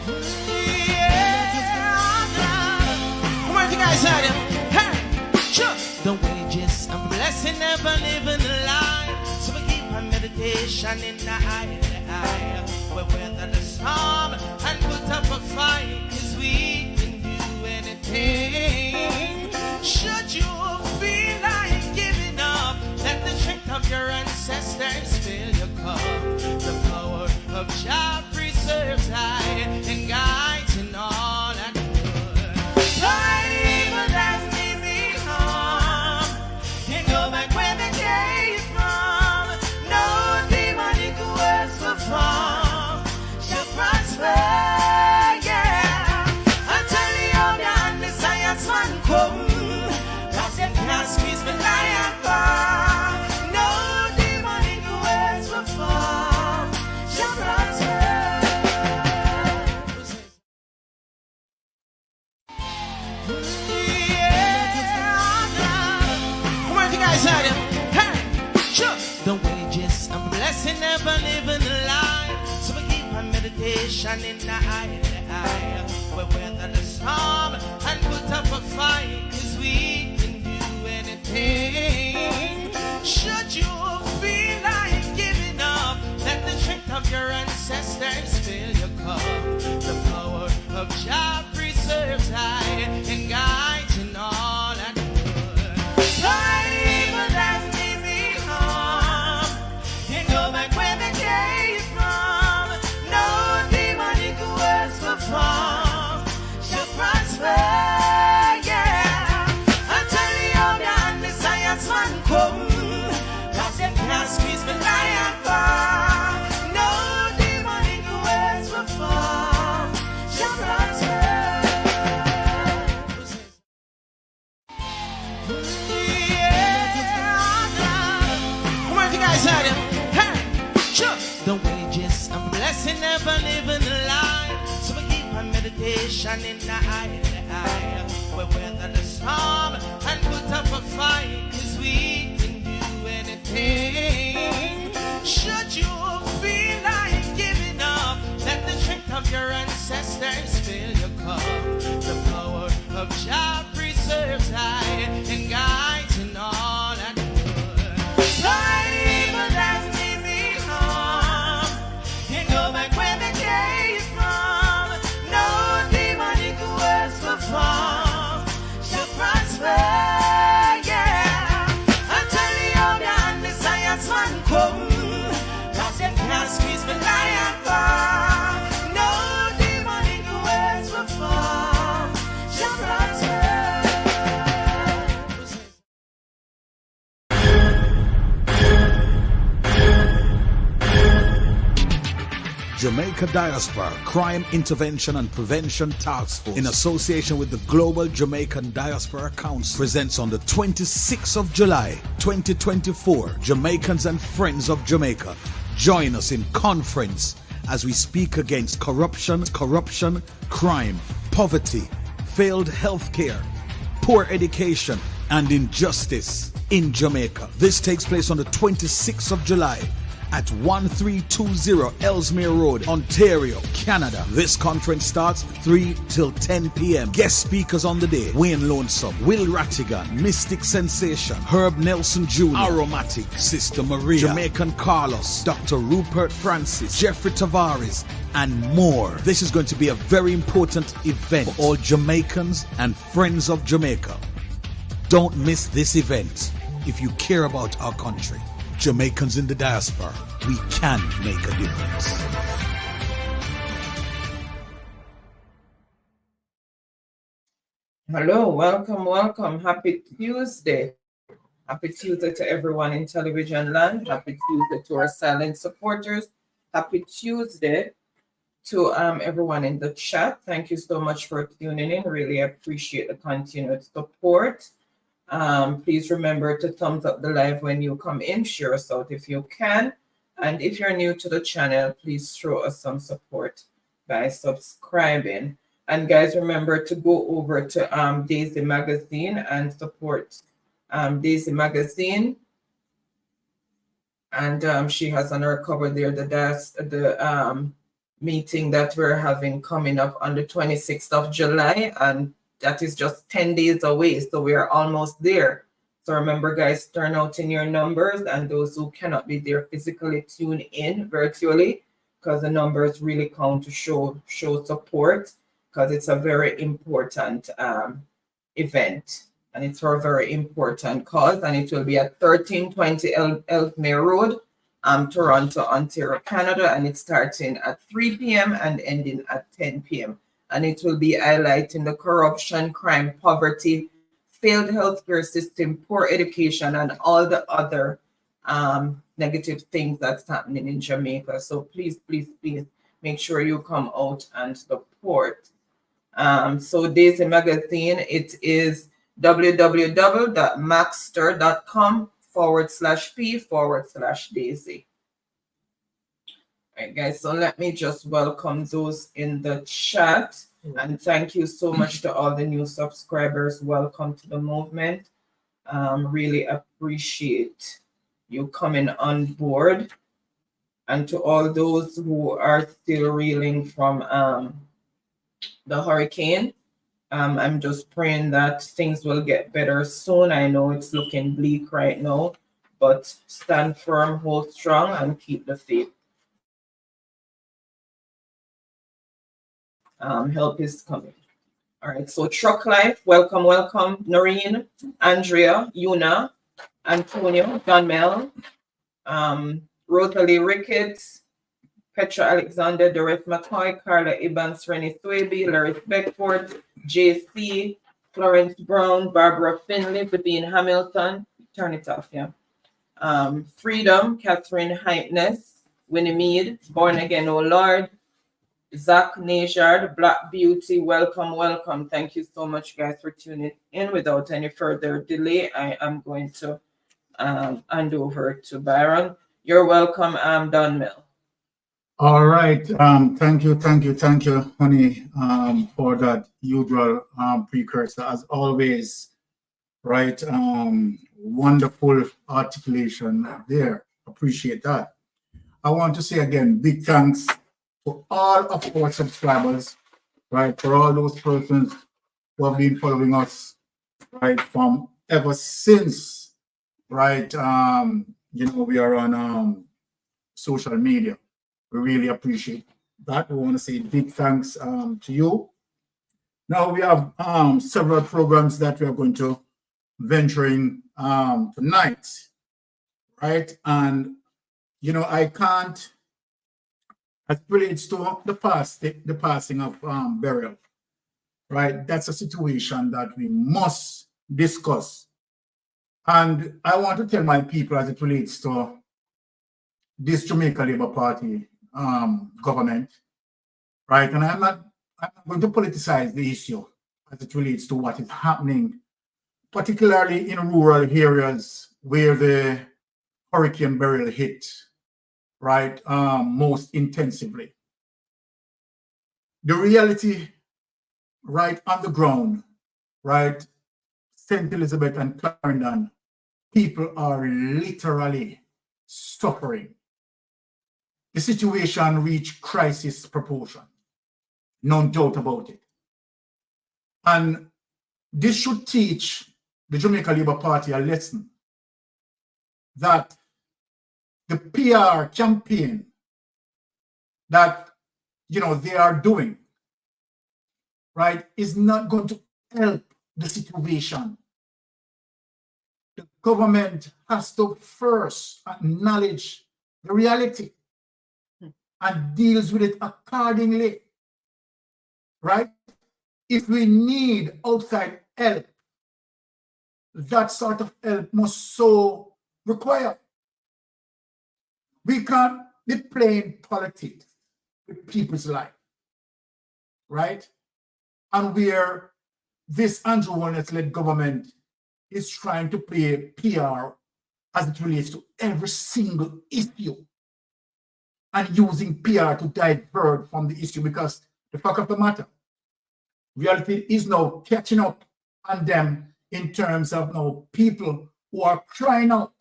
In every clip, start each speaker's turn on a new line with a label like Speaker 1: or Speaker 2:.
Speaker 1: Come on, you guys heard him. Hey, sure. The wages and blessing never living a lie. So we keep our meditation in the eye. We weather the storm and put up a fight, 'cause we can do anything. Should you feel like giving up, let the strength of your ancestors fill your cup. The power of Jah preserves I and guides in all that good. So evil that may be harm, can't go back where they came from. No demonic words will form shall prosper, yeah. Until the older and the science man come, cause them can't squeeze me like bar. No demonic words will form shall prosper. Come on, you guys heard him. Hey, sure. The wages and blessing never living a lie. So we keep our meditation in the eye. We weather the storm and put up a fight, 'cause we can do anything. Should you feel like giving up, let the strength of your ancestors fill your cup. The power of Jah preserves I and guides in all that good. So evil that may be harm, can't go back where they came from. No demonic words will form shall prosper, yeah. Until the older and the science man come, cause them can't squeeze me like bar. No demonic words will form shall prosper. Come on, you guys heard him. Hey, sure. The wages and blessing never living a lie. So we keep our meditation in the eye. We weather the storm and put up a fight, 'cause we can do anything. Should you feel like giving up, let the strength of your ancestors fill your cup. The power of Jah preserves I and guides in all that good. So evil that may be harm, can't go back where they came from. No demonic words will form shall prosper, yeah. Until the older and the science man come, cause them can't squeeze me like bar. No demonic words will form shall prosper.
Speaker 2: Jamaica Diaspora Crime Intervention and Prevention Task Force, in association with the Global Jamaican Diaspora Council, presents on the 26th of July 2024 Jamaicans and Friends of Jamaica. Join us in conference as we speak against corruption, crime, poverty, failed healthcare, poor education, and injustice in Jamaica. This takes place on the 26th of July at 1320 Ellesmere Road, Ontario, Canada. This conference starts 3 till 10 p.m. Guest speakers on the day: Wayne Lonesome, Will Rattigan, Mystic Sensation, Herb Nelson Jr., Aromatic, Sister Maria, Jamaican Carlos, Dr. Rupert Francis, Jeffrey Tavares, and more. This is going to be a very important event for all Jamaicans and friends of Jamaica. Don't miss this event if you care about our country. Jamaicans in the diaspora, we can make a difference.
Speaker 3: Hello, welcome. Happy Tuesday. Happy Tuesday to everyone in television land. Happy Tuesday to our silent supporters. Happy Tuesday to everyone in the chat. Thank you so much for tuning in. Really appreciate the continued support. Please remember to thumbs up the live when you come in. Share us out if you can. And if you're new to the channel, please throw us some support by subscribing. And guys, remember to go over to Daisy Magazine and support Daisy Magazine. And she has on her cover there the meeting that we're having coming up on the 26th of July, and that is just 10 days away, so we are almost there. So remember, guys, turn out in your numbers, and those who cannot be there physically, tune in virtually, because the numbers really count to show support, because it's a very important event, and it's for a very important cause, and it will be at 1320 Ellesmere Road, Toronto, Ontario, Canada, and it's starting at 3 p.m. and ending at 10 p.m. And it will be highlighting the corruption, crime, poverty, failed healthcare system, poor education, and all the other negative things that's happening in Jamaica. So please, please, please make sure you come out and support. So Daisy Magazine, it is www.maxter.com/p/Daisy. All right, guys, so let me just welcome those in the chat. And thank you so much to all the new subscribers. Welcome to the movement. Really appreciate you coming on board. And to all those who are still reeling from the hurricane, I'm just praying that things will get better soon. I know it's looking bleak right now, but stand firm, hold strong, and keep the faith. Help is coming. All right, so Truck Life, welcome, welcome. Noreen, Andrea, Yuna, Antonio, John Mel, Rosalie Ricketts, Petra Alexander, Doris McCoy, Carla Ibans, Rennie Swaby, Larry Beckford, JC, Florence Brown, Barbara Finley, Vivian Hamilton, turn it off, yeah. Freedom, Catherine Heitness, Winnie Mead, Born Again, Oh Lord, Zach Najard, Black Beauty, welcome, welcome. Thank you so much, guys, for tuning in. Without any further delay, I am going to hand over to Byron. You're welcome, Don Mill.
Speaker 4: All right. Thank you, honey, for that usual precursor. As always, right? Wonderful articulation there. Appreciate that. I want to say again, big thanks to all of our subscribers, right? For all those persons who have been following us, right, from ever since, right? You know, we are on social media. We really appreciate that. We want to say big thanks to you. Now we have several programs that we are going to venture in tonight, right? And you know, I can't, as it relates to the passing of Burial, right? That's a situation that we must discuss. And I want to tell my people as it relates to this Jamaica Labour Party government, right? And I'm not going to politicize the issue as it relates to what is happening, particularly in rural areas where the Hurricane Beryl hit, right, most intensively. The reality, right, on the ground, right, St. Elizabeth and Clarendon, people are literally suffering. The situation reached crisis proportion, no doubt about it. And this should teach the Jamaica Labour Party a lesson that the PR campaign that, you know, they are doing, right, is not going to help the situation. The government has to first acknowledge the reality and deals with it accordingly, right? If we need outside help, that sort of help must so require. We can't be playing politics with people's life, right? And where this Andrew Walnut-led government is trying to play PR as it relates to every single issue and using PR to divert from the issue, because the fact of the matter, reality is now catching up on them in terms of now people who are crying out.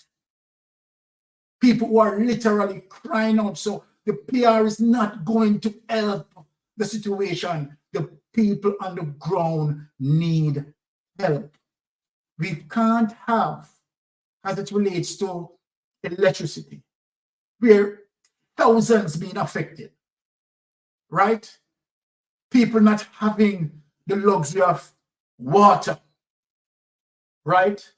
Speaker 4: People who are literally crying out. So The PR is not going to help the situation. The people on the ground need help. We can't have, as it relates to electricity, where thousands being affected, right? People not having the luxury of water, right?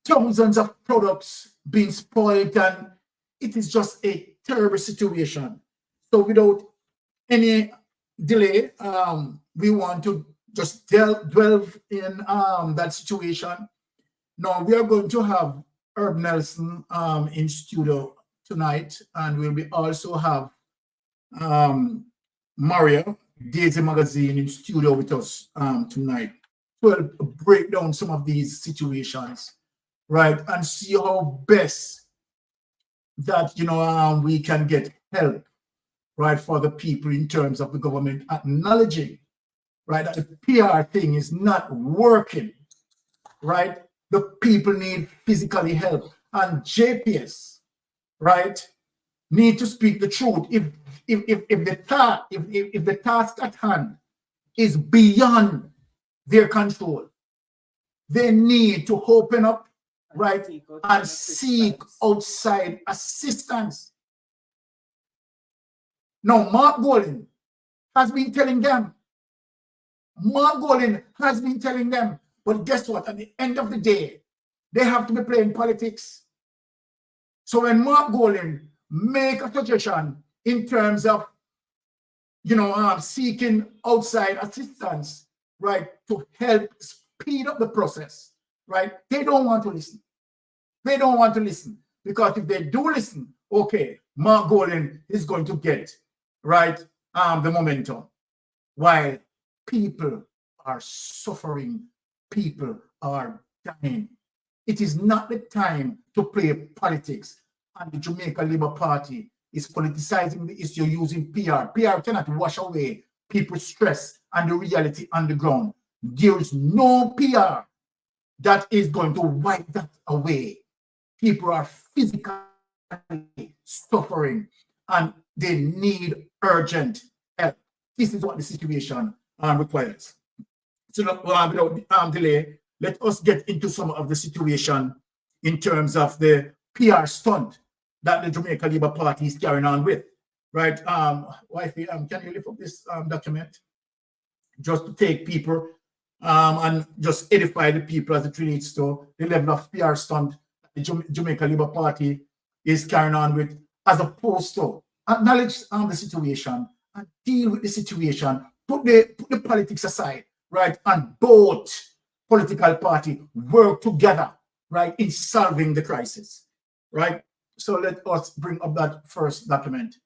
Speaker 4: Thousands of products being spoiled, and it is just a terrible situation. So without any delay, we want to just delve in that situation. Now we are going to have Herb Nelson in studio tonight, and we'll also have Maria, Daisy Magazine, in studio with us tonight. We'll break down some of these situations, right, and see how best that we can get help, right, for the people in terms of the government acknowledging, right, that the PR thing is not working, right? The people need physically help, and JPS, right, need to speak the truth. If the task at hand is beyond their control, they need to open up, right, and seek outside assistance. Now, Mark Golden has been telling them. But guess what? At the end of the day, they have to be playing politics. So when Mark Golden make a suggestion in terms of, seeking outside assistance, right, to help speed up the process, right, they don't want to listen. They don't want to listen, because if they do listen, okay, Mark Golden is going to get, right, the momentum. While people are suffering, people are dying. It is not the time to play politics, and the Jamaica Labour Party is politicizing the issue using PR. PR cannot wash away people's stress and the reality on the ground. There is no PR that is going to wipe that away. People are physically suffering, and they need urgent help. This is what the situation requires. So without delay, let us get into some of the situation in terms of the PR stunt that the Jamaica Labour Party is carrying on with, right? Wifey, can you lift up this document? Just to take people and just edify the people as it relates to the level of PR stunt the Jamaica Labour Party is carrying on with, as opposed to acknowledge the situation and deal with the situation, put the politics aside, right, and both political party work together, right, in solving the crisis, right? So let us bring up that first document.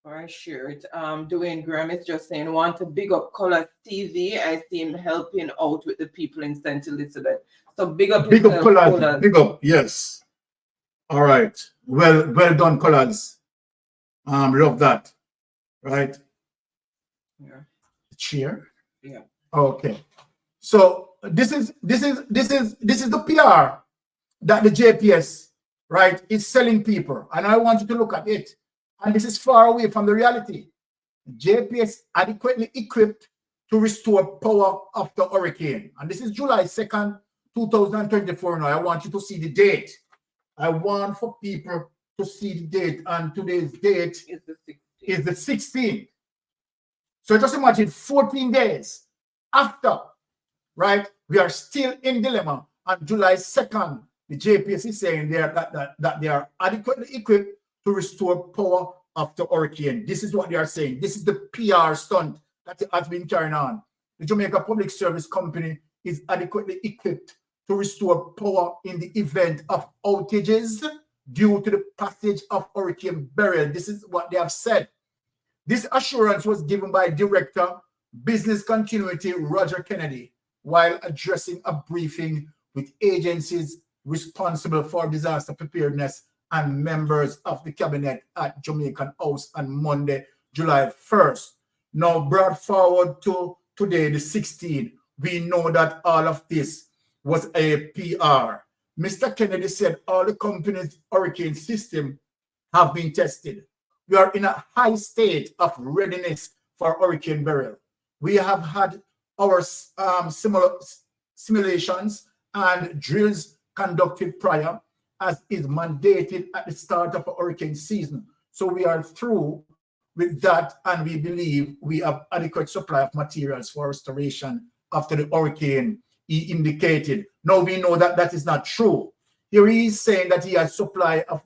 Speaker 3: Before I share it, Dwayne Graham is just saying, want to big up Color TV. I see him helping out with the people in St. Elizabeth. So big up
Speaker 4: Colors. Big up, yes. All right. Well done, Colors. Love that. Right?
Speaker 3: Yeah.
Speaker 4: Cheer.
Speaker 3: Yeah.
Speaker 4: Okay. So this is the PR that the JPS, right, is selling people. And I want you to look at it. And this is far away from the reality. JPS adequately equipped to restore power after hurricane. And this is July 2nd, 2024. Now I want you to see the date. I want for people to see the date. And today's date is the 16th. So just imagine 14 days after, right, we are still in dilemma. On July 2nd, the JPS is saying that they are adequately equipped to restore power after hurricane. This is what they are saying. This is the PR stunt that has been carried on. The Jamaica Public Service Company is adequately equipped to restore power in the event of outages due to the passage of Hurricane Beryl. This is what they have said. This assurance was given by Director Business Continuity Roger Kennedy while addressing a briefing with agencies responsible for disaster preparedness and members of the cabinet at Jamaican House on Monday, July 1st. Now brought forward to today, the 16th, we know that all of this was a PR. Mr. Kennedy said all the company's hurricane system have been tested. We are in a high state of readiness for hurricane burial. We have had our simulations and drills conducted prior, as is mandated at the start of a hurricane season. So we are through with that, and we believe we have adequate supply of materials for restoration after the hurricane, he indicated. Now we know that that is not true. Here he is saying that he has supply of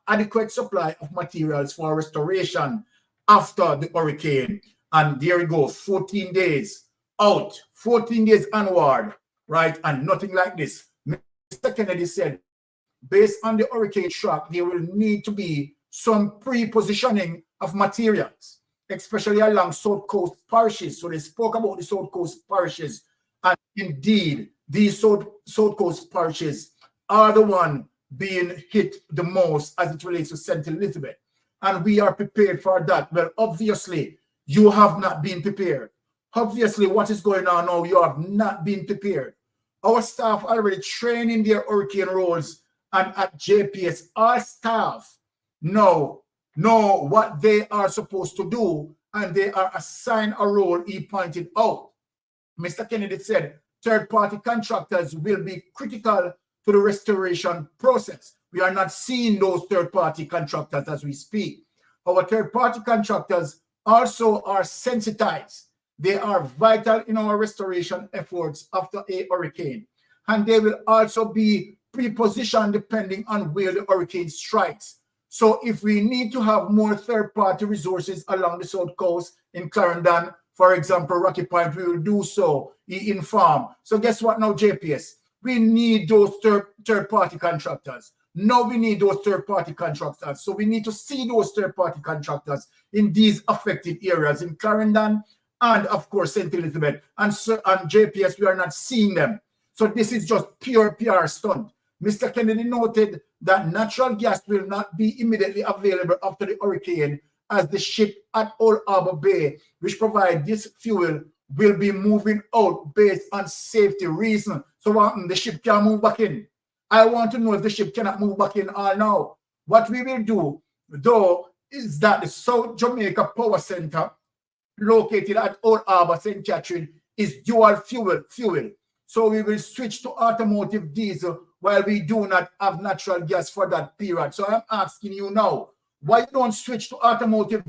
Speaker 4: adequate supply of materials for restoration after the hurricane. And there we go, 14 days out, 14 days onward, right? And nothing like this. Mr. Kennedy said, based on the hurricane shock, there will need to be some pre-positioning of materials, especially along South Coast parishes. So they spoke about the South Coast parishes. And indeed, these South Coast parishes are the one being hit the most as it relates to St. Elizabeth. And we are prepared for that. Well, obviously, you have not been prepared. Obviously, what is going on now, you have not been prepared. Our staff already training their hurricane roles, and at JPS, our staff know what they are supposed to do, and they are assigned a role he pointed out. Mr. Kennedy said third-party contractors will be critical to the restoration process. We are not seeing those third-party contractors as we speak. Our third-party contractors also are sensitized. They are vital in our restoration efforts after a hurricane. And they will also be pre-positioned depending on where the hurricane strikes. So if we need to have more third-party resources along the South Coast in Clarendon, for example, Rocky Point, we will do so, he informed. So guess what now, JPS? We need those third-party contractors. Now we need those third-party contractors. So we need to see those third-party contractors in these affected areas in Clarendon and, of course, St. Elizabeth. And JPS, we are not seeing them. So this is just pure PR stunt. Mr. Kennedy noted that natural gas will not be immediately available after the hurricane, as the ship at Old Harbor Bay, which provides this fuel, will be moving out based on safety reasons. So the ship can move back in. I want to know if the ship cannot move back in all now. What we will do, though, is that the South Jamaica Power Center, located at Old Harbor, St. Catherine, is dual fuel. So we will switch to automotive diesel while we do not have natural gas for that period. So I'm asking you now, why you don't switch to automotive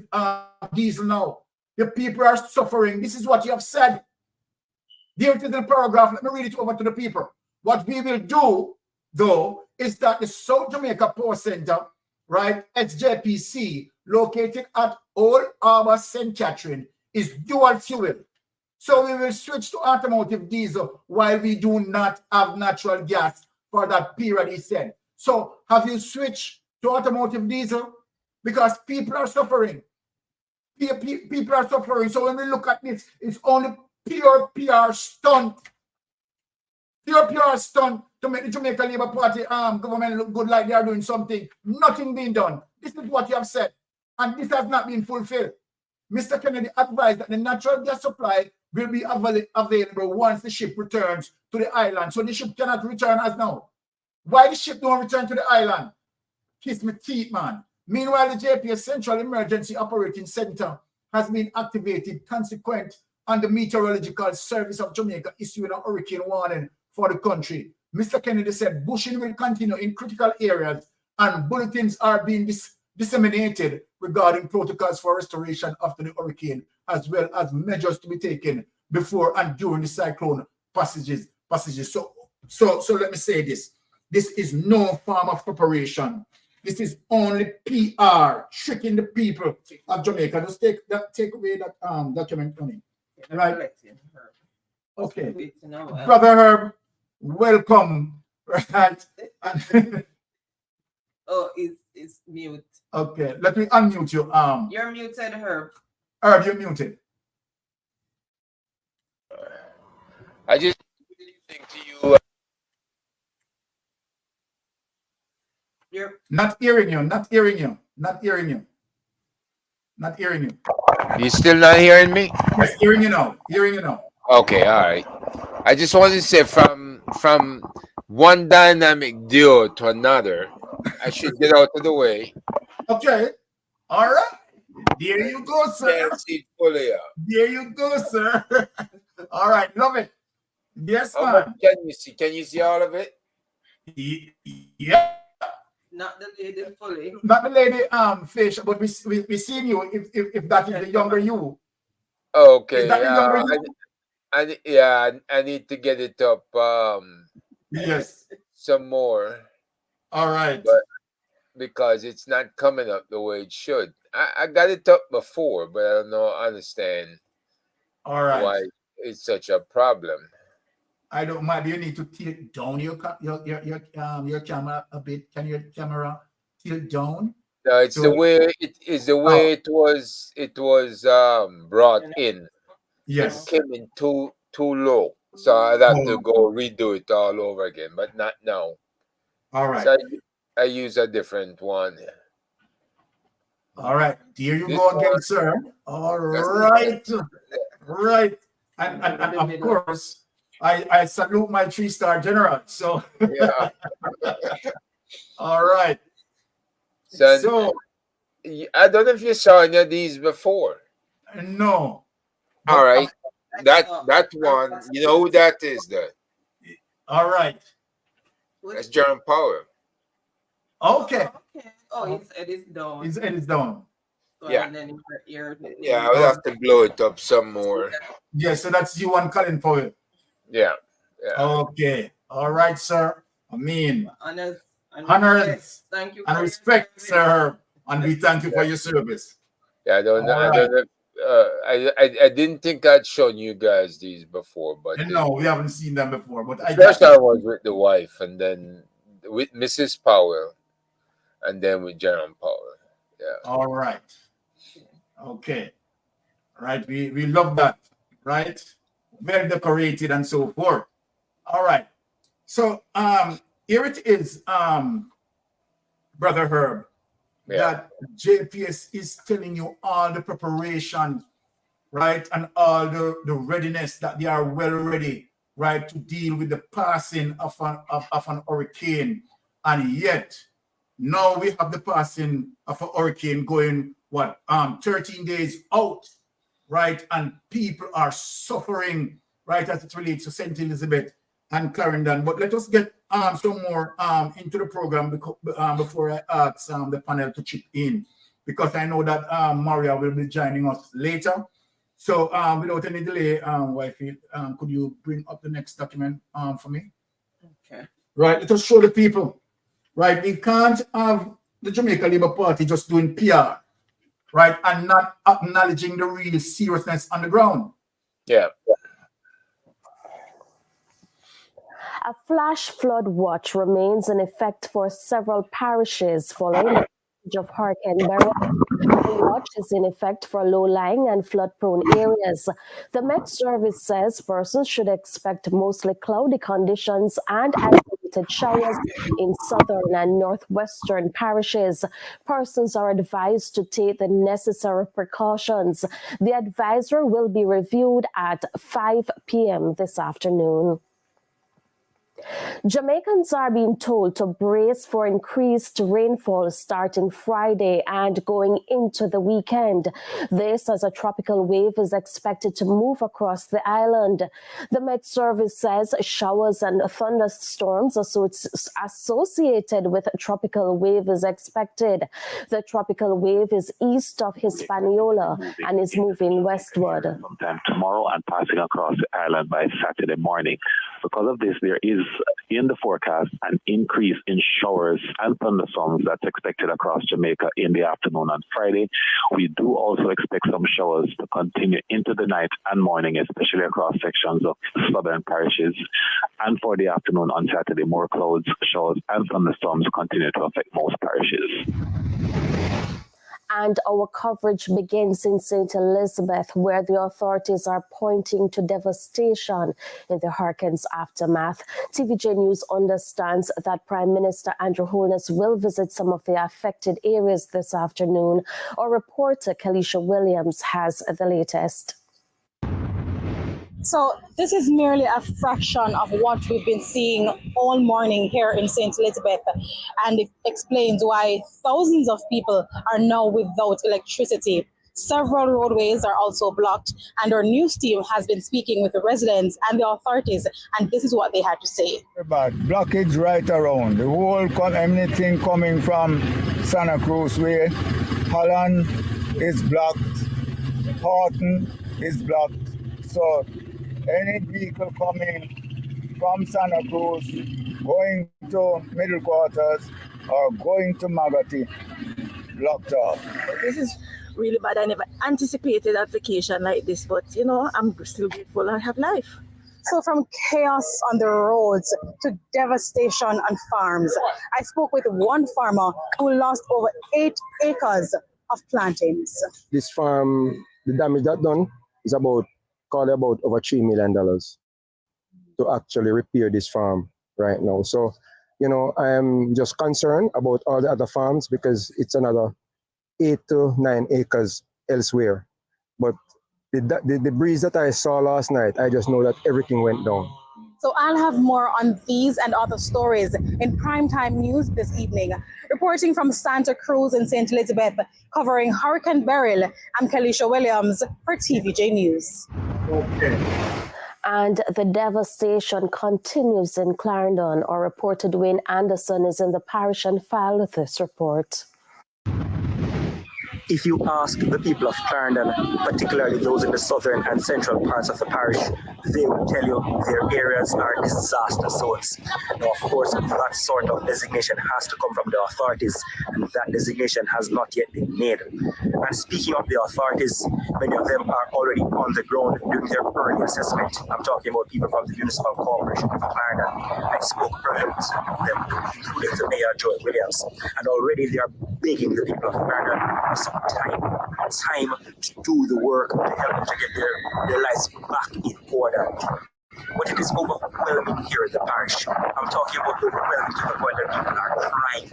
Speaker 4: diesel now? The people are suffering. This is what you have said. There it is in the paragraph. Let me read it over to the people. What we will do, though, is that the South Jamaica Power Center, right, SJPC, located at Old Harbor, St. Catherine, is dual fuel. So we will switch to automotive diesel while we do not have natural gas for that period, he said. So have you switched to automotive diesel? Because people are suffering. People are suffering. So when we look at this, it's only pure PR stunt. Pure PR stunt to make the Jamaica Labour Party government look good like they are doing something. Nothing being done. This is what you have said. And this has not been fulfilled. Mr. Kennedy advised that the natural gas supply will be available once the ship returns to the island. So the ship cannot return as now. Why the ship don't return to the island? Kiss me teeth, man. Meanwhile, the JPS Central Emergency Operating Center has been activated consequent on the Meteorological Service of Jamaica issuing a hurricane warning for the country. Mr. Kennedy said bushing will continue in critical areas and bulletins are being disseminated regarding protocols for restoration after the hurricane, as well as measures to be taken before and during the cyclone passages. So let me say this. This is no form of preparation. This is only PR, tricking the people of Jamaica. Just take away that document money. Right? Okay. Brother Herb, welcome. Right?
Speaker 3: Oh, it's mute.
Speaker 4: Okay, let me unmute you.
Speaker 3: You're muted, Herb.
Speaker 4: Herb, you're muted.
Speaker 5: I just think to you.
Speaker 3: You're
Speaker 4: not hearing you.
Speaker 5: You still not hearing me?
Speaker 4: Yes, hearing you now.
Speaker 5: Okay, all right. I just wanted to say from one dynamic duo to another, I should get out of the way.
Speaker 4: Okay. All right. There you go, sir.
Speaker 5: Can't see it fully.
Speaker 4: There you go, sir. All right. Love it. Yes,
Speaker 5: How much
Speaker 4: man.
Speaker 5: can you see? Can you see all of it?
Speaker 4: Yeah.
Speaker 3: Not the lady fully.
Speaker 4: Not the lady fish, but we seen you if that is the younger you.
Speaker 5: Okay.
Speaker 4: Is that the younger you?
Speaker 5: I need to get it up
Speaker 4: Yes.
Speaker 5: some more.
Speaker 4: All right.
Speaker 5: But because it's not coming up the way it should. I got it up before, but I don't understand
Speaker 4: All right.
Speaker 5: why it's such a problem.
Speaker 4: I don't mind. You need to tilt down your camera a bit. Can your camera tilt down?
Speaker 5: No, it's the way it was brought in.
Speaker 4: Yes.
Speaker 5: It came in too low. So I'd have to go redo it all over again, but not now.
Speaker 4: All right.
Speaker 5: So I use a different one.
Speaker 4: All right. There you
Speaker 5: This
Speaker 4: go again,
Speaker 5: one-
Speaker 4: sir. All right. Right. And of course, I salute my 3-star general. So
Speaker 5: Yeah.
Speaker 4: all right.
Speaker 5: So I don't know if you saw any of these before.
Speaker 4: No.
Speaker 5: All right. That one, you know who that is then?
Speaker 4: All right.
Speaker 5: That's Jerome Powell.
Speaker 4: Okay.
Speaker 3: Oh, his head is down.
Speaker 4: His head is down.
Speaker 3: So,
Speaker 5: Yeah.
Speaker 3: and then her ear.
Speaker 5: Yeah, I will have to blow it up some more.
Speaker 4: Yes, so that's you and Colin Powell.
Speaker 5: Yeah.
Speaker 4: Okay. All right, sir. I mean,
Speaker 3: Honors.
Speaker 4: honors
Speaker 3: Thank you.
Speaker 4: and
Speaker 3: for
Speaker 4: respect,
Speaker 3: your service.
Speaker 4: sir. And we thank you for your service.
Speaker 5: Yeah, I don't know.
Speaker 4: All
Speaker 5: I don't know. I didn't think I'd shown you guys these before, but
Speaker 4: No, we haven't seen them before. But
Speaker 5: the first time was with the wife, and then with Mrs. Powell, and then with Jerome Powell. Yeah.
Speaker 4: All right. Okay. Right. We love that. Right. Well decorated and so forth. All right. So here it is, Brother Herb.
Speaker 5: Yeah.
Speaker 4: That JPS is telling you all the preparation, right, and all the readiness that they are well ready, right, to deal with the passing of an hurricane. And yet, now we have the passing of a hurricane going, 13 days out, right, and people are suffering, right, as it relates to St. Elizabeth and Clarendon. But let us get some more into the program before I ask the panel to chip in, because I know that Maria will be joining us later. So without any delay, wifey, could you bring up the next document for me?
Speaker 3: Okay.
Speaker 4: Right, let us show the people. Right, we can't have the Jamaica Labour Party just doing PR, right, and not acknowledging the real seriousness on the ground.
Speaker 5: Yeah.
Speaker 6: A flash flood watch remains in effect for several parishes following the passage of Hurricane Beryl. The watch is in effect for low-lying and flood-prone areas. The Met Service says persons should expect mostly cloudy conditions and isolated showers in southern and northwestern parishes. Persons are advised to take the necessary precautions. The advisory will be reviewed at 5 p.m. this afternoon. Jamaicans are being told to brace for increased rainfall starting Friday and going into the weekend. This as a tropical wave is expected to move across the island. The Met Service says showers and thunderstorms associated with a tropical wave is expected. The tropical wave is east of Hispaniola and is moving westward.
Speaker 7: Sometime tomorrow and passing across the island by Saturday morning. Because of this, there is in the forecast an increase in showers and thunderstorms that's expected across Jamaica in the afternoon on Friday. We do also expect some showers to continue into the night and morning, especially across sections of southern parishes. And for the afternoon on Saturday, more clouds, showers, and thunderstorms continue to affect most parishes.
Speaker 6: And our coverage begins in St. Elizabeth, where the authorities are pointing to devastation in the hurricane's aftermath. TVJ News understands that Prime Minister Andrew Holness will visit some of the affected areas this afternoon. Our reporter, Kalisha Williams, has the latest.
Speaker 8: So this is merely a fraction of what we've been seeing all morning here in St. Elizabeth, and it explains why thousands of people are now without electricity. Several roadways are also blocked, and our news team has been speaking with the residents and the authorities, and this is what they had to say.
Speaker 9: But blockage right around. The whole anything coming from Santa Cruz way, Holland is blocked, Horton is blocked. So any vehicle coming from Santa Cruz, going to Middle Quarters or going to Magati, blocked off.
Speaker 10: This is really bad. I never anticipated a vacation like this, but you know, I'm still grateful I have life.
Speaker 8: So from chaos on the roads to devastation on farms, I spoke with one farmer who lost over 8 acres of plantains.
Speaker 11: This farm, the damage that done is about over $3 million to actually repair this farm right now. So, you know, I am just concerned about all the other farms because it's another 8 to 9 acres elsewhere. But the breeze that I saw last night, I just know that everything went down.
Speaker 8: So I'll have more on these and other stories in primetime news this evening. Reporting from Santa Cruz in St. Elizabeth, covering Hurricane Beryl, I'm Kalisha Williams for TVJ News.
Speaker 6: And the devastation continues in Clarendon. Our reporter Dwayne Anderson is in the parish and filed this report.
Speaker 12: If you ask the people of Clarendon, particularly those in the southern and central parts of the parish, they will tell you their areas are disaster zones. Now, of course, that sort of designation has to come from the authorities, and that designation has not yet been made. And speaking of the authorities, many of them are already on the ground doing their early assessment. I'm talking about people from the Municipal Corporation of Clarendon. I spoke earlier with them, including the Mayor, Joel Williams, and already they are begging the people of Clarendon for some time to do the work to help them to get their lives back in order. But it is overwhelming here in the parish. I'm talking about overwhelming to the point that people are crying.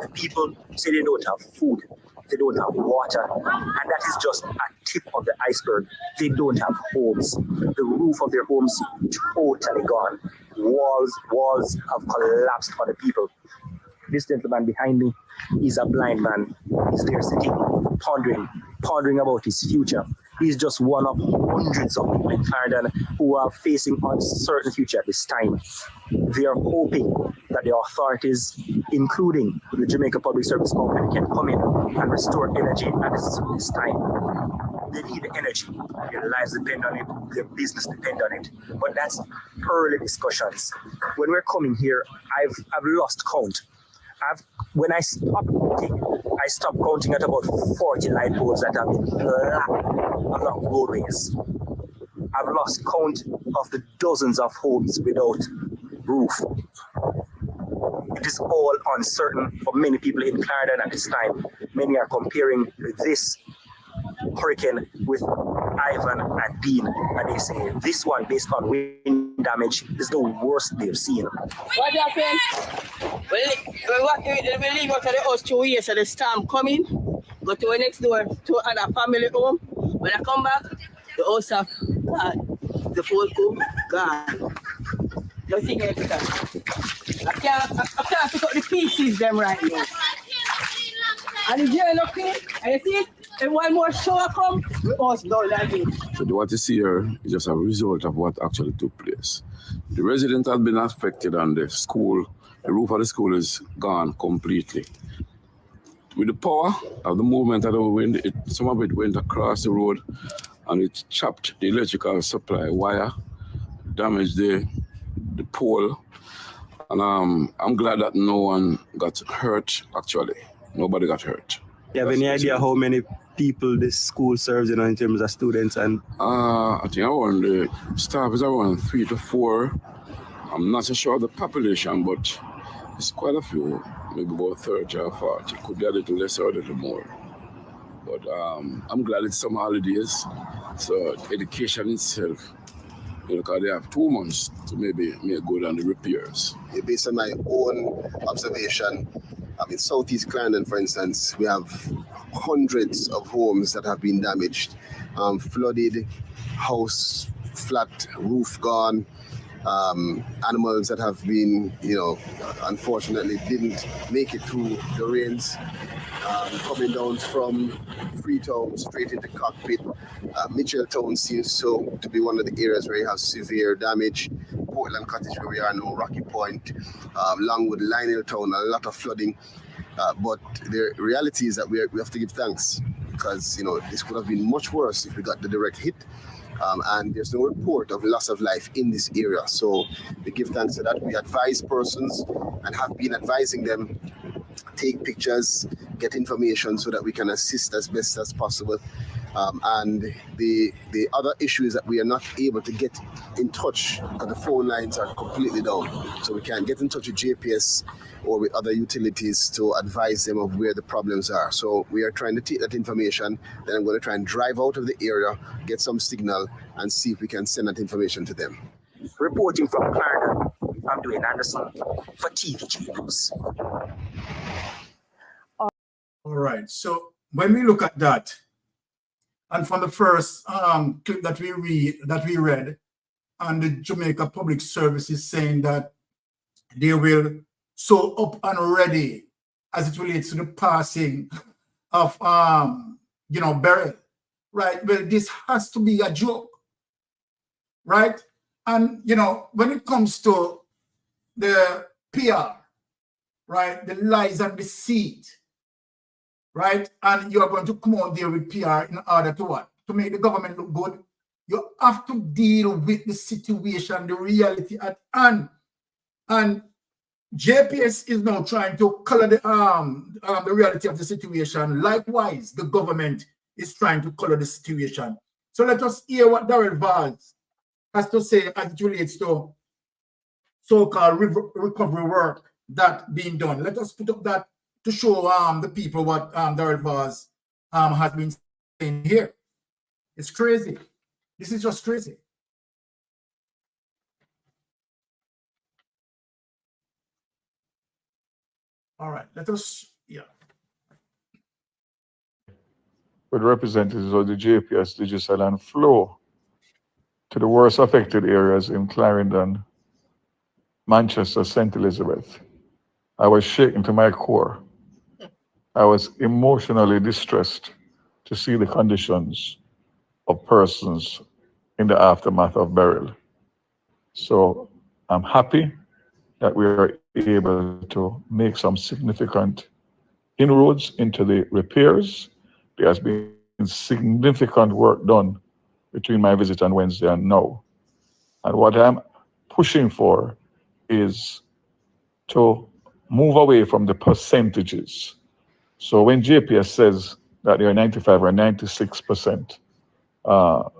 Speaker 12: The people say they don't have food, they don't have water, and that is just a tip of the iceberg. They don't have homes. The roof of their homes totally gone. Walls have collapsed on the people. This gentleman behind me is a blind man. He's there sitting, pondering about his future. He's just one of hundreds of people in Clarendon who are facing an uncertain future at this time. They are hoping that the authorities, including the Jamaica Public Service Company, can come in and restore energy at this time. They need energy. Their lives depend on it. Their business depend on it. But that's early discussions. When we're coming here, I've lost count. When I stopped counting at about 40 light poles that have been black along roadways. I've lost count of the dozens of homes without roof. It is all uncertain for many people in Clarendon at this time. Many are comparing this hurricane with Ivan and Dean, and they say this one, based on wind damage, is the worst they've seen.
Speaker 10: What happened? We leave out of the house 2 years of the storm coming, go to our next door to another family home. When I come back, the house have gone, the phone coop gone. Nothing extra. I can't pick up the pieces them right now. And if you're looking, and you see it, if one more shower come, we all down like it.
Speaker 13: So what you see here is just a result of what actually took place. The residents have been affected, and the school, the roof of the school is gone completely. With the power of the movement of the wind, some of it went across the road and it chopped the electrical supply wire, damaged the pole. And I'm glad that no one got hurt, actually. Nobody got hurt.
Speaker 14: You have any idea how many people this school serves, in terms of students? And
Speaker 13: I think around the staff is around 3 to 4. I'm not so sure of the population, but it's quite a few, maybe about 30 or 40. Could be a little less or a little more. But I'm glad it's summer holidays. So education itself, because they have 2 months to maybe make good on the repairs.
Speaker 15: Based on my own observation, in Southeast Clarendon, for instance, we have hundreds of homes that have been damaged, flooded, house flat roof gone, animals that have been, unfortunately didn't make it through the rains, coming down from Freetown straight into Cockpit. Mitchelltown seems to be one of the areas where you have severe damage. Portland Cottage, where we are now, Rocky Point, Longwood, Lioneltown, a lot of flooding. But the reality is that we have to give thanks, because this could have been much worse if we got the direct hit. And there's no report of loss of life in this area. So we give thanks to that. We advise persons and have been advising them, take pictures, get information so that we can assist as best as possible. And the other issue is that we are not able to get in touch because the phone lines are completely down. So we can't get in touch with JPS or with other utilities to advise them of where the problems are. So we are trying to take that information. Then I'm going to try and drive out of the area, get some signal, and see if we can send that information to them.
Speaker 12: Reporting from Clarendon, I'm Dwayne Anderson for TVG News.
Speaker 4: All right. So when we look at that, and from the first clip that we read, and the Jamaica Public Service is saying that they will so up and ready as it relates to the passing of Beryl, right? Well, this has to be a joke, right? And when it comes to the PR, right, the lies and deceit, right, and you are going to come out there with PR in order to what? To make the government look good. You have to deal with the situation, the reality at hand. And JPS is now trying to color the reality of the situation. Likewise, the government is trying to color the situation. So let us hear what Darrell Vaz has to say as it relates to so-called recovery work that being done. Let us put up that to show the people what Darrell Vaz has been saying here. It's crazy. This is just crazy. All right, let us,
Speaker 16: with representatives of the JPS, Digital and Flow to the worst affected areas in Clarendon, Manchester, St. Elizabeth. I was shaken to my core. I was emotionally distressed to see the conditions of persons in the aftermath of Beryl. So I'm happy that we are able to make some significant inroads into the repairs. There has been significant work done between my visit on Wednesday and now. And what I'm pushing for is to move away from the percentages. So when JPS says that they are 95 or 96%, or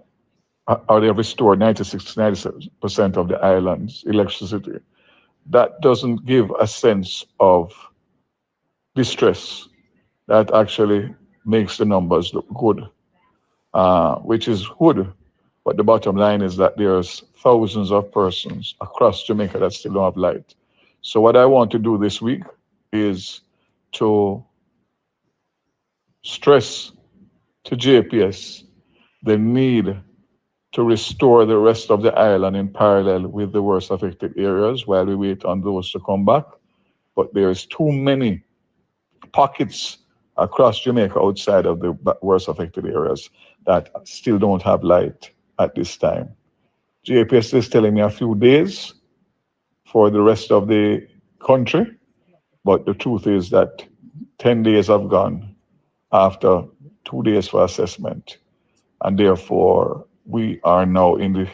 Speaker 16: they have restored 96% of the island's electricity, that doesn't give a sense of distress. That actually makes the numbers look good, which is good. But the bottom line is that there's thousands of persons across Jamaica that still don't have light. So what I want to do this week is to stress to JPS the need to restore the rest of the island in parallel with the worst affected areas while we wait on those to come back. But there's too many pockets across Jamaica outside of the worst affected areas that still don't have light at this time. JPS is telling me a few days for the rest of the country, but the truth is that 10 days have gone after 2 days for assessment, and therefore we are now in the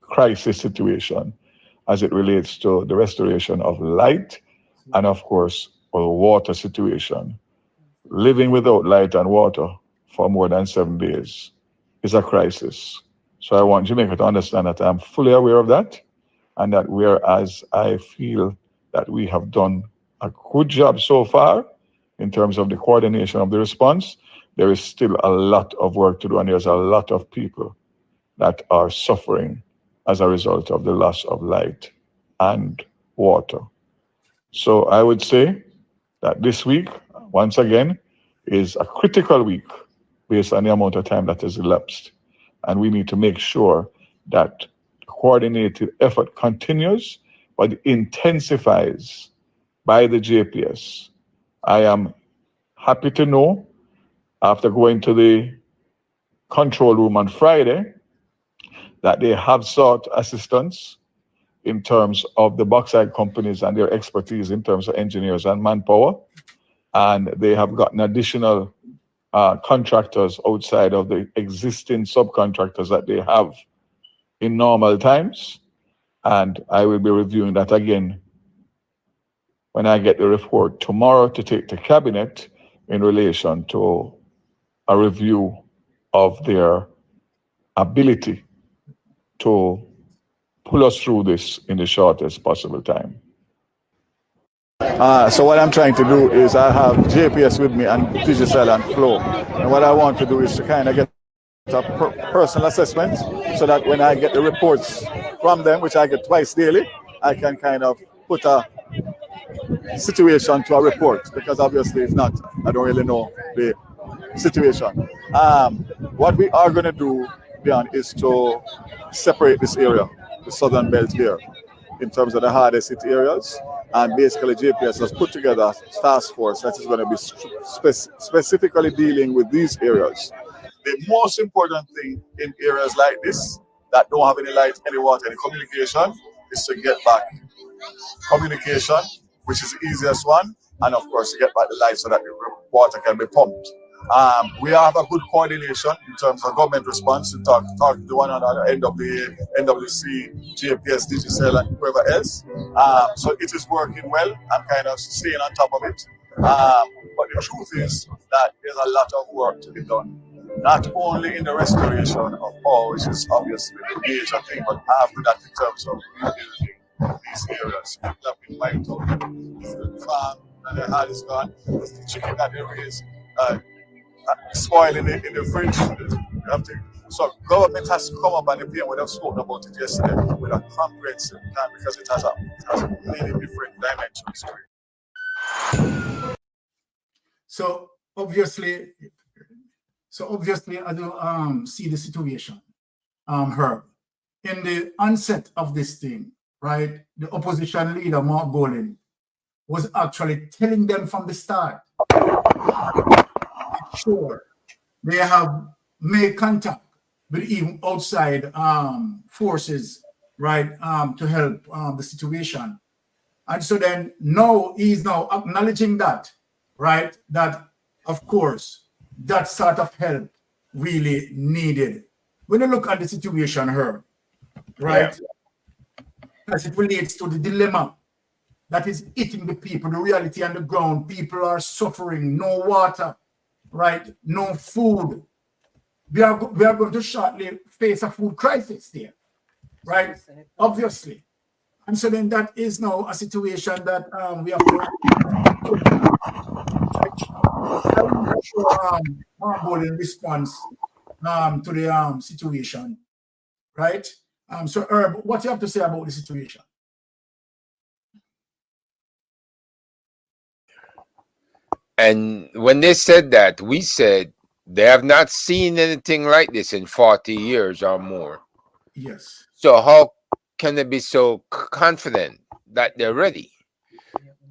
Speaker 16: crisis situation as it relates to the restoration of light and, of course, a water situation. Living without light and water for more than 7 days is a crisis. So I want Jamaica to understand that I'm fully aware of that, and that whereas I feel that we have done a good job so far in terms of the coordination of the response, there is still a lot of work to do, and there's a lot of people that are suffering as a result of the loss of light and water. So I would say that this week, once again, is a critical week based on the amount of time that has elapsed. And we need to make sure that coordinated effort continues, but intensifies by the JPS. I am happy to know, after going to the control room on Friday, that they have sought assistance in terms of the bauxite companies and their expertise in terms of engineers and manpower. And they have gotten additional contractors outside of the existing subcontractors that they have in normal times. And I will be reviewing that again when I get the report tomorrow to take to cabinet in relation to a review of their ability to pull us through this in the shortest possible time.
Speaker 9: So what I'm trying to do is I have JPS with me and Digicel and Flow. And what I want to do is to kind of get a personal assessment so that when I get the reports from them, which I get twice daily, I can kind of put a situation to a report, because obviously if not, I don't really know the situation. What we are going to do, Beyond, is to separate this area, the southern belt here, in terms of the hardest hit areas. And basically JPS has put together a task force that is going to be specifically dealing with these areas. The most important thing in areas like this that don't have any light, any water, any communication is to get back communication, which is the easiest one, and of course to get back the light so that the water can be pumped. We have a good coordination in terms of government response to talk to one another, NWC, JPS, Digicel, and whoever else. So it is working well. I'm kind of staying on top of it. But the truth is that there's a lot of work to be done. Not only in the restoration of power, which is obviously the major thing, but after that in terms of rebuilding these areas. People have been wiped out. The farm and the hard is gone. The chicken that they raise spoiling it in the fridge. So government has to come up and appear. We have spoken about it yesterday with a comprehensive plan, because it has a many different dimensions to it.
Speaker 4: So obviously, I do see the situation, Herb. In the onset of this thing, right, the opposition leader, Mark Golden, was actually telling them from the start, sure, they have made contact with even outside forces, right, to help the situation. And so then now he's now acknowledging that, right, that of course that sort of help really needed. When you look at the situation here, right, as it relates to the dilemma that is hitting the people, the reality on the ground, people are suffering, no water, right, no food. We are going to shortly face a food crisis there, right, obviously. And so then that is now a situation that we have to I'm not sure in response to the situation, right? So Herb, what do you have to say about the situation?
Speaker 5: And when they said that, we said they have not seen anything like this in 40 years or more.
Speaker 4: Yes.
Speaker 5: So how can they be so confident that they're ready?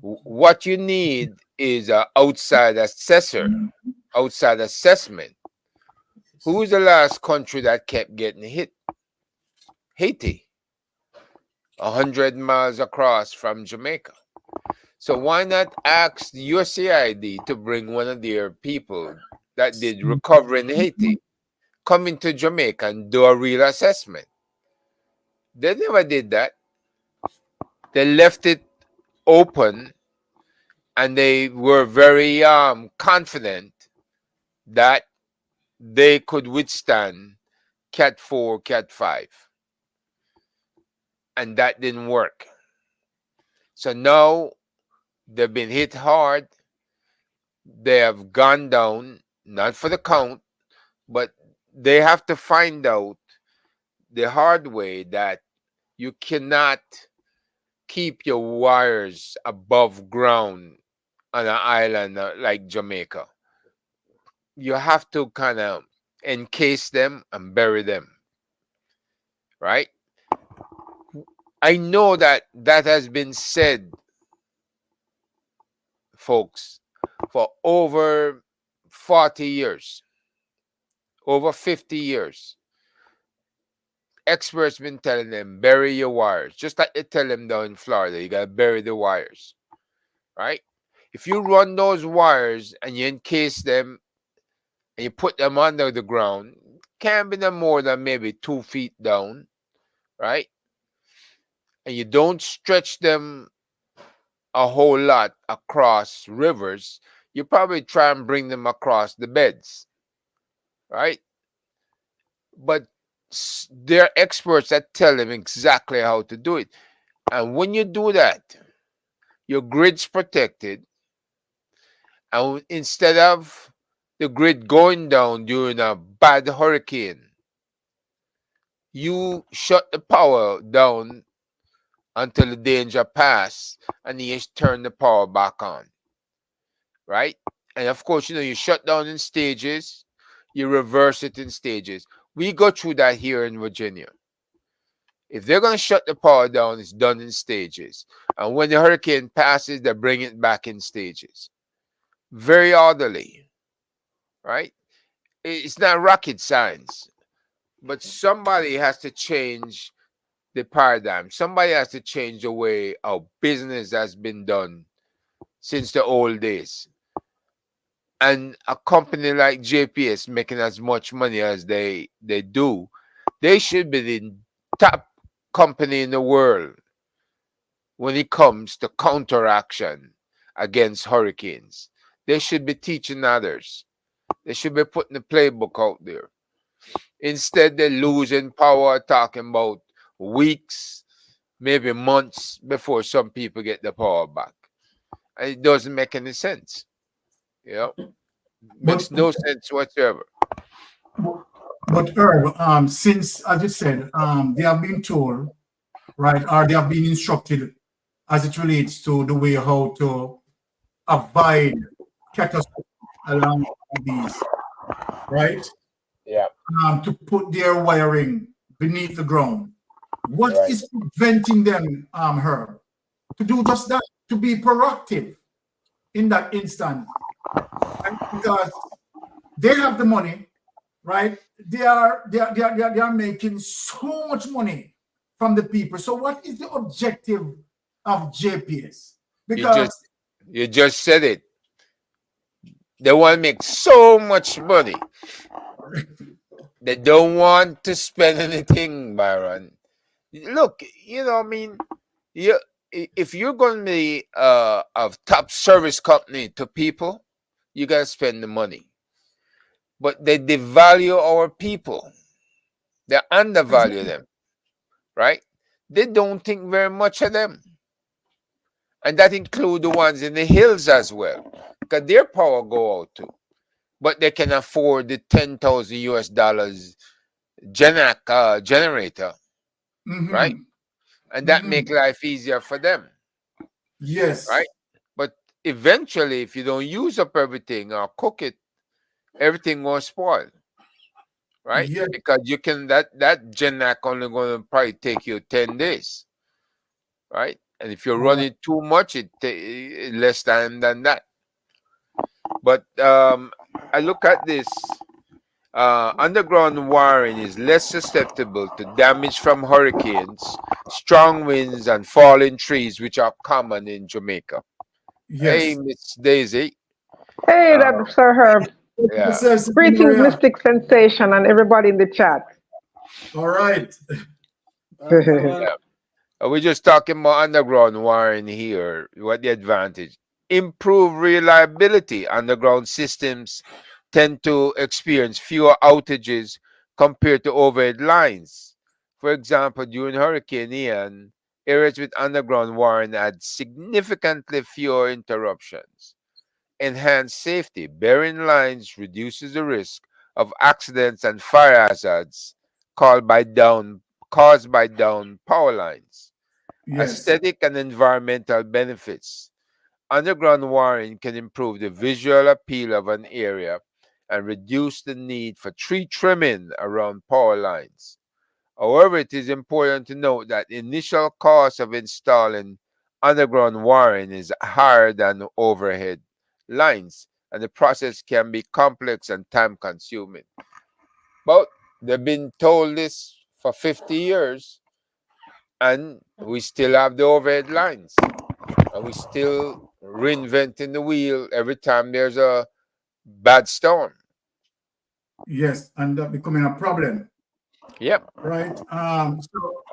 Speaker 5: What you need is an outside assessor, outside assessment. Who is the last country that kept getting hit? Haiti, 100 miles across from Jamaica. So why not ask the USAID to bring one of their people that did recover in Haiti, come into Jamaica and do a real assessment? They never did that. They left it open, and they were very confident that they could withstand Cat 4, Cat 5. And that didn't work. So now they've been hit hard. They have gone down, not for the count, but they have to find out the hard way that you cannot keep your wires above ground on an island like Jamaica. You have to kind of encase them and bury them. right? I know that has been said, folks, for over 40 years, over 50 years. Experts been telling them, bury your wires. Just like they tell them down in Florida, you got to bury the wires, right? If you run those wires and you encase them and you put them under the ground, can't be no more than maybe 2 feet down, right? And you don't stretch them a whole lot across rivers, you probably try and bring them across the beds, right? But there are experts that tell them exactly how to do it. And when you do that, your grid's protected. And instead of the grid going down during a bad hurricane, you shut the power down until the danger pass, and then you turn the power back on, right? And of course, you shut down in stages, you reverse it in stages. We go through that here in Virginia. If they're going to shut the power down, it's done in stages. And when the hurricane passes, they bring it back in stages. Very orderly, right? It's not rocket science, but somebody has to change the paradigm. Somebody has to change the way our business has been done since the old days. And a company like JPS making as much money as they do, they should be the top company in the world when it comes to counteraction against hurricanes. They should be teaching others. They should be putting the playbook out there. Instead, they're losing power, talking about weeks, maybe months before some people get the power back. And it doesn't make any sense. Makes no sense whatsoever.
Speaker 4: But Herb, since, as you said, they have been told, right, or they have been instructed as it relates to the way how to avoid catastrophe along these, right?
Speaker 5: Yeah.
Speaker 4: To put their wiring beneath the ground. What is preventing them, Herb, to do just that, to be proactive in that instance? And because they have the money, right? They are making so much money from the people. So what is the objective of JPS? Because
Speaker 5: you just said it. They want to make so much money. They don't want to spend anything, Byron. Look, if you're going to be a top service company to people, you got to spend the money. But they devalue our people. They undervalue them, right? They don't think very much of them. And that includes the ones in the hills as well, because their power go out too. But they can afford the 10,000 US dollars generator, right? And that make life easier for them.
Speaker 4: Yes.
Speaker 5: Right? But eventually, if you don't use up everything or cook it, everything will spoil. Right?
Speaker 4: Yeah.
Speaker 5: Because you can that GenNac only going to probably take you 10 days. Right? And if you're running too much, it less time than that. But I look at this. Underground wiring is less susceptible to damage from hurricanes, strong winds, and falling trees, which are common in Jamaica.
Speaker 4: Yes.
Speaker 5: Hey, Miss Daisy.
Speaker 17: Hey, that's Sir Herb.
Speaker 5: Yeah.
Speaker 17: Greetings, Mystic Sensation, and everybody in the chat.
Speaker 4: All right.
Speaker 5: Yeah. We're just talking about underground wiring here. What the advantage? Improve reliability. Underground systems tend to experience fewer outages compared to overhead lines. For example, during Hurricane Ian, areas with underground wiring had significantly fewer interruptions. Enhance safety. Burying lines reduces the risk of accidents and fire hazards caused by down power lines.
Speaker 4: Yes.
Speaker 5: Aesthetic and environmental benefits. Underground wiring can improve the visual appeal of an area and reduce the need for tree trimming around power lines. However, it is important to note that the initial cost of installing underground wiring is higher than overhead lines, and the process can be complex and time-consuming. But they've been told this for 50 years, and we still have the overhead lines, and we still reinventing the wheel every time there's a bad storm.
Speaker 4: Yes, and that becoming a problem.
Speaker 5: Yep.
Speaker 4: Right. So,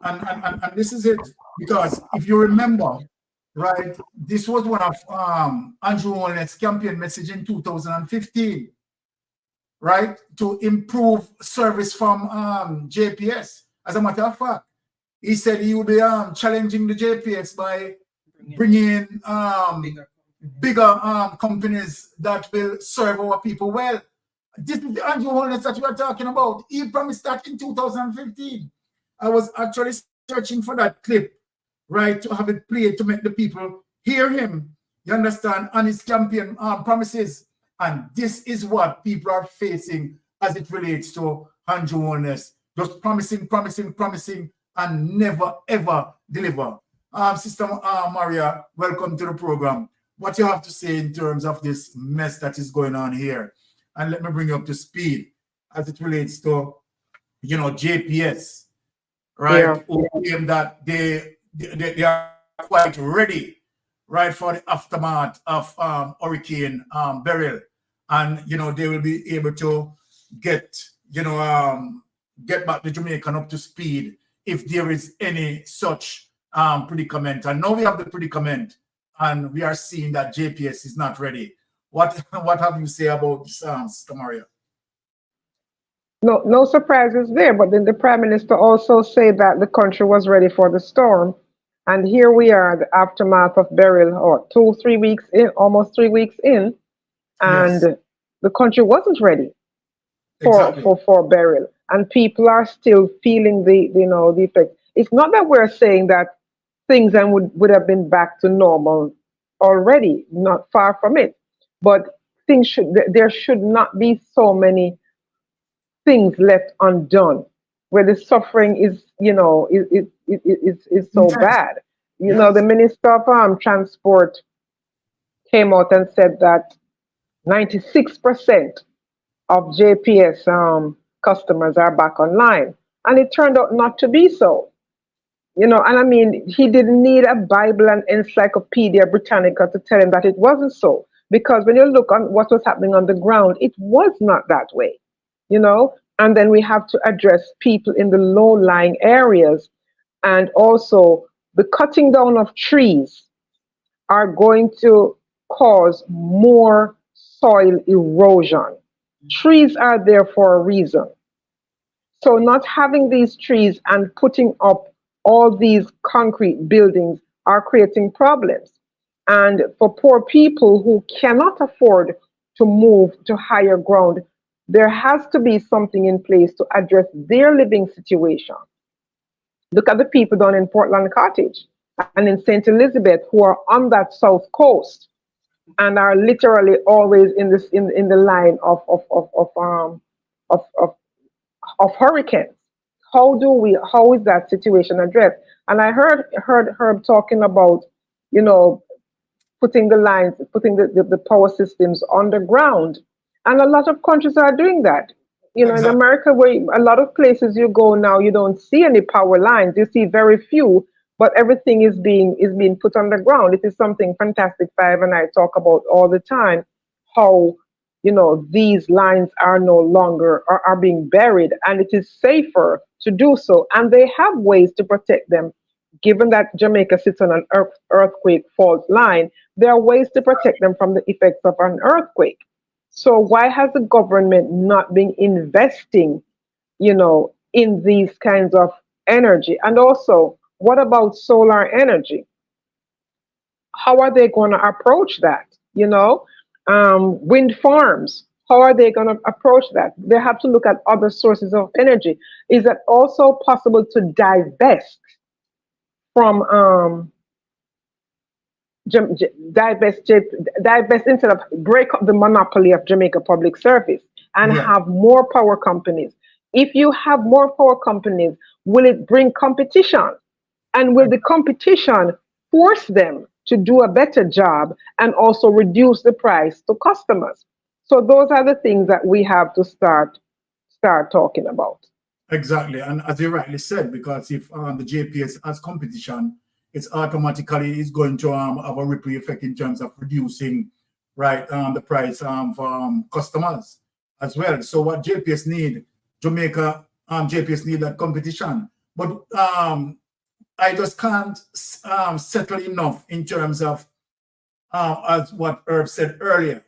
Speaker 4: and this is it, because if you remember, right, this was one of Andrew Walnett's campaign message in 2015, right, to improve service from JPS. As a matter of fact, he said he would be challenging the JPS by bringing bigger companies that will serve our people well. This is the Andrew Holness that we are talking about. He promised that in 2015. I was actually searching for that clip, right, to have it played to make the people hear him, you understand, on his campaign promises. And this is what people are facing as it relates to Andrew Holness. Just promising, and never, ever deliver. Sister Maria, welcome to the program. What you have to say in terms of this mess that is going on here? And let me bring you up to speed as it relates to, JPS, right?
Speaker 17: Yeah.
Speaker 4: Who claim that they are quite ready, right, for the aftermath of Hurricane Beryl, and they will be able to get back the Jamaican up to speed if there is any such predicament. And now we have the predicament, and we are seeing that JPS is not ready. What have you say about this, Sister Maria?
Speaker 17: No surprises there. But then the Prime Minister also said that the country was ready for the storm. And here we are, the aftermath of Beryl, or 2-3 weeks in, almost 3 weeks in, and
Speaker 4: Yes.
Speaker 17: the country wasn't ready
Speaker 4: Exactly.
Speaker 17: for Beryl. And people are still feeling the effect. It's not that we're saying that things would have been back to normal already, not far from it. But there should not be so many things left undone where the suffering is so bad. The Minister of Transport came out and said that 96% of JPS customers are back online, and it turned out not to be so. And I mean, he didn't need a Bible and Encyclopedia Britannica to tell him that it wasn't so. Because when you look on what was happening on the ground, it was not that way, And then we have to address people in the low-lying areas. And also, the cutting down of trees are going to cause more soil erosion. Trees are there for a reason. So not having these trees and putting up all these concrete buildings are creating problems. And for poor people who cannot afford to move to higher ground, there has to be something in place to address their living situation. Look at the people down in Portland Cottage and in St. Elizabeth who are on that south coast and are literally always in the line of hurricanes. How is that situation addressed? And I heard Herb talking about, putting the power systems underground. And a lot of countries are doing that. In America, where a lot of places you go now, you don't see any power lines. You see very few, but everything is being put underground. It is something Fantastic Five and I talk about all the time, how these lines are no longer are being buried, and it is safer to do so. And they have ways to protect them. Given that Jamaica sits on an earthquake fault line, there are ways to protect them from the effects of an earthquake. So why has the government not been investing, in these kinds of energy? And also, what about solar energy? How are they going to approach that? Wind farms, how are they going to approach that? They have to look at other sources of energy. Is it also possible to divest from divest instead of break up the monopoly of Jamaica Public Service and have more power companies? If you have more power companies, will it bring competition? And will the competition force them to do a better job and also reduce the price to customers? So those are the things that we have to start talking about.
Speaker 4: Exactly, and as you rightly said, because if the JPS has competition, it's automatically is going to have a ripple effect in terms of reducing, right, the price for customers as well. So what JPS need, Jamaica JPS need that competition, but I just can't settle enough in terms of as what Herb said earlier,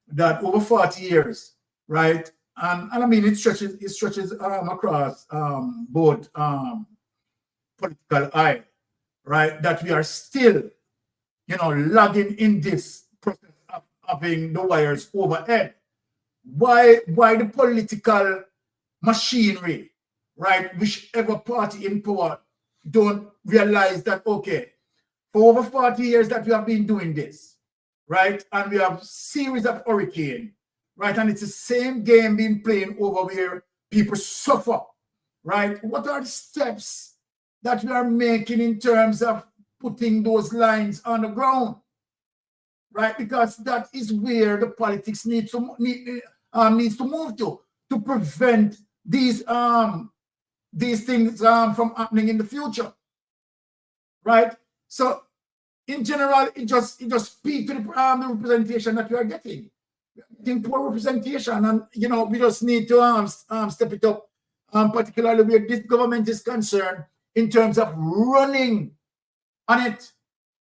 Speaker 4: that over 40 years, right? And I mean, it stretches across both political aisle, right? That we are still, lagging in this process of having the wires overhead. Why the political machinery, right? Whichever party in power don't realize that, okay, for over 40 years that we have been doing this, right? And we have series of hurricanes, right? And it's the same game being played over where people suffer, right? What are the steps that we are making in terms of putting those lines on the ground, right? Because that is where the politics needs to move to prevent these things from happening in the future, right? So in general, it just speaks to the representation that we are getting. Getting poor representation, and we just need to step it up, particularly where this government is concerned in terms of running on it.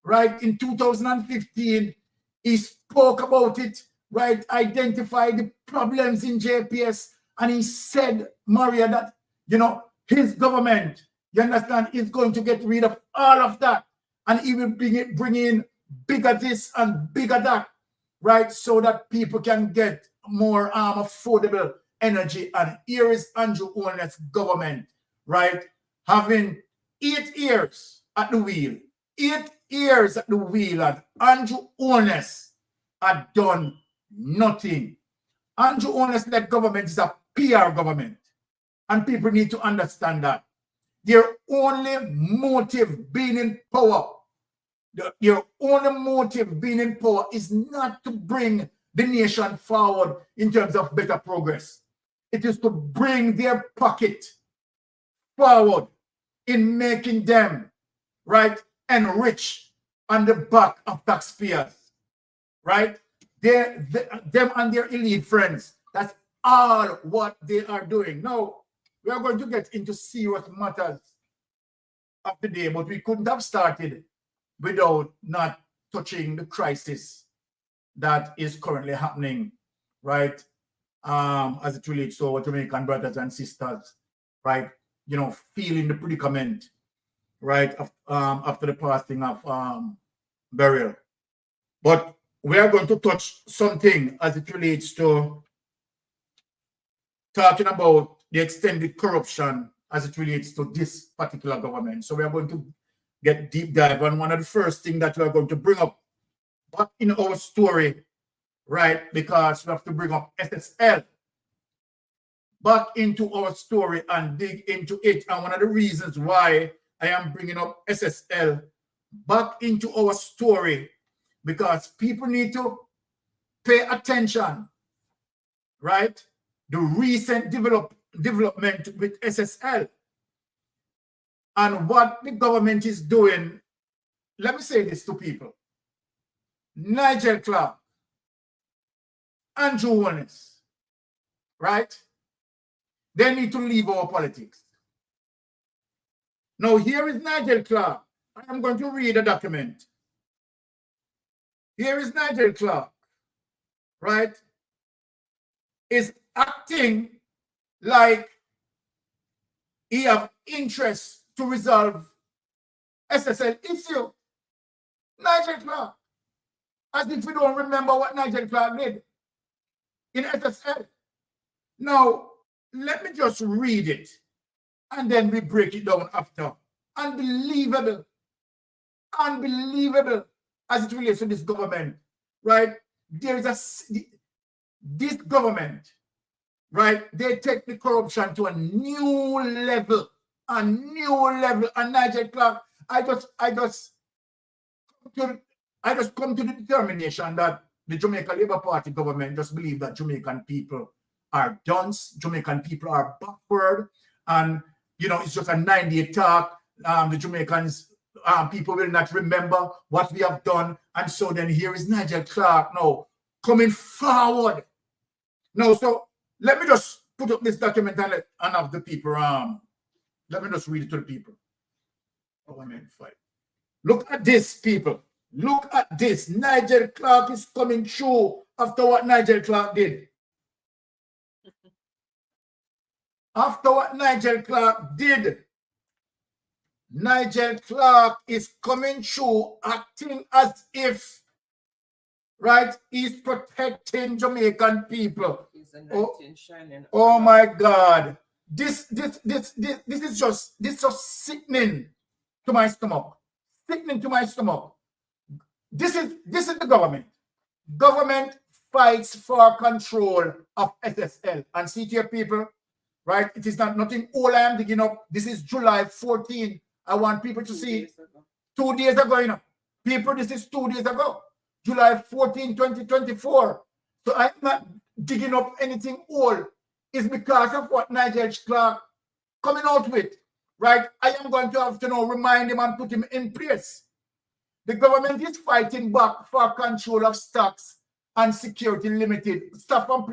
Speaker 4: Right, in 2015, he spoke about it, right, identified the problems in JPS, and he said, Maria, that his government, you understand, is going to get rid of all of that, and he will bring in bigger this and bigger that, right, so that people can get more affordable energy. And here is Andrew Holness' government, right, having 8 years at the wheel. 8 years at the wheel, and Andrew Holness had done nothing. Andrew Holness-led government is a PR government, and people need to understand that. Their only motive being in power, their only motive being in power is not to bring the nation forward in terms of better progress. It is to bring their pocket forward in making them, right, enrich on the back of taxpayers, right? Them and their elite friends. That's all what they are doing. Now, we are going to get into serious matters of the day, but we couldn't have started without not touching the crisis that is currently happening, right? As it relates to our Jamaican brothers and sisters, right? Feeling the predicament, right, after the passing of Burial. But we are going to touch something as it relates to talking about the extended corruption as it relates to this particular government. So we are going to get deep dive. And one of the first things that we are going to bring up back in our story, right, because we have to bring up SSL back into our story and dig into it. And one of the reasons why I am bringing up SSL back into our story, because people need to pay attention, right? The recent development with SSL and what the government is doing. Let me say this to people. Nigel Clark, Andrew Holness, right? They need to leave our politics. Now, here is Nigel Clark. I am going to read a document. Here is Nigel Clark, right? Is acting like he have interest to resolve SSL issue. Nigel Clark. As if we don't remember what Nigel Clark did in SSL. Now, let me just read it, and then we break it down after. Unbelievable. Unbelievable as it relates to this government, right? There is this government right? They take the corruption to a new level, And Nigel Clark, I just come to the determination that the Jamaica Labour Party government just believe that Jamaican people are dunce, Jamaican people are backward, and it's just a 90-day talk. The Jamaicans people will not remember what we have done, and so then here is Nigel Clark now coming forward. No, so let me just put up this document and have the people let me just read it to the people. Look at this, people. Look at this. Nigel Clark is coming through after what Nigel Clark did. After what Nigel Clark did, Nigel Clark is coming through acting as if, right, he's protecting Jamaican people. Oh my God. This is just sickening to my stomach. Sickening to my stomach. This is the government. Government fights for control of SSL. And see here, people, right? It is not nothing all I am digging up. This is July 14. I want people to see 2 days ago, People, this is 2 days ago. July 14, 2024. So I'm not digging up anything old. It's because of what Nigel Clark coming out with, right? I am going to have to now remind him and put him in place. The government is fighting back for control of stocks and security limited. Stop and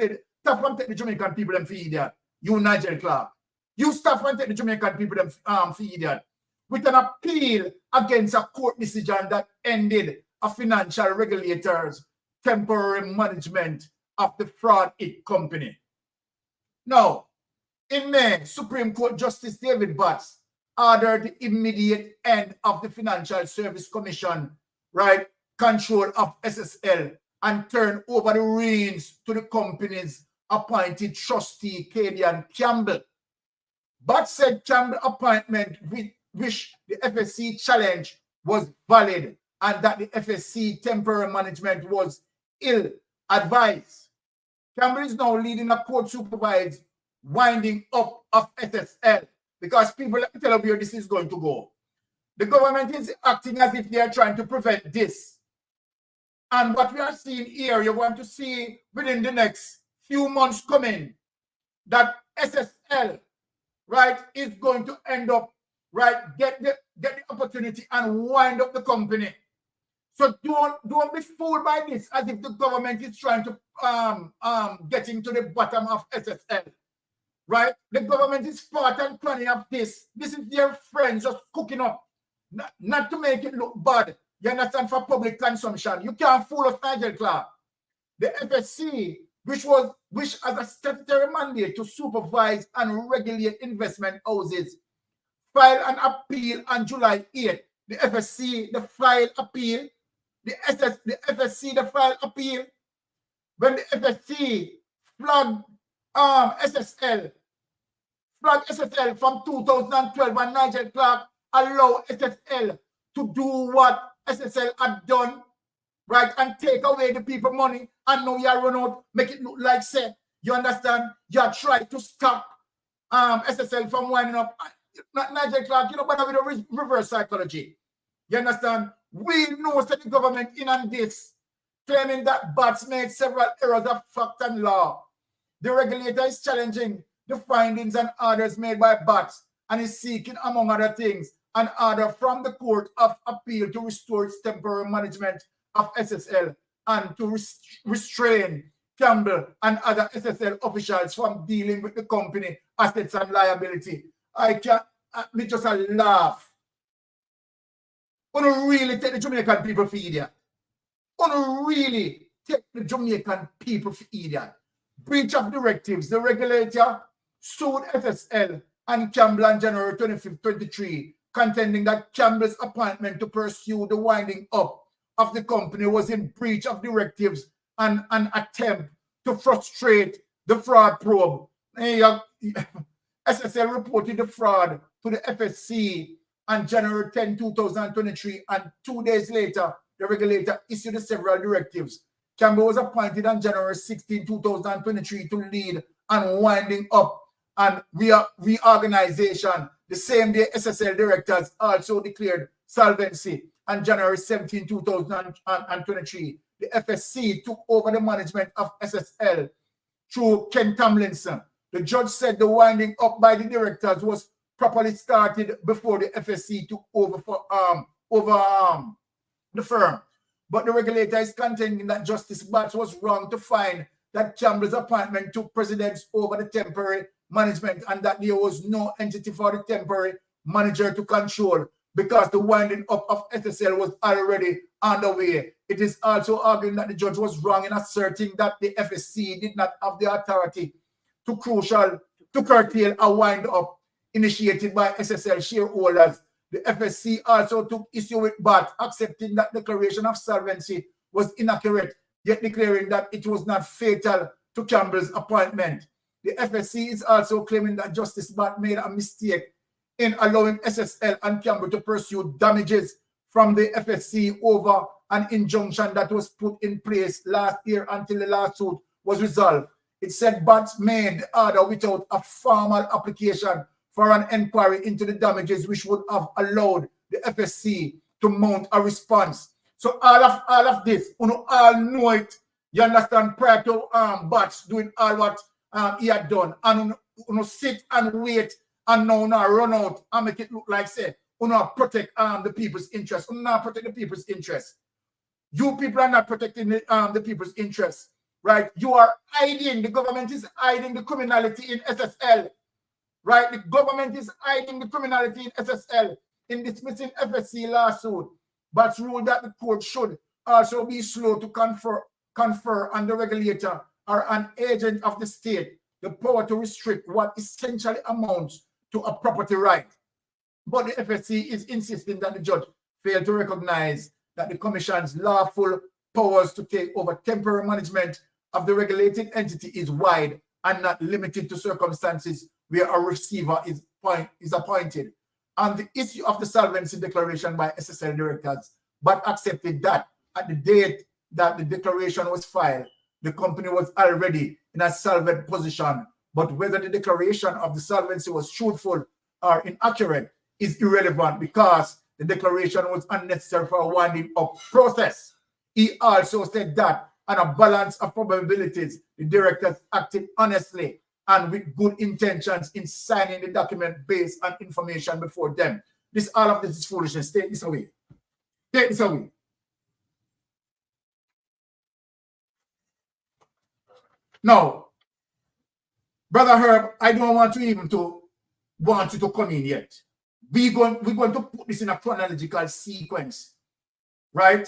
Speaker 4: take the Jamaican people and feed that. You, Nigel Clark. You stop and take the Jamaican people and feed that. With an appeal against a court decision that ended a financial regulator's temporary management of the fraud it company. Now, in May, Supreme Court Justice David Batts ordered the immediate end of the Financial Service Commission, right, control of SSL and turn over the reins to the company's appointed trustee, Kadian Campbell. Batts said Campbell's appointment, which the FSC challenged, was valid and that the FSC temporary management was ill-advised. Campbell is now leading a court-supervised winding up of SSL because people, let me tell you where this is going to go. The government is acting as if they are trying to prevent this. And what we are seeing here, you're going to see within the next few months coming that SSL, right, is going to end up, right, get the opportunity and wind up the company. So don't be fooled by this as if the government is trying to get into the bottom of SSL, right? The government is part and planning of this. This is their friends just cooking up, not to make it look bad. You understand, for public consumption. You can't fool us, Nigel Clark. The FSC, which has a statutory mandate to supervise and regulate investment houses, filed an appeal on July 8th. The FSC, the file appeal. The FSC, the file appeal. When the FSC flagged SSL from 2012, and Nigel Clark allowed SSL to do what SSL had done, right, and take away the people money, and now you run out, make it look like, say, you understand, you try to stop SSL from winding up. Nigel Clark, you know, but with a reverse psychology. You understand? We know that the government in on this, claiming that Batts made several errors of fact and law. The regulator is challenging the findings and orders made by Batts and is seeking, among other things, an order from the Court of Appeal to restore its temporary management of SSL and to restrain Campbell and other SSL officials from dealing with the company assets and liability. I can't, me just a laugh. Wanna really take the Jamaican people for idiot? Wanna really take the Jamaican people for idiot? Breach of directives. The regulator sued SSL and Campbell on January 25th, 23, contending that Campbell's appointment to pursue the winding up of the company was in breach of directives and an attempt to frustrate the fraud probe. SSL reported the fraud to the FSC on January 10, 2023, and 2 days later, the regulator issued several directives. Campbell was appointed on January 16, 2023 to lead and winding up and reorganization. The same day, SSL directors also declared solvency on January 17, 2023. The FSC took over the management of SSL through Ken Tomlinson. The judge said the winding up by the directors was properly started before the FSC took over the firm. But the regulator is contending that Justice Batts was wrong to find that Campbell's appointment took precedence over the temporary management and that there was no entity for the temporary manager to control because the winding up of SSL was already underway. It is also arguing that the judge was wrong in asserting that the FSC did not have the authority to curtail a wind up initiated by SSL shareholders. The FSC also took issue with BAT, accepting that declaration of solvency was inaccurate, yet declaring that it was not fatal to Campbell's appointment. The FSC is also claiming that Justice BAT made a mistake in allowing SSL and Campbell to pursue damages from the FSC over an injunction that was put in place last year until the lawsuit was resolved. It said BAT made the order without a formal application for an inquiry into the damages, which would have allowed the FSC to mount a response. So all of this, you all know it. You understand, prior to BAT doing all what he had done, and sit and wait, and now run out and make it look like say, protect the people's interests. Not protect the people's interests. You people are not protecting the people's interests, right? You are hiding. The government is hiding the criminality in SSL. Right, the government is hiding the criminality in SSL in dismissing FSC lawsuit, but ruled that the court should also be slow to confer on the regulator or an agent of the state the power to restrict what essentially amounts to a property right. But the FSC is insisting that the judge failed to recognize that the commission's lawful powers to take over temporary management of the regulated entity is wide and not limited to circumstances where a receiver is appointed. On the issue of the solvency declaration by SSL directors, but accepted that at the date that the declaration was filed, the company was already in a solvent position. But whether the declaration of the solvency was truthful or inaccurate is irrelevant because the declaration was unnecessary for a winding up process. He also said that on a balance of probabilities, the directors acted honestly and with good intentions in signing the document based on information before them. All of this is foolishness. Take this away. Take this away. Now, Brother Herb, I don't want you to come in yet. We're going to put this in a chronological sequence, right?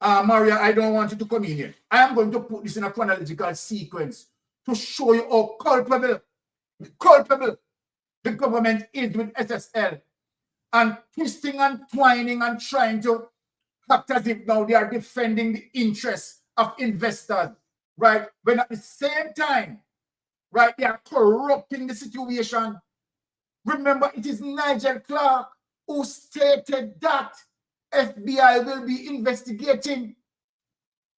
Speaker 4: Maria, I don't want you to come in yet. I am going to put this in a chronological sequence to show you how culpable the government is with SSL and twisting and twining and trying to act as if now they are defending the interests of investors, right? When at the same time, right, they are corrupting the situation. Remember, it is Nigel Clark who stated that FBI will be investigating.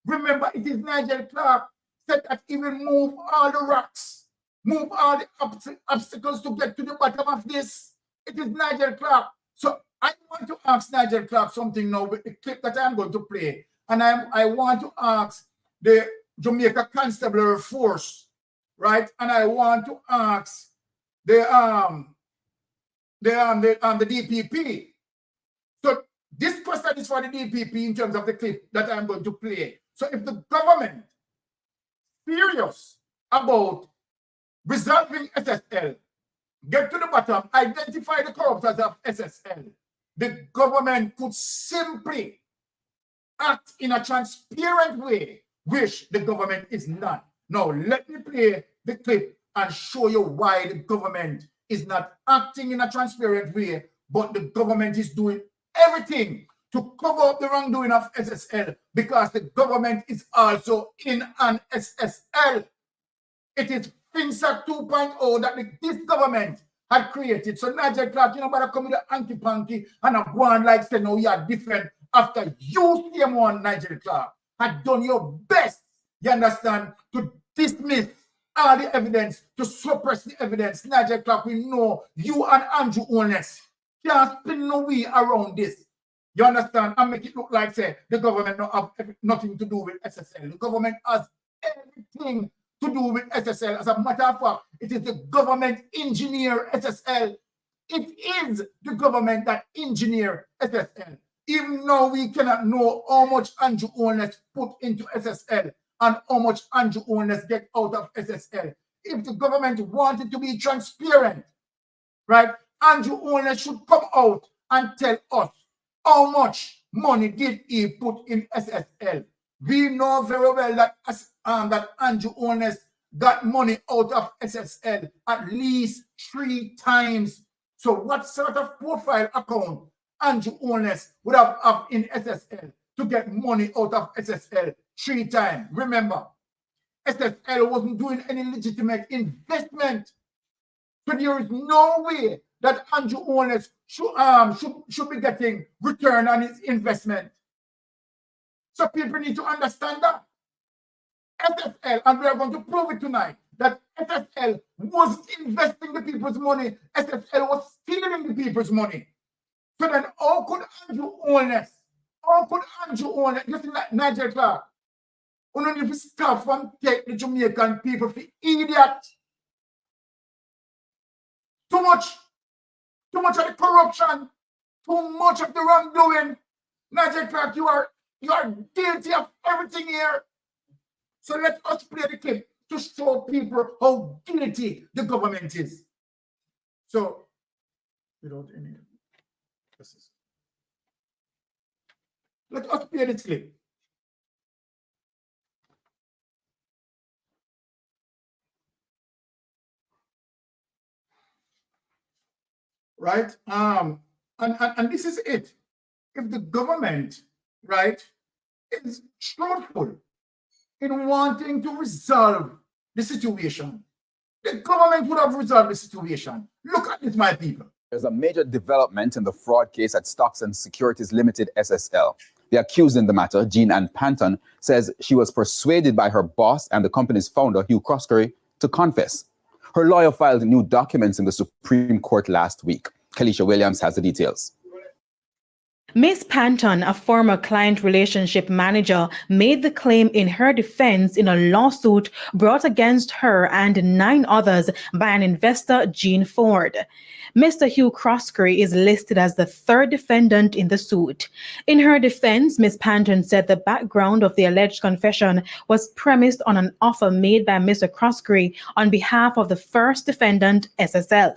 Speaker 4: Remember, it is Nigel Clark said that he will move all the rocks, move all the obstacles to get to the bottom of this. It is Nigel Clark. So I want to ask Nigel Clark something now with the clip that I'm going to play. And I want to ask the Jamaica Constabulary Force, right? And I want to ask the DPP. So this question is for the DPP in terms of the clip that I'm going to play. So if the government serious about resolving SSL, get to the bottom, identify the corruptors of SSL, the government could simply act in a transparent way, which the government is not. Now, let me play the clip and show you why the government is not acting in a transparent way, but the government is doing everything to cover up the wrongdoing of SSL because the government is also in an SSL. It is FinSac 2.0 that this government had created. So Nigel Clark, you know, better come with the anti-punky and a go on like say, no, you are different after you, CM1, Nigel Clark, had done your best, you understand, to dismiss all the evidence to suppress the evidence. Nigel Clark, we know you and Andrew Holness can't spin no way around this. You understand? And make it look like, say, the government don't have nothing to do with SSL. The government has everything to do with SSL. As a matter of fact, it is the government engineer SSL. It is the government that engineer SSL. Even now, we cannot know how much Andrew Holness put into SSL and how much Andrew Holness get out of SSL. If the government wanted to be transparent, right, Andrew Holness should come out and tell us how much money did he put in SSL. We know very well that, that Andrew Holness got money out of SSL at least 3 times. So what sort of profile account Andrew Holness would have in SSL to get money out of SSL 3 times? Remember, SSL wasn't doing any legitimate investment. So there is no way that Andrew Holness should be getting return on his investment. So people need to understand that. SSL, and we are going to prove it tonight, that SSL was investing the people's money. SSL was stealing the people's money. So then how could Andrew Holness, just like Nigel Clark, who don't even stop and take the Jamaican people for idiot? Too much of the corruption, too much of the wrongdoing. Nigel Clark, you are guilty of everything here. So let us play the clip to show people how guilty the government is. So, without any, let us play this clip. Right? And this is it. If the government, right, is truthful in wanting to resolve the situation, the government would have resolved the situation. Look at this, my people.
Speaker 18: There's a major development in the fraud case at Stocks and Securities Limited, SSL. The accused in the matter, Jean Ann Panton, says she was persuaded by her boss and the company's founder, Hugh Croskery, to confess. Her lawyer filed new documents in the Supreme Court last week. Kalisha Williams has the details.
Speaker 19: Ms. Panton, a former client relationship manager, made the claim in her defense in a lawsuit brought against her and 9 others by an investor, Gene Ford. Mr. Hugh Croskery is listed as the 3rd defendant in the suit. In her defense, Ms. Panton said the background of the alleged confession was premised on an offer made by Mr. Croskery on behalf of the first defendant, SSL.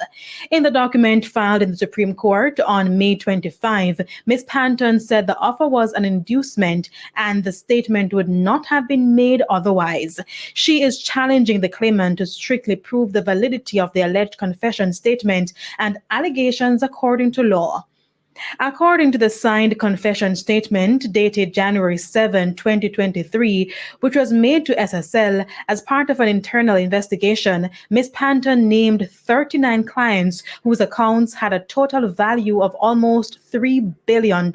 Speaker 19: In the document filed in the Supreme Court on May 25, Ms. Panton said the offer was an inducement and the statement would not have been made otherwise. She is challenging the claimant to strictly prove the validity of the alleged confession statement and allegations according to law. According to the signed confession statement dated January 7, 2023, which was made to SSL as part of an internal investigation, Ms. Panton named 39 clients whose accounts had a total value of almost $3 billion.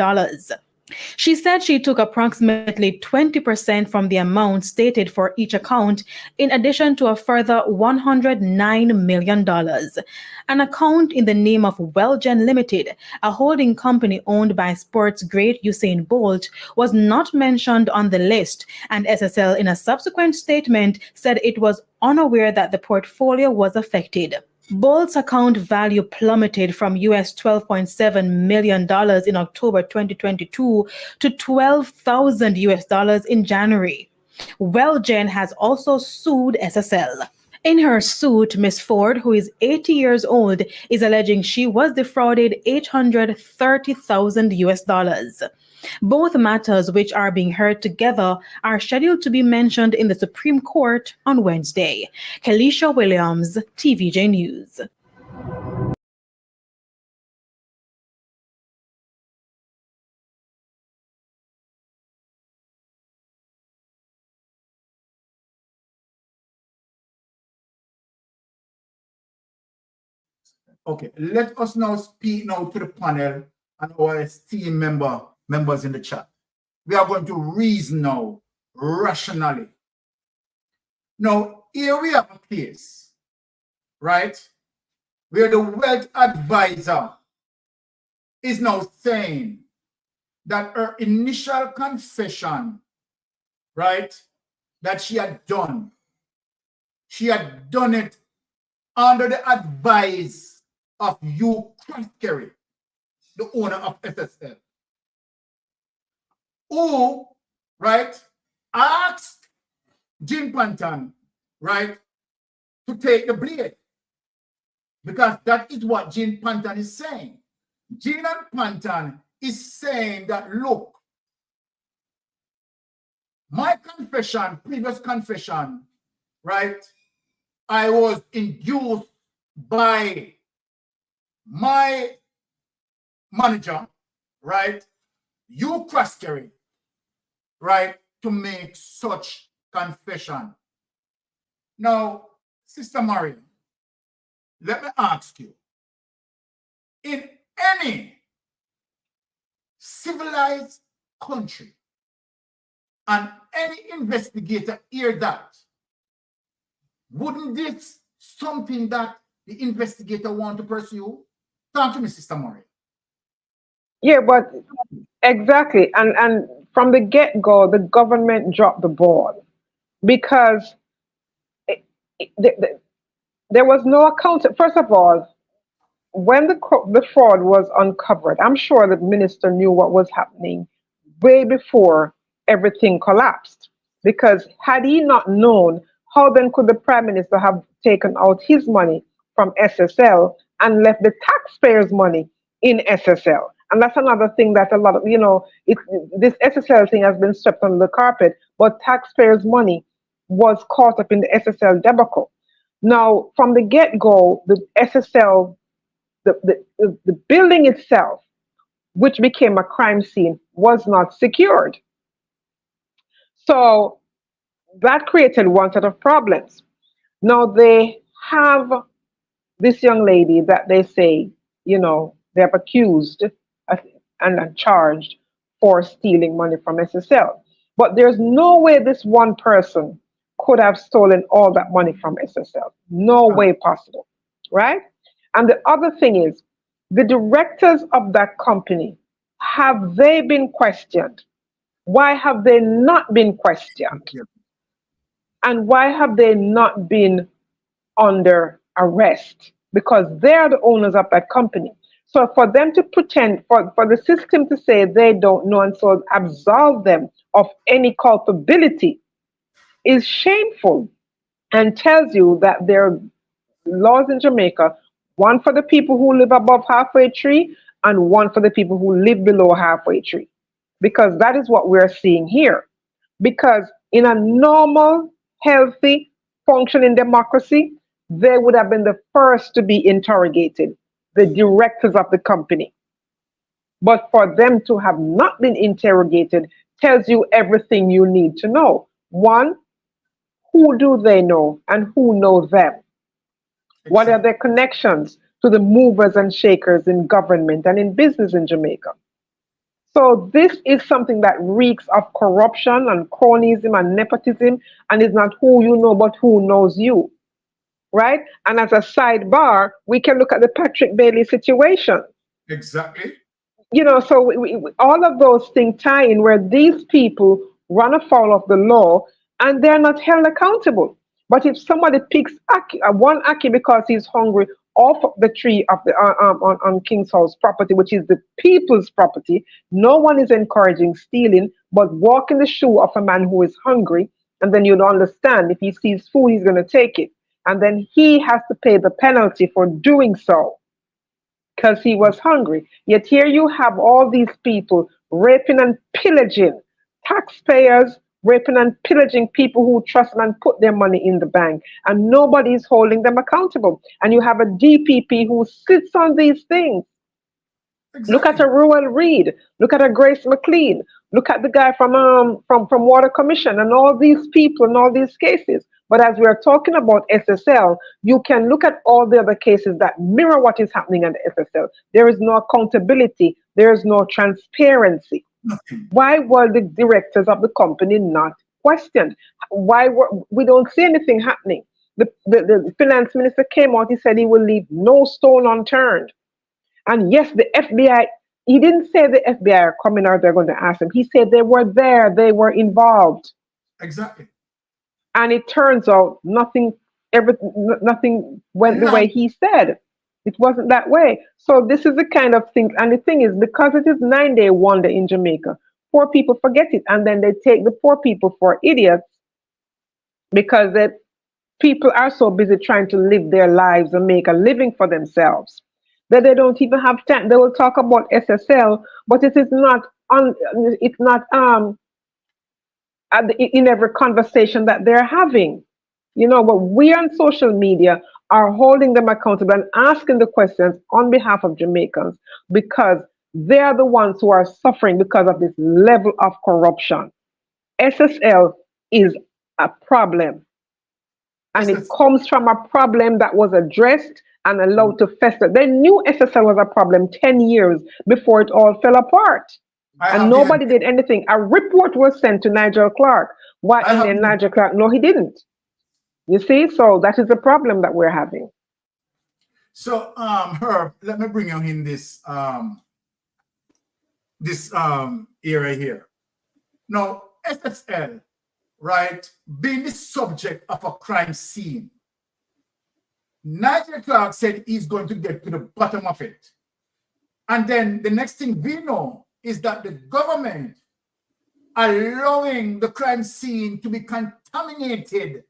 Speaker 19: She said she took approximately 20% from the amount stated for each account, in addition to a further $109 million. An account in the name of Wellgen Limited, a holding company owned by sports great Usain Bolt, was not mentioned on the list, and SSL in a subsequent statement said it was unaware that the portfolio was affected. Bolt's account value plummeted from US $12.7 million in October 2022 to $12,000 US in January. Wellgen has also sued SSL. In her suit, Ms. Ford, who is 80 years old, is alleging she was defrauded $830,000 US. Both matters, which are being heard together, are scheduled to be mentioned in the Supreme Court on Wednesday. Kalisha Williams, TVJ News.
Speaker 4: Okay, let us now speak now to the panel and our esteemed members in the chat. We are going to reason now rationally. Now, here we have a case, right, where the wealth advisor is now saying that her initial confession, right, that she had done it under the advice of Hugh Croskery, the owner of SSL, who, right, asked Jean Panton, right, to take the blade. Because that is what Jean Panton is saying. Jean Panton is saying that, look, my confession, previous confession, right, I was induced by my manager, right, Hugh Croskery, right, to make such confession. Now, Sister Maria, let me ask you, in any civilized country, and any investigator hear that, wouldn't this something that the investigator want to pursue? Talk to me, Sister Maria.
Speaker 17: Yeah, but exactly. And from the get-go, the government dropped the ball because there was no account. First of all, when the fraud was uncovered, I'm sure the minister knew what was happening way before everything collapsed. Because had he not known, how then could the prime minister have taken out his money from SSL and left the taxpayers' money in SSL? And that's another thing that a lot of, this SSL thing has been swept under the carpet, but taxpayers' money was caught up in the SSL debacle. Now, from the get-go, the SSL, the building itself, which became a crime scene, was not secured. So that created one set of problems. Now they have this young lady that they say, they have accused and charged for stealing money from SSL. But there's no way this one person could have stolen all that money from SSL. No way possible, right? And the other thing is, the directors of that company, have they been questioned? Why have they not been questioned? And why have they not been under arrest? Because they're the owners of that company. So for them to pretend, for the system to say they don't know and so absolve them of any culpability is shameful and tells you that there are laws in Jamaica, one for the people who live above halfway tree and one for the people who live below halfway tree. Because that is what we're seeing here. Because in a normal, healthy, functioning democracy, they would have been the first to be interrogated, the directors of the company. But for them to have not been interrogated tells you everything you need to know. One, who do they know and who knows them? What are their connections to the movers and shakers in government and in business in Jamaica? So this is something that reeks of corruption and cronyism and nepotism, and is not who you know, but who knows you, right? And as a sidebar, we can look at the Patrick Bailey situation.
Speaker 4: Exactly.
Speaker 17: So we all of those things tie in where these people run afoul of the law and they're not held accountable. But if somebody picks one Aki because he's hungry off of the tree of the on King's House property, which is the people's property, no one is encouraging stealing, but walk in the shoe of a man who is hungry, and then you'd understand if he sees food, he's going to take it. And then he has to pay the penalty for doing so because he was hungry. Yet here you have all these people raping and pillaging taxpayers, raping and pillaging people who trust them and put their money in the bank, and nobody is holding them accountable. And you have a DPP who sits on these things. Exactly. Look at a Ruel Reid, look at a Grace McLean, look at the guy from Water Commission, and all these people and all these cases. But as we are talking about SSL, you can look at all the other cases that mirror what is happening at the SSL. There is no accountability, there is no transparency. Why were the directors of the company not questioned. We don't see anything happening? The finance minister came out, he said he will leave no stone unturned. And yes, the FBI, he didn't say the FBI are coming out, they're going to ask him. He said they were there, they were involved.
Speaker 4: Exactly.
Speaker 17: And it turns out nothing went the way he said. It wasn't that way. So this is the kind of thing. And the thing is, because it is 9-day wonder in Jamaica, poor people forget it. And then they take the poor people for idiots because people are so busy trying to live their lives and make a living for themselves that they don't even have time. They will talk about SSL, but it is not in every conversation that they're having. But we on social media are holding them accountable and asking the questions on behalf of Jamaicans because they're the ones who are suffering because of this level of corruption. SSL is a problem. And it comes from a problem that was addressed and allowed to fester. They knew SSL was a problem 10 years before it all fell apart. And nobody did anything. A report was sent to Nigel Clark. And Nigel Clark, no, he didn't. You see? So that is the problem that we're having.
Speaker 4: So, Herb, let me bring you in this area here. Now, SSL, right, being the subject of a crime scene, Nigel Clark said he's going to get to the bottom of it. And then the next thing we know is that the government allowing the crime scene to be contaminated,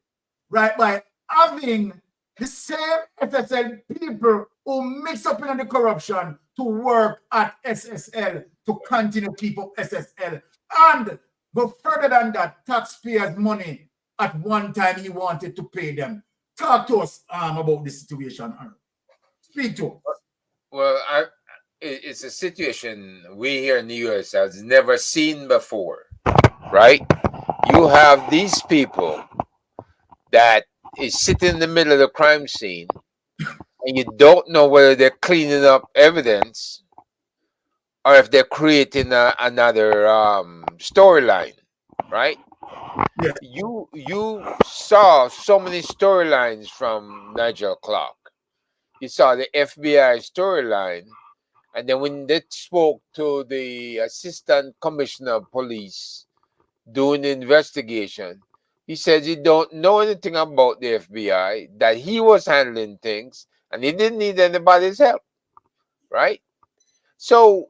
Speaker 4: right, by having the same SSL people who mix up in the corruption to work at SSL to continue to keep up SSL. And go further than that, taxpayers' money at one time he wanted to pay them. Talk to us about this situation. Speak to us.
Speaker 5: Well, it's a situation we here in the U.S. has never seen before, right? You have these people that is sitting in the middle of the crime scene, and you don't know whether they're cleaning up evidence or if they're creating another storyline, right?
Speaker 4: Yeah.
Speaker 5: You saw so many storylines from Nigel Clark. You saw the FBI storyline, and then when they spoke to the assistant commissioner of police doing the investigation, he says he don't know anything about the FBI, that he was handling things, and he didn't need anybody's help, right? So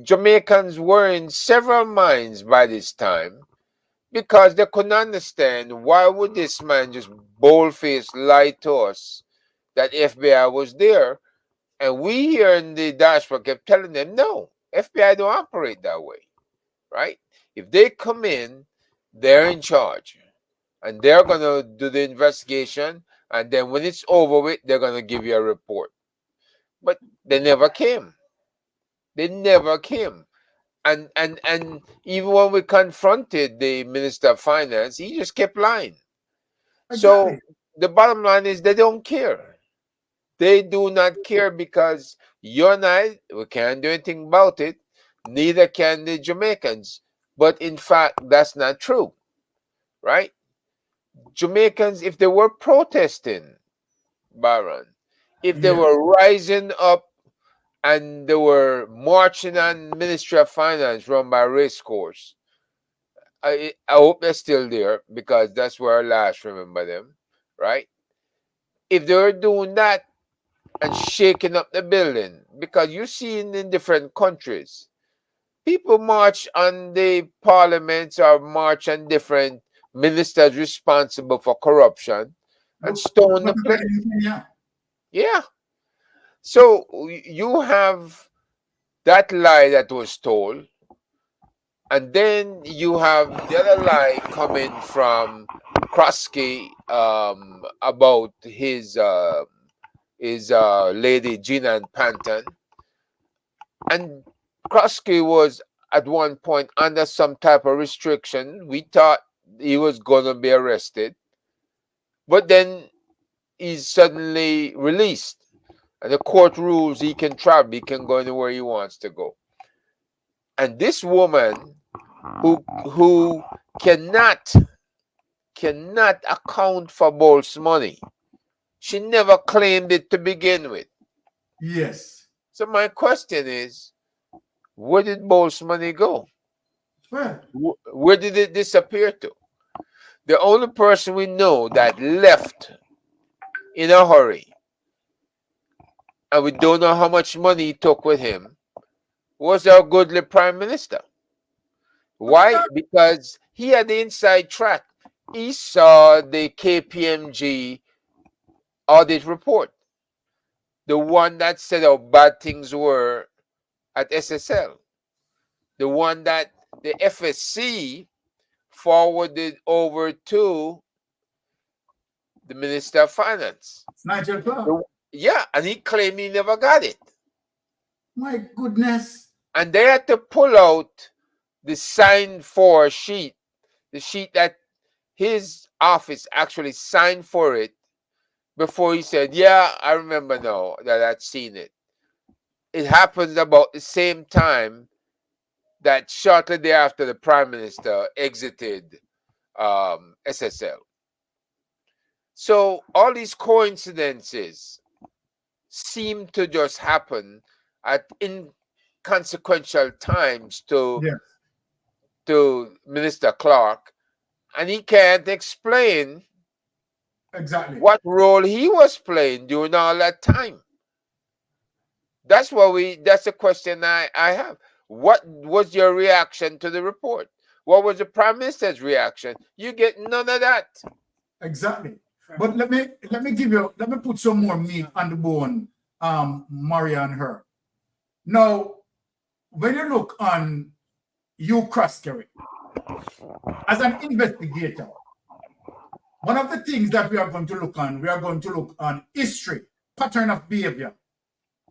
Speaker 5: Jamaicans were in several minds by this time because they couldn't understand why would this man just bold-faced lie to us that FBI was there, and we here in the diaspora kept telling them, no, FBI don't operate that way, right? If they come in, they're in charge, and they're going to do the investigation, and then when it's over with, they're going to give you a report. But they never came. They never came. And even when we confronted the Minister of Finance, he just kept lying.
Speaker 4: Exactly.
Speaker 5: So the bottom line is they don't care. They do not care because you and I, we can't do anything about it. Neither can the Jamaicans. But in fact, that's not true, right? Jamaicans, if they were protesting, Baron, if they were rising up and they were marching on Ministry of Finance run by Racecourse, I hope they're still there because that's where I last remember them, right? If they were doing that and shaking up the building, because you see in different countries, people march on the parliaments or march on different ministers responsible for corruption and stone the place. Yeah. So you have that lie that was told, and then you have the other lie coming from Krosky about his lady Gina and Panton. And Krosky was at one point under some type of restriction. We thought he was going to be arrested, but then he's suddenly released. And the court rules he can travel, he can go anywhere he wants to go. And this woman who cannot account for Bolt's money. She never claimed it to begin with.
Speaker 4: Yes.
Speaker 5: So my question is, where did Bolt's money go? Where did it disappear to? The only person we know that left in a hurry, and we don't know how much money he took with him, was our goodly Prime Minister. Why? Because he had the inside track. He saw the KPMG audit report, the one that said how bad things were at SSL, the one that the FSC forwarded over to the Minister of Finance.
Speaker 4: Nigel Clark.
Speaker 5: Yeah, and he claimed he never got it.
Speaker 4: My goodness.
Speaker 5: And they had to pull out the signed for sheet, the sheet that his office actually signed for it, before he said, yeah, I remember now that I'd seen it. It happened about the same time that shortly thereafter the Prime Minister exited SSL. So all these coincidences seem to just happen at inconsequential times to Minister Clark, and he can't explain
Speaker 4: exactly
Speaker 5: what role he was playing during all that time. That's the question I have. What was your reaction to the report? What was the Prime Minister's reaction? You get none of that.
Speaker 4: Exactly. But let me put some more meat on the bone, Maria and her. Now, when you look on Hugh Croskery, as an investigator, one of the things that we are going to look on history, pattern of behavior,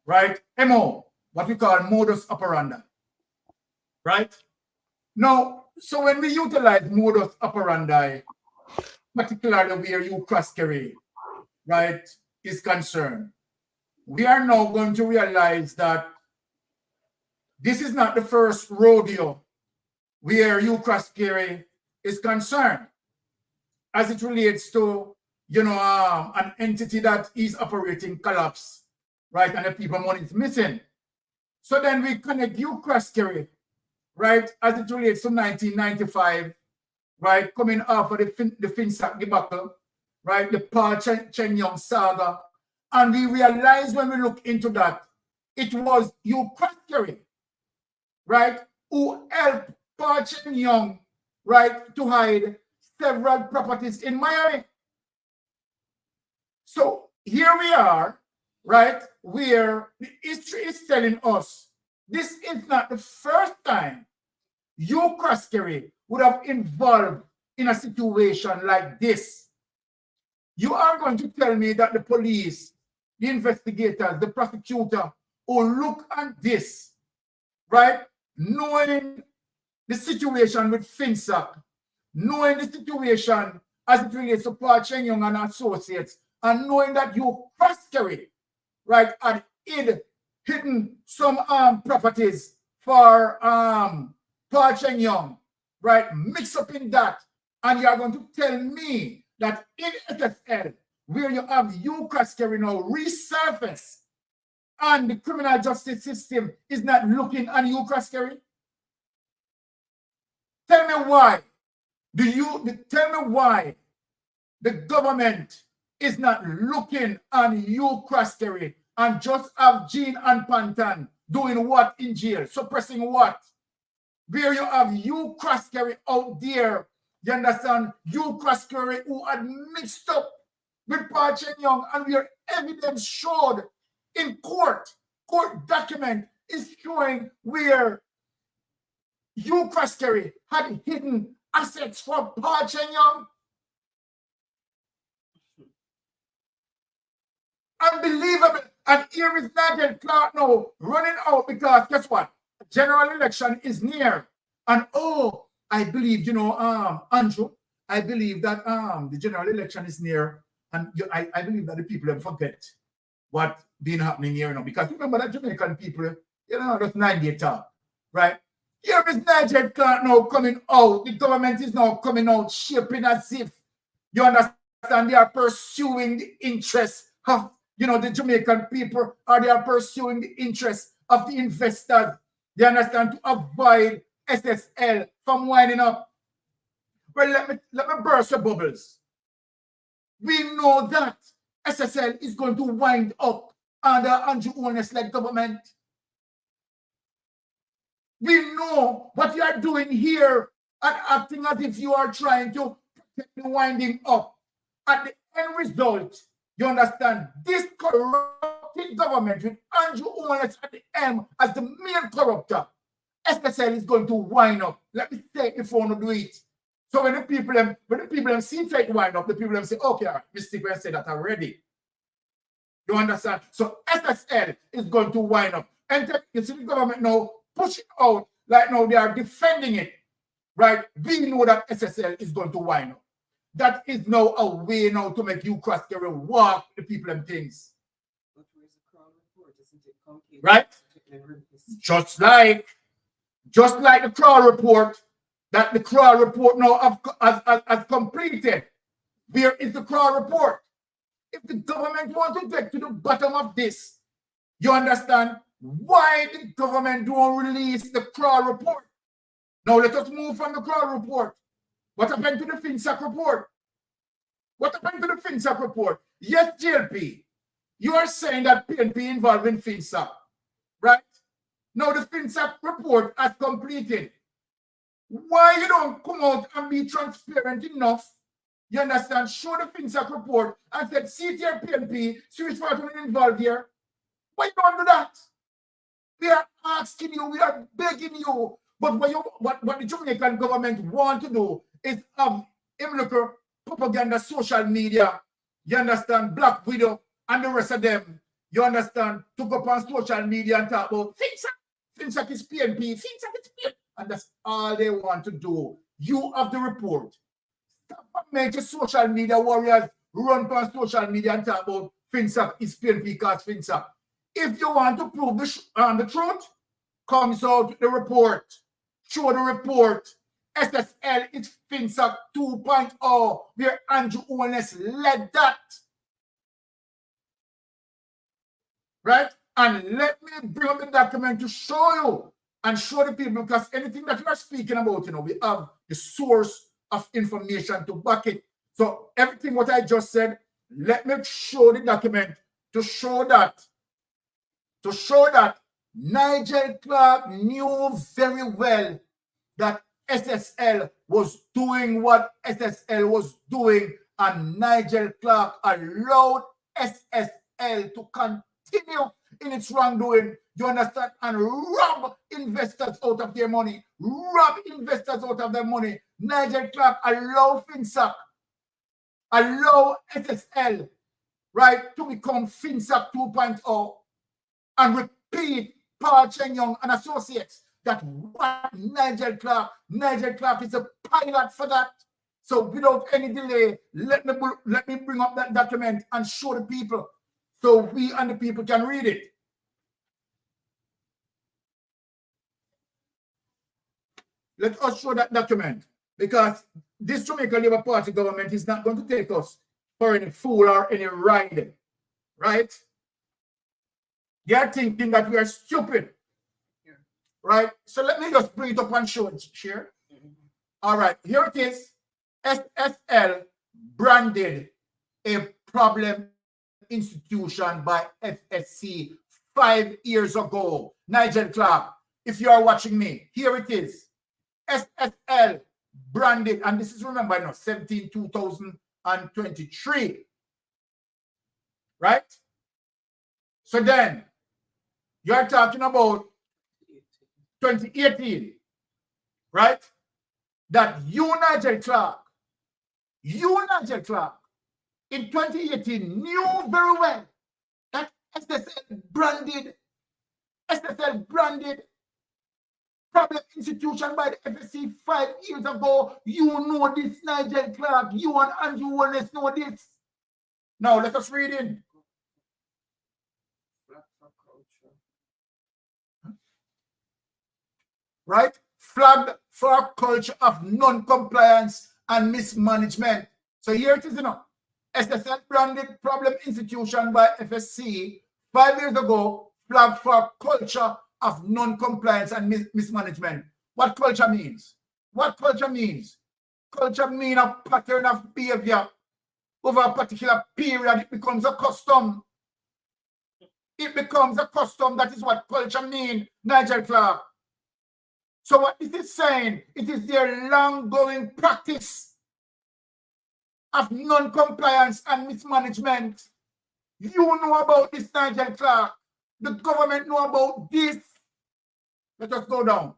Speaker 4: right? MO, what we call modus operandi, right? Now, so when we utilize modus operandi, particularly where Hugh Croskery, right, is concerned, we are now going to realize that this is not the first rodeo where Hugh Croskery is concerned, as it relates to, an entity that is operating collapse, right, and the people money is missing. So then we connect Hugh Croskery, right, as it relates to 1995, right, coming after the FinSac debacle, right, the Paul Chen Young saga, and we realize when we look into that, it was Hugh Croskery, right, who helped Paul Chen Young, right, to hide several properties in Miami. So here we are, right, where the history is telling us this is not the first time Hugh Croskery would have involved in a situation like this. You are going to tell me that the police, the investigators, the prosecutor will look at this, right, knowing the situation with FinSac, knowing the situation as it relates to Paul Chen Young and associates, and knowing that Hugh Croskery, right, had hidden some properties for Paul Chen Young, right, mix up in that, and you are going to tell me that in SSL, where you have Hugh Croskery now resurface, and the criminal justice system is not looking at Hugh Croskery? Tell me why. Tell me why the government is not looking on Hugh Croskery and just have Jean and Panton doing what in jail, suppressing what? Where you have Hugh Croskery out there, you understand? Hugh Croskery who had mixed up with Paul Chen Young, and where evidence showed in court document is showing where Hugh Croskery had hidden assets for Paul Chen Young. Unbelievable. And here is Nigel Clark now running out because guess what? General election is near. And I believe, Andrew, I believe that the general election is near. And I believe that the people have forget what been happening here, because remember that Jamaican people, just 9-day talk, right? Here is Nigel Clark now coming out. The government is now coming out, shaping as if, you understand, they are pursuing the interests of, the Jamaican people, or they are pursuing the interests of the investors. They understand, to avoid SSL from winding up. Well, let me burst the bubbles. We know that SSL is going to wind up under Andrew Holness-led government. We know what you are doing here and acting as if you are trying to protect the winding up. At the end result, you understand, this corrupted government with Andrew Holness at the end as the main corrupter, SSL is going to wind up. Let me say it before we do it. So when the people see it wind up, the people say, okay, Mr. Gwen said that already. You understand? So SSL is going to wind up. And you see the government now push it out, like now they are defending it, right? We know that SSL is going to wind up. That is now a way now to make you cross carry walk the people and things. Right? Just like the Crown report, that the Crown report now has completed. Where is the Crown report? If the government wants to get to the bottom of this, you understand why the government don't release the Crown report. Now let us move from the Crown report. What happened to the FinSac report? What happened to the FinSac report? Yes, JLP, you are saying that PNP involved in FinSac, right? Now the FinSac report has completed. Why you don't come out and be transparent enough? You understand? Show the FinSac report and said, see here PNP, Swiss Fortune involved here. Why you don't do that? We are asking you, we are begging you. But what the Jamaican government want to do is propaganda, social media, you understand, Black Widow and the rest of them, you understand, to go up on social media and talk about FinSac. FinSac is PNP, FinSac is PNP. And that's all they want to do. You have the report. Stop making social media warriors run on social media and talk about FinSac is PNP because FinSac. If you want to prove the truth, comes out with the report. Show the report. SSL is FinSac 2.0, where Andrew Holness led that. Right? And let me bring up the document to show you and show the people, because anything that you are speaking about, we have the source of information to back it. So everything what I just said, let me show the document to show that Nigel Clark knew very well that SSL was doing what SSL was doing, and Nigel Clark allowed SSL to continue in its wrongdoing, you understand, and rob investors out of their money. Nigel Clark allowed FinSac, allow SSL, right, to become FinSac 2.0 and repeat Paul Cheng Young and Associates that what Nigel Clark is a pilot for that. So without any delay, let me bring up that document and show the people so we and the people can read it. Let us show that document, because this Jamaica Labour Party government is not going to take us for any fool or any ride, right? They are thinking that we are stupid, right? So let me just bring it up and show it, share. All right, here it is. SSL branded a problem institution by FSC 5 years ago. Nigel Clark, if you are watching me, here it is. SSL branded, and this is, remember, 17/2023, right? So then you're talking about 2018, right? That you, Nigel Clark, in 2018 knew very well that SSL branded problem institution by the FSC 5 years ago. You know this, Nigel Clark. You and Andrew Holness know this. Now let us read in. Right? flagged for a culture of non-compliance and mismanagement. So here it is, SSL branded problem institution by FSC 5 years ago flagged for a culture of non-compliance and mismanagement. What culture means? What culture means? Culture means a pattern of behavior. Over a particular period, it becomes a custom. It becomes a custom. That is what culture means, Nigel Clark. So what this is saying, it is their long-going practice of non-compliance and mismanagement. You know about this, Nigel Clark. The government know about this. Let us go down.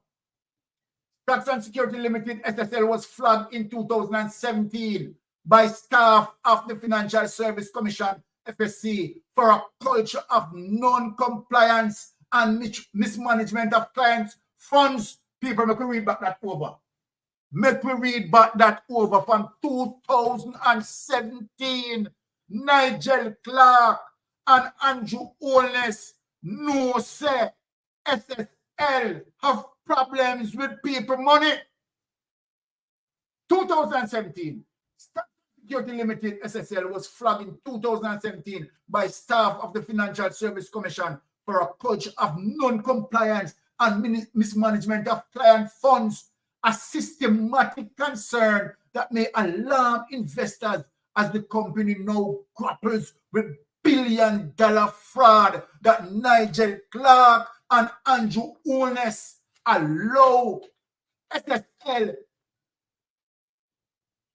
Speaker 4: Tax and Security Limited, SSL, was flagged in 2017 by staff of the Financial Service Commission, FSC, for a culture of non-compliance and mismanagement of clients' funds. People, make me read back that over. Make me read back that over from 2017. Nigel Clark and Andrew Holness no say SSL have problems with people money. 2017. Security Limited, SSL, was flagged in 2017 by staff of the Financial Service Commission for a culture of non-compliance and mismanagement of client funds, a systematic concern that may alarm investors as the company now grapples with billion-dollar fraud that Nigel Clark and Andrew Holness allow SSL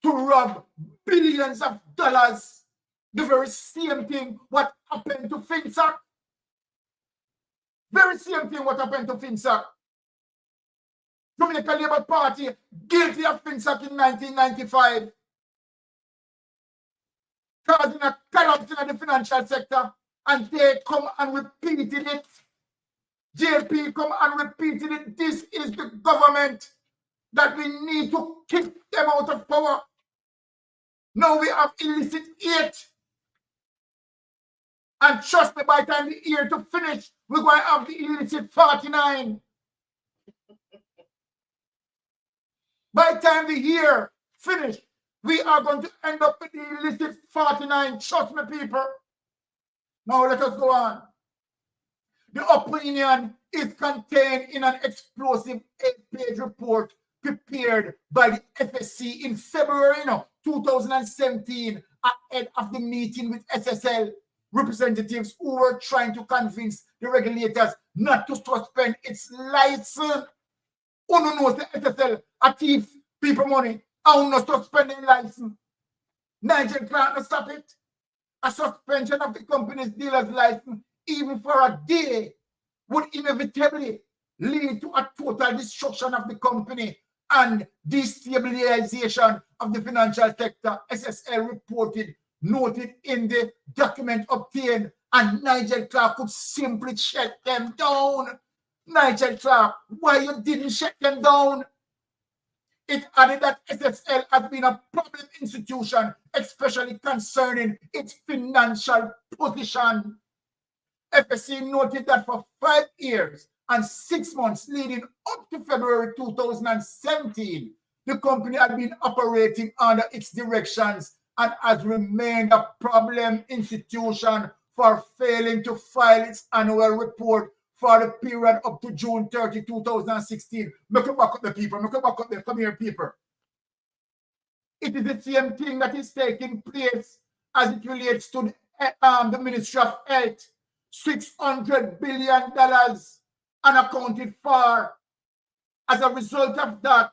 Speaker 4: to rob billions of dollars. The very same thing what happened to FinSac. Very same thing what happened to FinSac. Jamaica Labour Party guilty of FinSac in 1995, causing a collapse in the financial sector, and they come and repeated it. JP come and repeated it. This is the government that we need to kick them out of power. Now we have illicit 8. And trust me, by the time the year to finish, we're going to have the illicit 49. By the time the year finish, we are going to end up with the illicit 49. Trust me, people. Now let us go on. The opinion is contained in an explosive 8-page report prepared by the FSC in February 2017 ahead of the meeting with SSL representatives who were trying to convince the regulators not to suspend its license. Who knows the SSL a thief people money? How not suspending license? Nigel Clark not stop it. A suspension of the company's dealer's license, even for a day, would inevitably lead to a total destruction of the company and destabilization of the financial sector, SSL noted in the document obtained, and Nigel Clark could simply shut them down. Nigel Clark, why you didn't shut them down? It added that SSL has been a problem institution, especially concerning its financial position. FSC noted that for 5 years and 6 months leading up to February 2017, the company had been operating under its directions and has remained a problem institution for failing to file its annual report for the period up to June 30, 2016. Make it back up the people. Make it back up there. Come here, people. It is the same thing that is taking place as it relates to the Ministry of Health. $600 billion unaccounted for. As a result of that,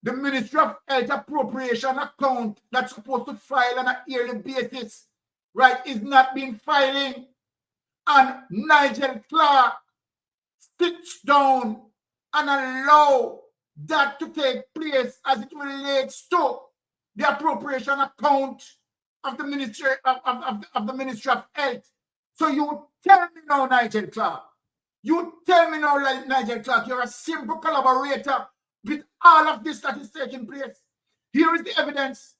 Speaker 4: the Ministry of Health appropriation account that's supposed to file on a yearly basis, right, is not being filing. And Nigel Clark sits down and allow that to take place as it relates to the appropriation account of the Ministry of the Ministry of Health. So you tell me now, Nigel Clark, you tell me now, Nigel Clark, you're a simple collaborator with all of this that is taking place. Here is the evidence.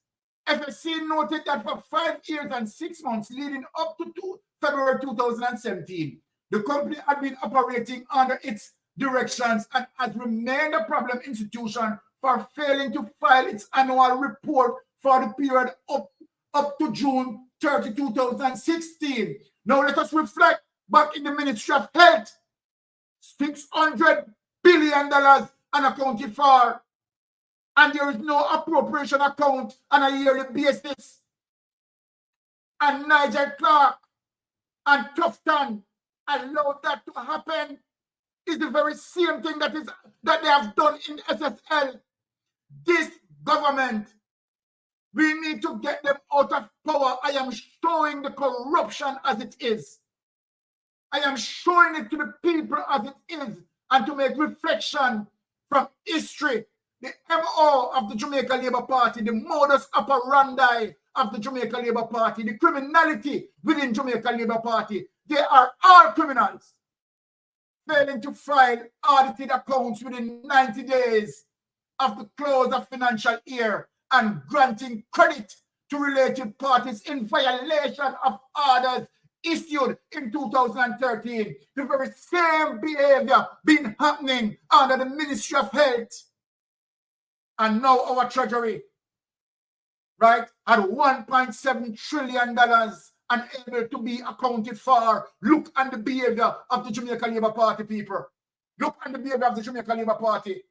Speaker 4: FSC noted that for 5 years and 6 months leading up to February 2017, the company had been operating under its directions and has remained a problem institution for failing to file its annual report for the period up to June 30, 2016. Now let us reflect back in the Ministry of Health. $600 billion unaccounted for, and there is no appropriation account on a yearly basis. And Nigel Clark and Tufton allowed that to happen. Is the very same thing that they have done in SSL. This government, we need to get them out of power. I am showing the corruption as it is. I am showing it to the people as it is, and to make reflection from history. The MO of the Jamaica Labour Party, the modus operandi of the Jamaica Labour Party, the criminality within Jamaica Labour Party. They are all criminals. Failing to file audited accounts within 90 days of the close of financial year and granting credit to related parties in violation of orders issued in 2013. The very same behavior been happening under the Ministry of Health. And now our Treasury, right, at $1.7 trillion unable to be accounted for. Look at the behavior of the Jamaica Labour Party, people. Look at the behavior of the Jamaica Labour Party.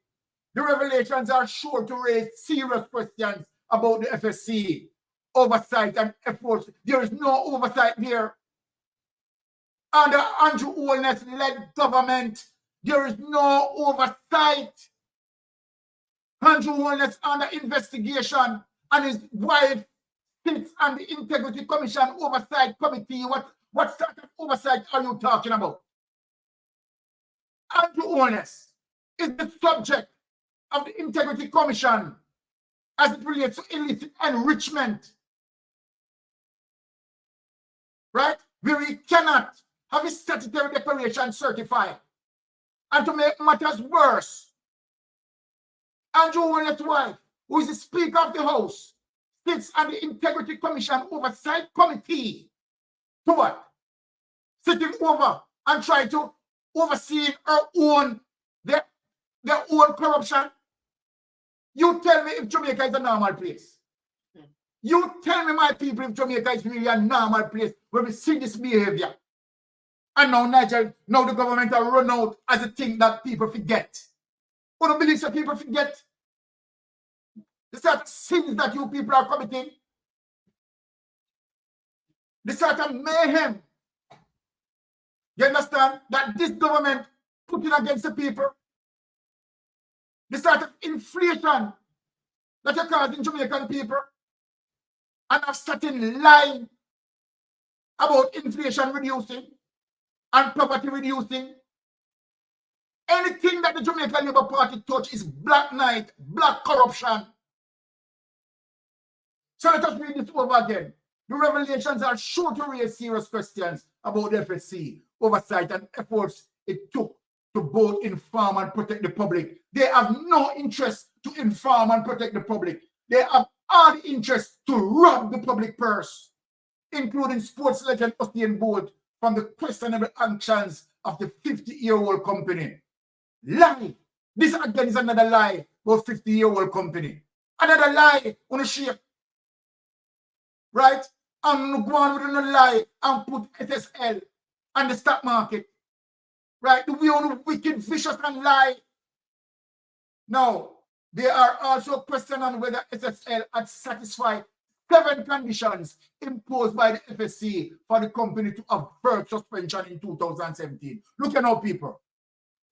Speaker 4: The revelations are sure to raise serious questions about the FSC, oversight and efforts. There is no oversight there. Under Andrew Holness-led government, there is no oversight. Andrew Holness under investigation, and his wife sits on the Integrity Commission Oversight Committee. What sort of oversight are you talking about? Andrew Holness is the subject of the Integrity Commission as it relates to illicit enrichment. Right? Where we cannot have a statutory declaration certified. And to make matters worse, Andrew Holness' wife, who is the Speaker of the House, sits on the Integrity Commission Oversight Committee. To what? Sitting over and trying to oversee her own, their own corruption. You tell me if Jamaica is a normal place. You tell me, my people, if Jamaica is really a normal place where we see this behavior. And now, Nigel, now the government are run out as a thing that people forget. Who don't believe that people forget? The sort of sins that you people are committing. The sort of mayhem. You understand? That this government putting against the people. The sort of inflation that you're causing Jamaican people. And I've started lying about inflation reducing and poverty reducing. Anything that the Jamaica Labour Party touch is black night, black corruption. So let us read this over again. The revelations are sure to raise serious questions about the FSC, oversight and efforts it took to both inform and protect the public. They have no interest to inform and protect the public. They have all the interest to rob the public purse, including sports legend Usain Bolt from the questionable actions of the 50-year-old company. Lie. This again is another lie about 50-year-old company. Another lie on the shape. Right? I'm going with another lie and put SSL on the stock market. Right? We on wicked, vicious and lie. Now, they are also questioning whether SSL had satisfied 7 conditions imposed by the FSC for the company to avert suspension in 2017. Look at now, people.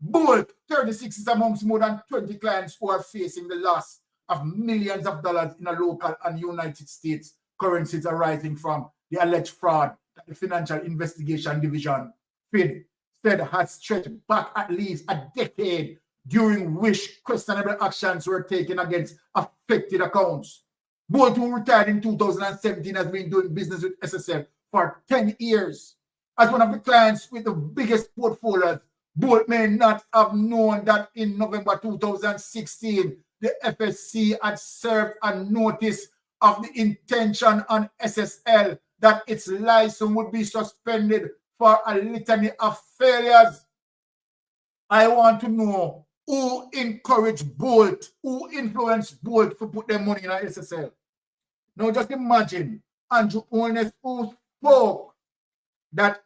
Speaker 4: Bolt 36 is amongst more than 20 clients who are facing the loss of millions of dollars in a local and United States currencies arising from the alleged fraud that the Financial Investigation Division, FID, said has stretched back at least a decade, during which questionable actions were taken against affected accounts. Bolt, who retired in 2017, has been doing business with SSL for 10 years. As one of the clients with the biggest portfolios, Bolt may not have known that in November 2016, the FSC had served a notice of the intention on SSL that its license would be suspended for a litany of failures. I want to know who encouraged Bolt, who influenced Bolt to put their money in a SSL. Now just imagine Andrew Holness, who spoke that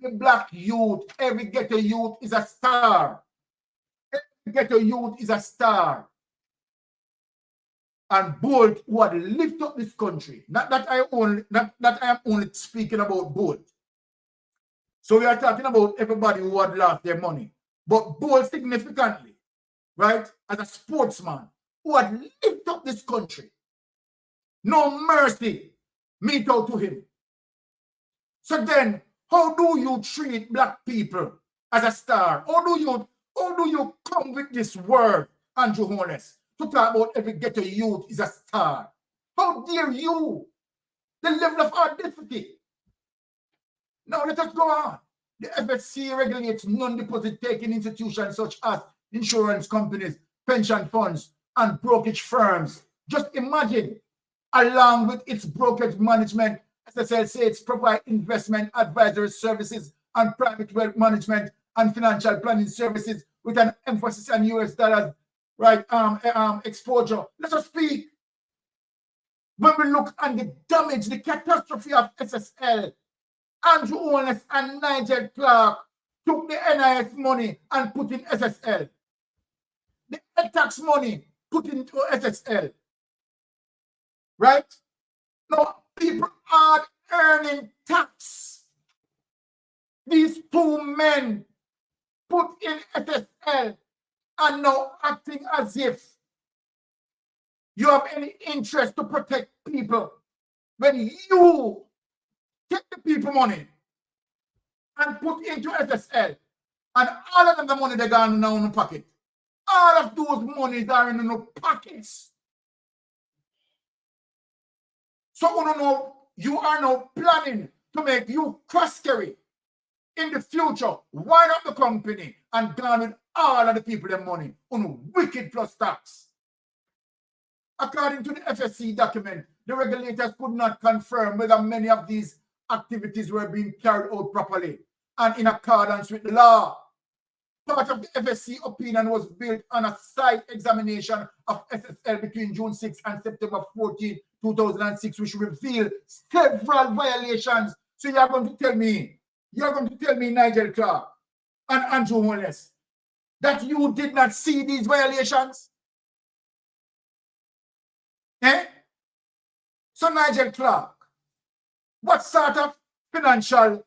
Speaker 4: every black youth, every ghetto youth is a star. Every ghetto youth is a star. And Bolt, who had lifted up this country. Not that I am only speaking about Bolt. So we are talking about everybody who had lost their money. But Bolt significantly, right, as a sportsman who had lifted up this country. No mercy mete out to him. So then, how do you treat black people as a star? How do you come with this word, Andrew Holness, to talk about every ghetto youth is a star? How dare you? The level of audacity. Now let us go on. The FSC regulates non-deposit taking institutions such as insurance companies, pension funds, and brokerage firms. Just imagine, along with its brokerage management, SSL says provide investment advisory services and private wealth management and financial planning services with an emphasis on US dollars, right? Exposure. Let us speak. When we look at the damage, the catastrophe of SSL, Andrew Holness and Nigel Clark took the NIS money and put in SSL. The tax money put into SSL. Right? Now, people are earning tax. These two men put in SSL and now acting as if you have any interest to protect people when you take the people money and put into SSL, and all of them the money they got now in the pocket. All of those monies are in the pockets. So you are now planning to make you cross carry in the future. Wind up the company and gone with all of the people their money on wicked plus tax. According to the FSC document, the regulators could not confirm whether many of these activities were being carried out properly and in accordance with the law. Part of the FSC opinion was built on a site examination of SSL between June 6 and September 14, 2006, which revealed several violations. So you're going to tell me, Nigel Clark and Andrew Holness, that you did not see these violations? Eh? So Nigel Clark, what sort of financial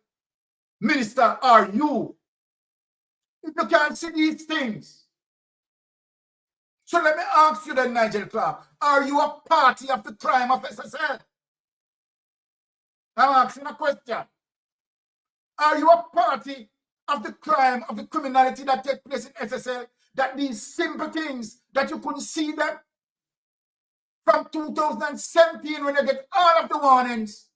Speaker 4: minister are you if you can't see these things? So let me ask you then, Nigel Clark, are you a party of the crime of SSL? I'm asking a question. Are you a party of the crime, of the criminality that takes place in SSL, that these simple things, that you couldn't see them? From 2017, when you get all of the warnings,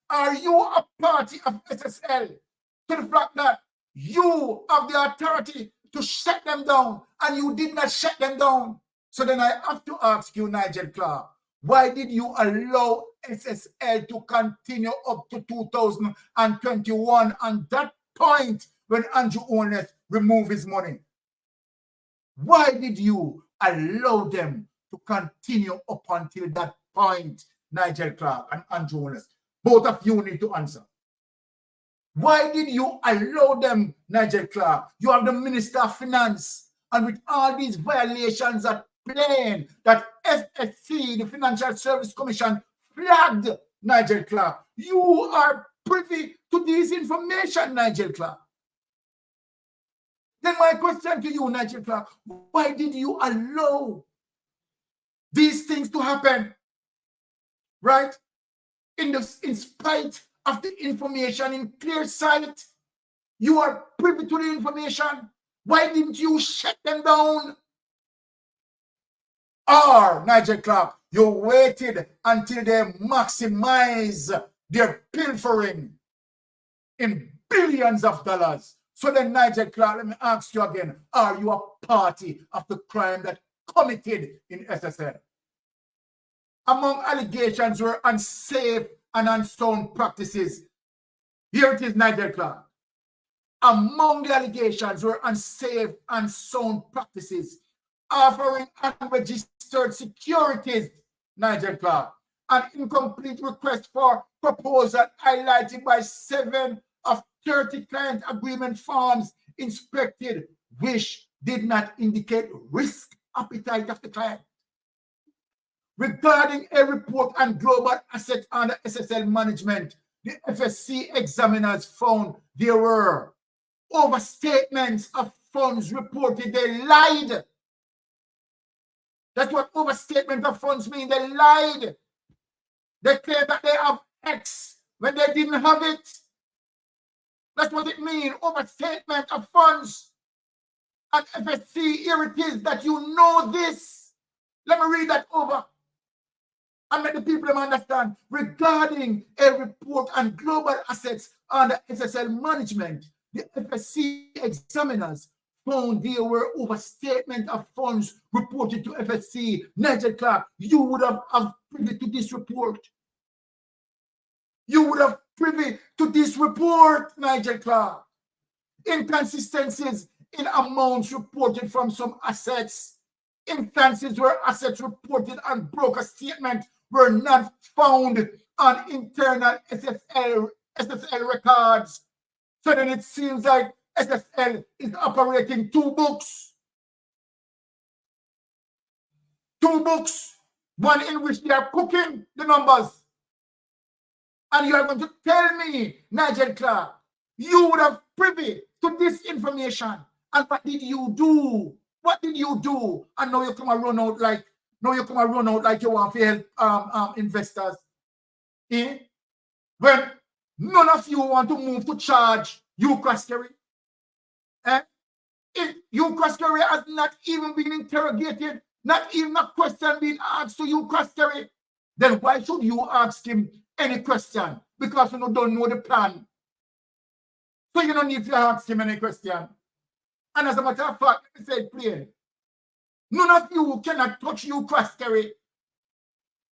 Speaker 4: are you a party of SSL to the fact that you have the authority to shut them down and you did not shut them down? So then I have to ask you, Nigel Clark, why did you allow SSL to continue up to 2021 and that point when Andrew Holness removed his money? Why did you allow them to continue up until that point, Nigel Clark and Andrew Holness? Both of you need to answer. Why did you allow them, Nigel Clark? You are the Minister of Finance, and with all these violations at play that FSC, the Financial Service Commission, flagged, Nigel Clark, you are privy to this information, Nigel Clark. Then my question to you, Nigel Clark, why did you allow these things to happen? Right? In spite of the information in clear sight, you are privy to the information. Why didn't you shut them down? Or, Nigel Clark, you waited until they maximize their pilfering in billions of dollars. So then, Nigel Clark, let me ask you again, are you a party of the crime that committed in SSL? Among allegations were unsafe and unsound practices. Here it is, Nigel Clark. Among the allegations were unsafe and sound practices, offering unregistered securities, Nigel Clark, an incomplete request for proposal highlighted by 7 of 30 client agreement forms inspected, which did not indicate risk appetite of the client. Regarding a report on global assets under SSL management, the FSC examiners found there were overstatements of funds reported. They lied. That's what overstatement of funds mean. They lied. They claim that they have X when they didn't have it. That's what it means. Overstatement of funds. And FSC, here it is that you know this. Let me read that over and make the people understand. Regarding a report on global assets under SSL management, the FSC examiners found there were overstatement of funds reported to FSC. Nigel Clark, you would have privy to this report. You would have privy to this report, Nigel Clark. Inconsistencies in amounts reported from some assets. Instances where assets reported on broker statement were not found on internal SSL records. So then it seems like SSL is operating 2 books. 2 books, one in which they are cooking the numbers. And you are going to tell me, Nigel Clark, you would have privy to this information. And what did you do? What did you do? And now you come and run out like you want to help investors. Eh? When none of you want to move to charge Ukraskeri. Eh? Ukraskeri has not even been interrogated, not even a question being asked to Ukraskeri. Then why should you ask him any question? Because you don't know the plan. So you don't need to ask him any question. And as a matter of fact, let me say it plain. None of you cannot touch Ukraskeri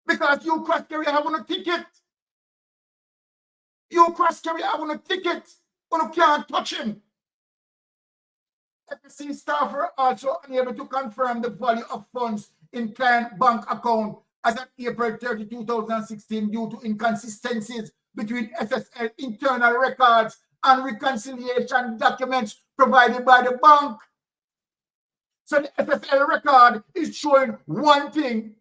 Speaker 4: because Ukraskeri have on a ticket. Ukraskeri have on a ticket, but you can't touch him. FSC staff were also unable to confirm the value of funds in client bank account as of April 30, 2016 due to inconsistencies between SSL internal records and reconciliation documents provided by the bank. So the SSL record is showing one thing,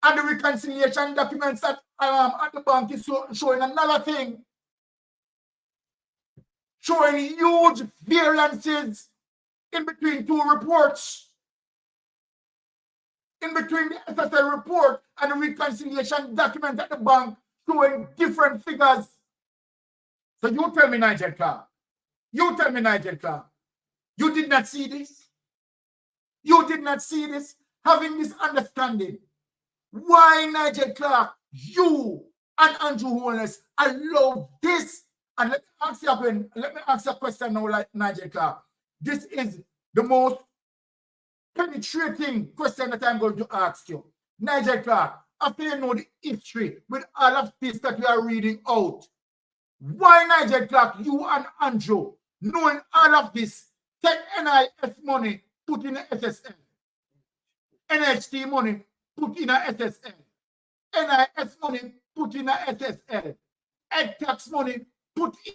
Speaker 4: and the reconciliation documents at the bank is showing another thing, showing huge variances in between 2 reports, in between the SSL report and the reconciliation document at the bank showing different figures. So you tell me, Nigel Clark, you did not see this? You did not see this? Having this understanding, why, Nigel Clark, you and Andrew Holness allow this? And let me ask you a question now, like Nigel Clark. This is the most penetrating question that I'm going to ask you. Nigel Clark, after you know the history with all of this that we are reading out, why, Nigel Clark, you and Andrew, knowing all of this, take NIS money, put in a SSL. NHT money, put in a SSL. NIS money, put in a SSL. Ed tax money, put in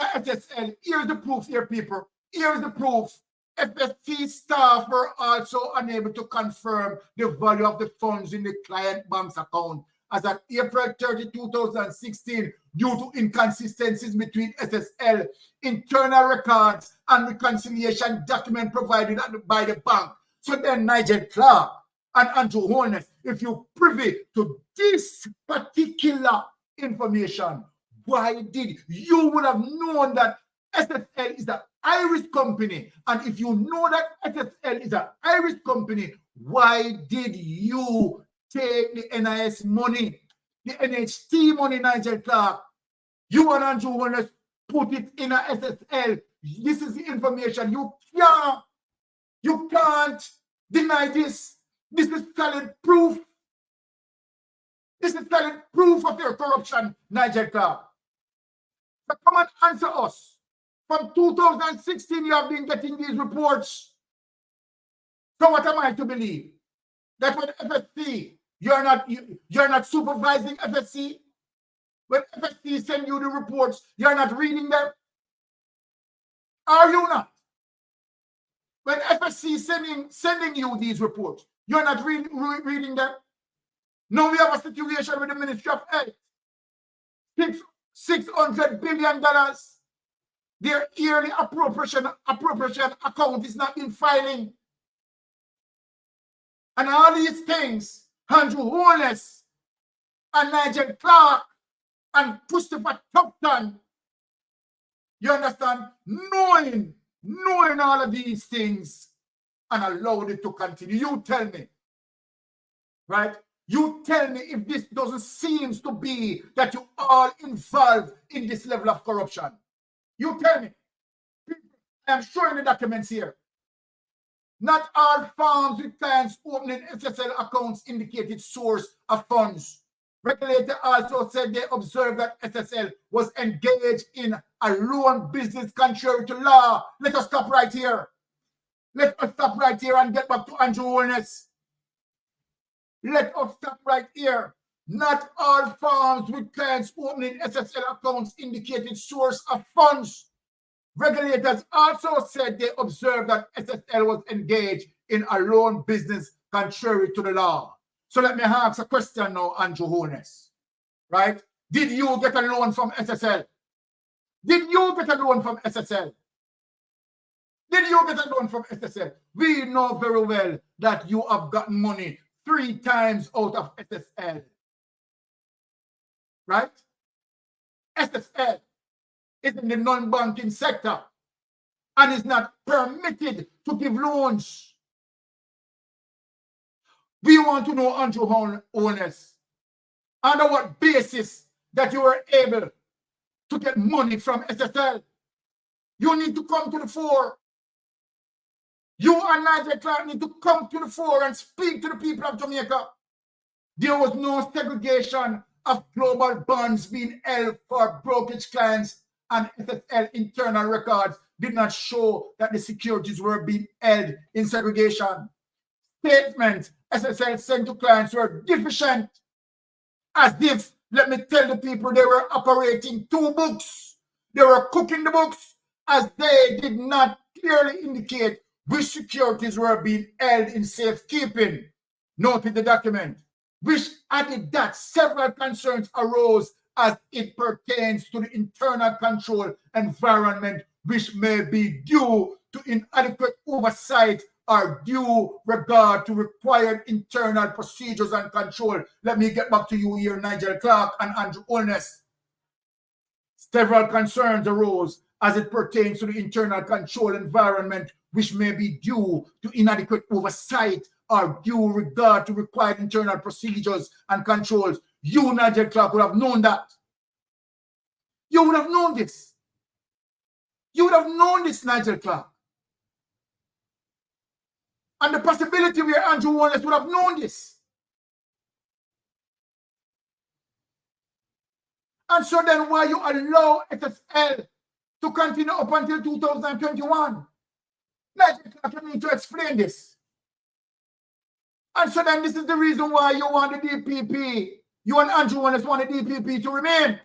Speaker 4: a SSL. Here's the proof here, people. Here's the proof. FSC staff were also unable to confirm the value of the funds in the client bank's account as at April 30, 2016 due to inconsistencies between SSL internal records and reconciliation document provided by the bank. So then Nigel Clark and Andrew Holness, if you privy to this particular information, why did you would have known that SSL is an Irish company? And if you know that SSL is an Irish company, why did you take the NIS money, the NHT money, Nigel Clark? You and Andrew Holness put it in a SSL. This is the information. You can't deny this. This is solid proof. This is solid proof of your corruption, Nigel Clark. So come and answer us. From 2016, you have been getting these reports. So what am I to believe? That when FSC, you're not supervising FSC? When FSC send you the reports, you're not reading them? Are you not? When FSC sending you these reports, you're not reading them? Now we have a situation with the Ministry of Health. $600 billion. Their yearly appropriation account is not in filing. And all these things, Andrew Holness and Nigel Clark and Christopher Tupton, you understand? Knowing all of these things and allowed it to continue. You tell me, right? You tell me if this doesn't seem to be that you all involved in this level of corruption. You tell me. I'm showing the documents here. Not all farms with clients opening SSL accounts indicated source of funds. Regulator also said they observed that SSL was engaged in a loan business contrary to law. Let us stop right here. Let us stop right here and get back to Andrew Holness. Let us stop right here. Not all farms with clients opening SSL accounts indicated source of funds. Regulators also said they observed that SSL was engaged in a loan business contrary to the law. So let me ask a question now, Andrew Holness. Right? Did you get a loan from SSL? Did you get a loan from SSL? Did you get a loan from SSL? We know very well that you have gotten money 3 times out of SSL. Right? SSL is in the non-banking sector and is not permitted to give loans. We want to know, Andrew Holness, under what basis that you were able to get money from SSL. You need to come to the fore. You and Nigel Clark need to come to the fore and speak to the people of Jamaica. There was no segregation of global bonds being held for brokerage clients, and SSL internal records did not show that the securities were being held in segregation. Statements SSL sent to clients were deficient, as if, let me tell the people, they were operating 2 books. They were cooking the books, as they did not clearly indicate which securities were being held in safekeeping. Note in the document, which added that several concerns arose as it pertains to the internal control environment, which may be due to inadequate oversight or due regard to required internal procedures and control. Let me get back to you here, Nigel Clark and Andrew Holness. Several concerns arose as it pertains to the internal control environment, which may be due to inadequate oversight or due regard to required internal procedures and controls. You, Nigel Clark, would have known that. You would have known this. You would have known this, Nigel Clark. And the possibility where Andrew Holness would have known this. And so then why you allow SSL to continue up until 2021? Nigel Clark, you need to explain this. And so then this is the reason why you want the DPP. You and Andrew Holness want the DPP to remain.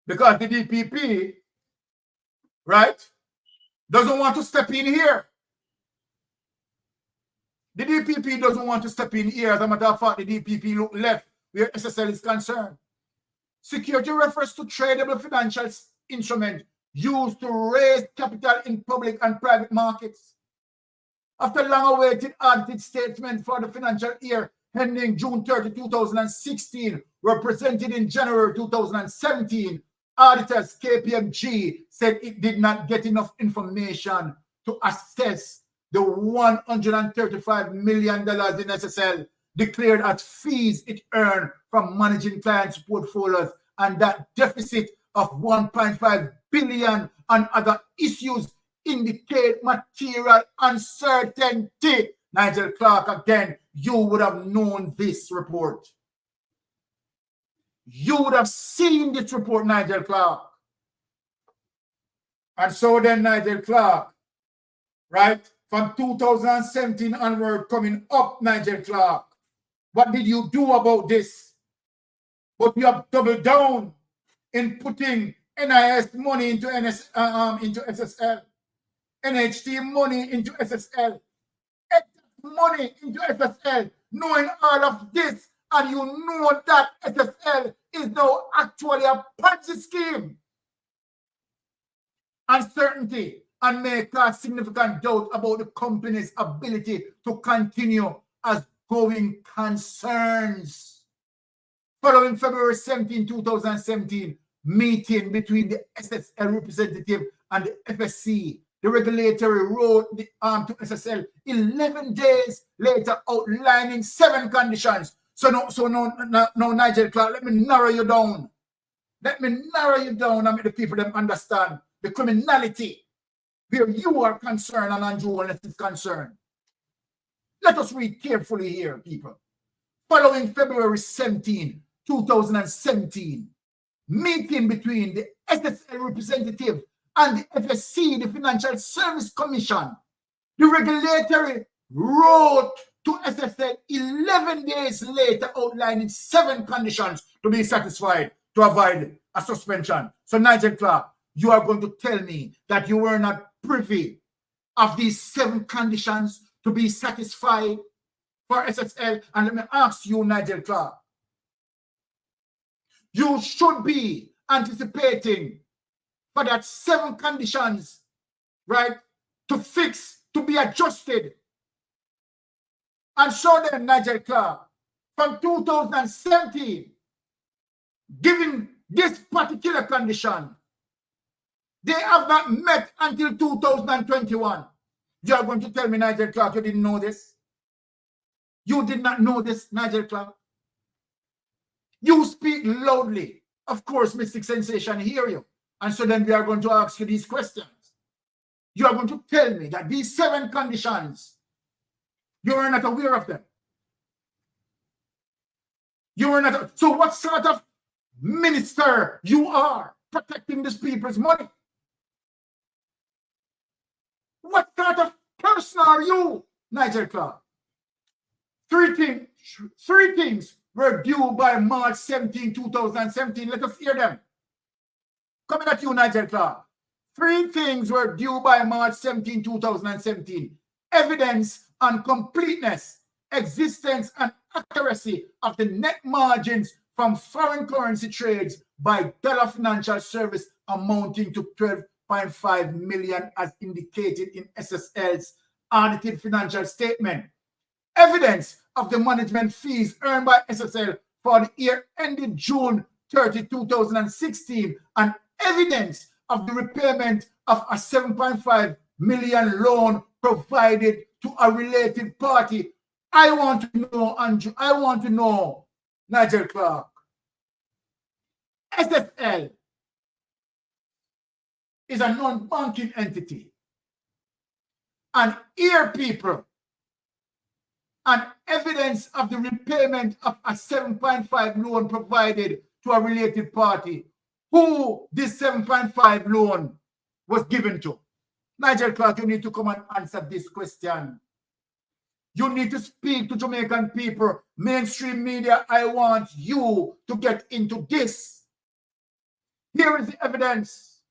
Speaker 4: Because the DPP, right, doesn't want to step in here. The DPP doesn't want to step in here. As a matter of fact, the DPP look left where SSL is concerned. Security refers to tradable financial instrument used to raise capital in public and private markets. After long-awaited audited statement for the financial year ending June 30, 2016, were presented in January 2017, auditors KPMG said it did not get enough information to assess the $135 million in SSL declared as fees it earned from managing clients' portfolios, and that deficit of $1.5 billion on other issues indicate material uncertainty. Nigel Clark, again, you would have known this report. you would have seen this report, Nigel Clark. And so then Nigel Clark, right, from 2017 onward, coming up, Nigel Clark, what did you do about this? But you have doubled down in putting NIS money into into SSL, NHT money into SSL, money into SSL, knowing all of this, and you know that SSL is now actually a Ponzi scheme. Uncertainty and may cause significant doubt about the company's ability to continue as going concerns. Following February 17, 2017, meeting between the SSL representative and the FSC, the regulatory wrote the to SSL 11 days later, outlining 7 conditions. So now, Nigel Clark, let me narrow you down. Let me narrow you down and make the people them understand the criminality where you are concerned and Andrew Wallace is concerned. Let us read carefully here, people. Following February 17, 2017, meeting between the SSL representative and the FSC, the Financial Service Commission, the regulatory wrote to SSL 11 days later, outlining 7 conditions to be satisfied to avoid a suspension. So Nigel Clark, you are going to tell me that you were not privy of these 7 conditions to be satisfied for SSL. And let me ask you, Nigel Clark, you should be anticipating for that 7 conditions, right, to fix, to be adjusted. And so then, Nigel Clark, from 2017, given this particular condition, they have not met until 2021. You are going to tell me, Nigel Clark, you didn't know this? You did not know this, Nigel Clark? You speak loudly. Of course, Mystic Sensation hear you. And so then we are going to ask you these questions. You are going to tell me that these 7 conditions, you are not aware of them. You are not. So what sort of minister you are protecting these people's money? What sort of person are you, Nigel Clark? 3 things were due by March 17, 2017. Let us hear them. Coming at you, Nigel Clark. 3 things were due by March 17, 2017. Evidence on completeness, existence, and accuracy of the net margins from foreign currency trades by Dollar Financial Service amounting to 12.5 million as indicated in SSL's audited financial statement. Evidence of the management fees earned by SSL for the year ended June 30, 2016, and evidence of the repayment of a 7.5 million loan provided to a related party. I want to know, Andrew, I want to know, Nigel Clark, SSL is a non-banking entity. And here, people, and evidence of the repayment of a 7.5 loan provided to a related party, who this 7.5 loan was given to. Nigel Clark, you need to come and answer this question. You need to speak to Jamaican people. Mainstream media, I want you to get into this. Here is the evidence.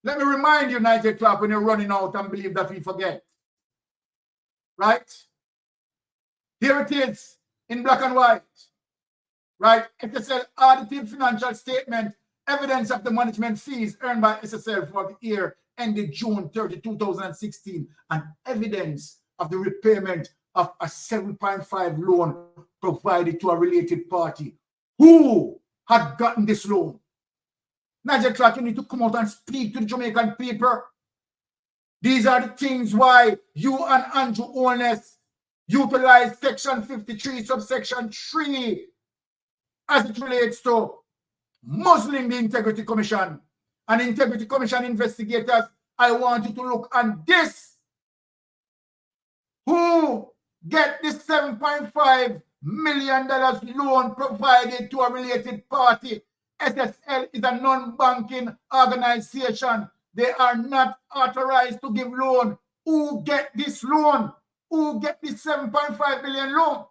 Speaker 4: Let me remind you, Nigel Clark, when you're running out and believe that we forget. Right? Here it is in black and white. Right? SSL audited financial statement, evidence of the management fees earned by SSL for the year ended June 30, 2016, and evidence of the repayment of a 7.5 loan provided to a related party. Who had gotten this loan? Nigel Clark, you need to come out and speak to the Jamaican people. These are the things why you and Andrew Holness utilize Section 53, subsection 3, as it relates to muzzling the Integrity Commission. And Integrity Commission investigators, I want you to look on this. Who get this 7.5 million loan provided to a related party. SSL is a non-banking organization. They are not authorized to give loan. Who get this loan? Who get this 7.5 billion loan?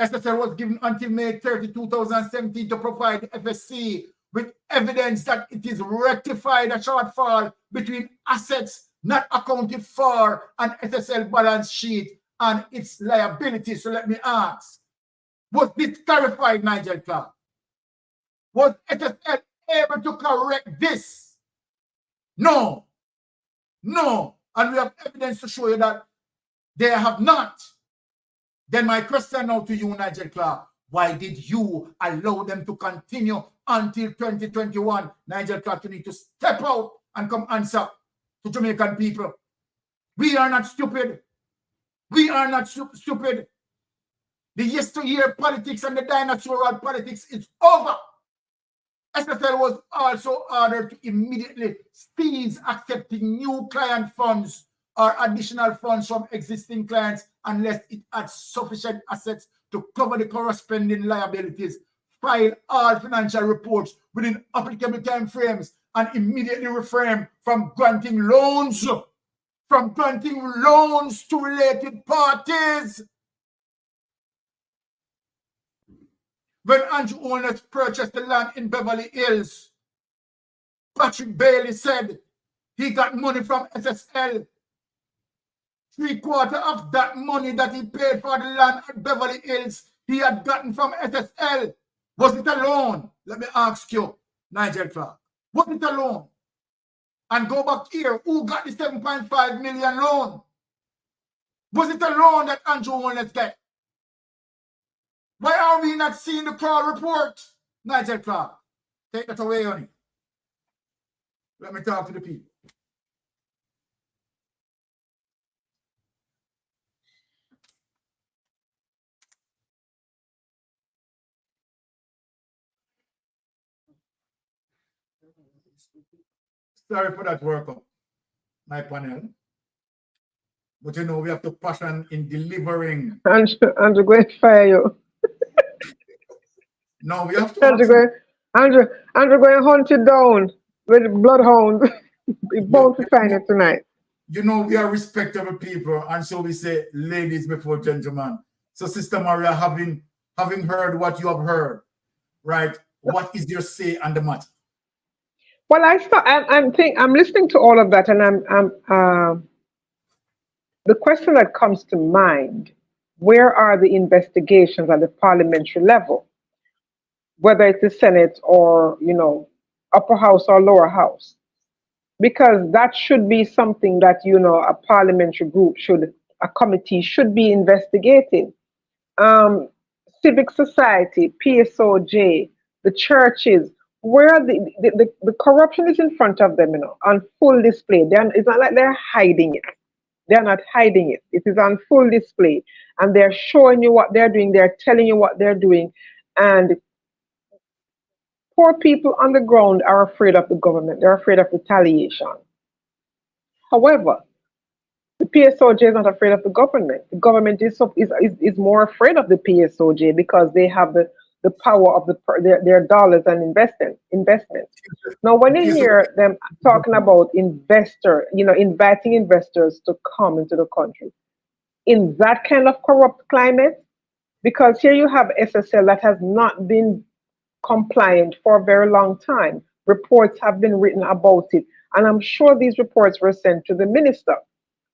Speaker 4: SSL was given until May 30, 2017 to provide the FSC with evidence that it is rectified a shortfall between assets not accounted for on SSL balance sheet and its liabilities. So let me ask, was this clarified, Nigel Clark? Was SSL able to correct this? No. No. And we have evidence to show you that they have not. Then my question now to you, Nigel Clark, why did you allow them to continue until 2021? Nigel Clark, you need to step out and come answer to Jamaican people. We are not stupid. We are not stupid. The yesteryear politics and the dinosaur politics is over. SSL was also ordered to immediately cease accepting new client funds or additional funds from existing clients unless it had sufficient assets to cover the corresponding liabilities, file all financial reports within applicable time frames, and immediately refrain from granting loans to related parties. When Andrew Holness purchased the land in Beverly Hills, Patrick Bailey said he got money from SSL. 3/4 of that money that he paid for the land at Beverly Hills, he had gotten from SSL. Was it a loan? Let me ask you, Nigel Clark. Was it a loan? And go back here, who got the 7.5 million loan? Was it a loan that Andrew Holness got? Why are we not seeing the call report? Nigel Clark, take that away, honey. Let me talk to the people. Sorry for that workup, my panel. But you know, we have to passion in delivering.
Speaker 17: Andrew, going to fire you.
Speaker 4: No, we have to.
Speaker 17: Andrew going to hunt you down with bloodhounds. We're bound to find it tonight.
Speaker 4: You know, we are respectable people, and so we say ladies before gentlemen. So, Sister Maria, having heard what you have heard, right? What is your say on the matter?
Speaker 17: Well, I'm listening to all of that, and the question that comes to mind: where are the investigations at the parliamentary level, whether it's the Senate or upper house or lower house? Because that should be something that a parliamentary group a committee should be investigating. Civic society, PSOJ, the churches. Where the corruption is in front of them, on full display. It's not like they're hiding it. They're not hiding it. It is on full display. And they're showing you what they're doing. They're telling you what they're doing. And poor people on the ground are afraid of the government. They're afraid of retaliation. However, the PSOJ is not afraid of the government. The government is more afraid of the PSOJ because they have the power of their dollars and investments. Now, when you hear them talking about inviting investors to come into the country, in that kind of corrupt climate, because here you have SSL that has not been compliant for a very long time. Reports have been written about it, and I'm sure these reports were sent to the minister.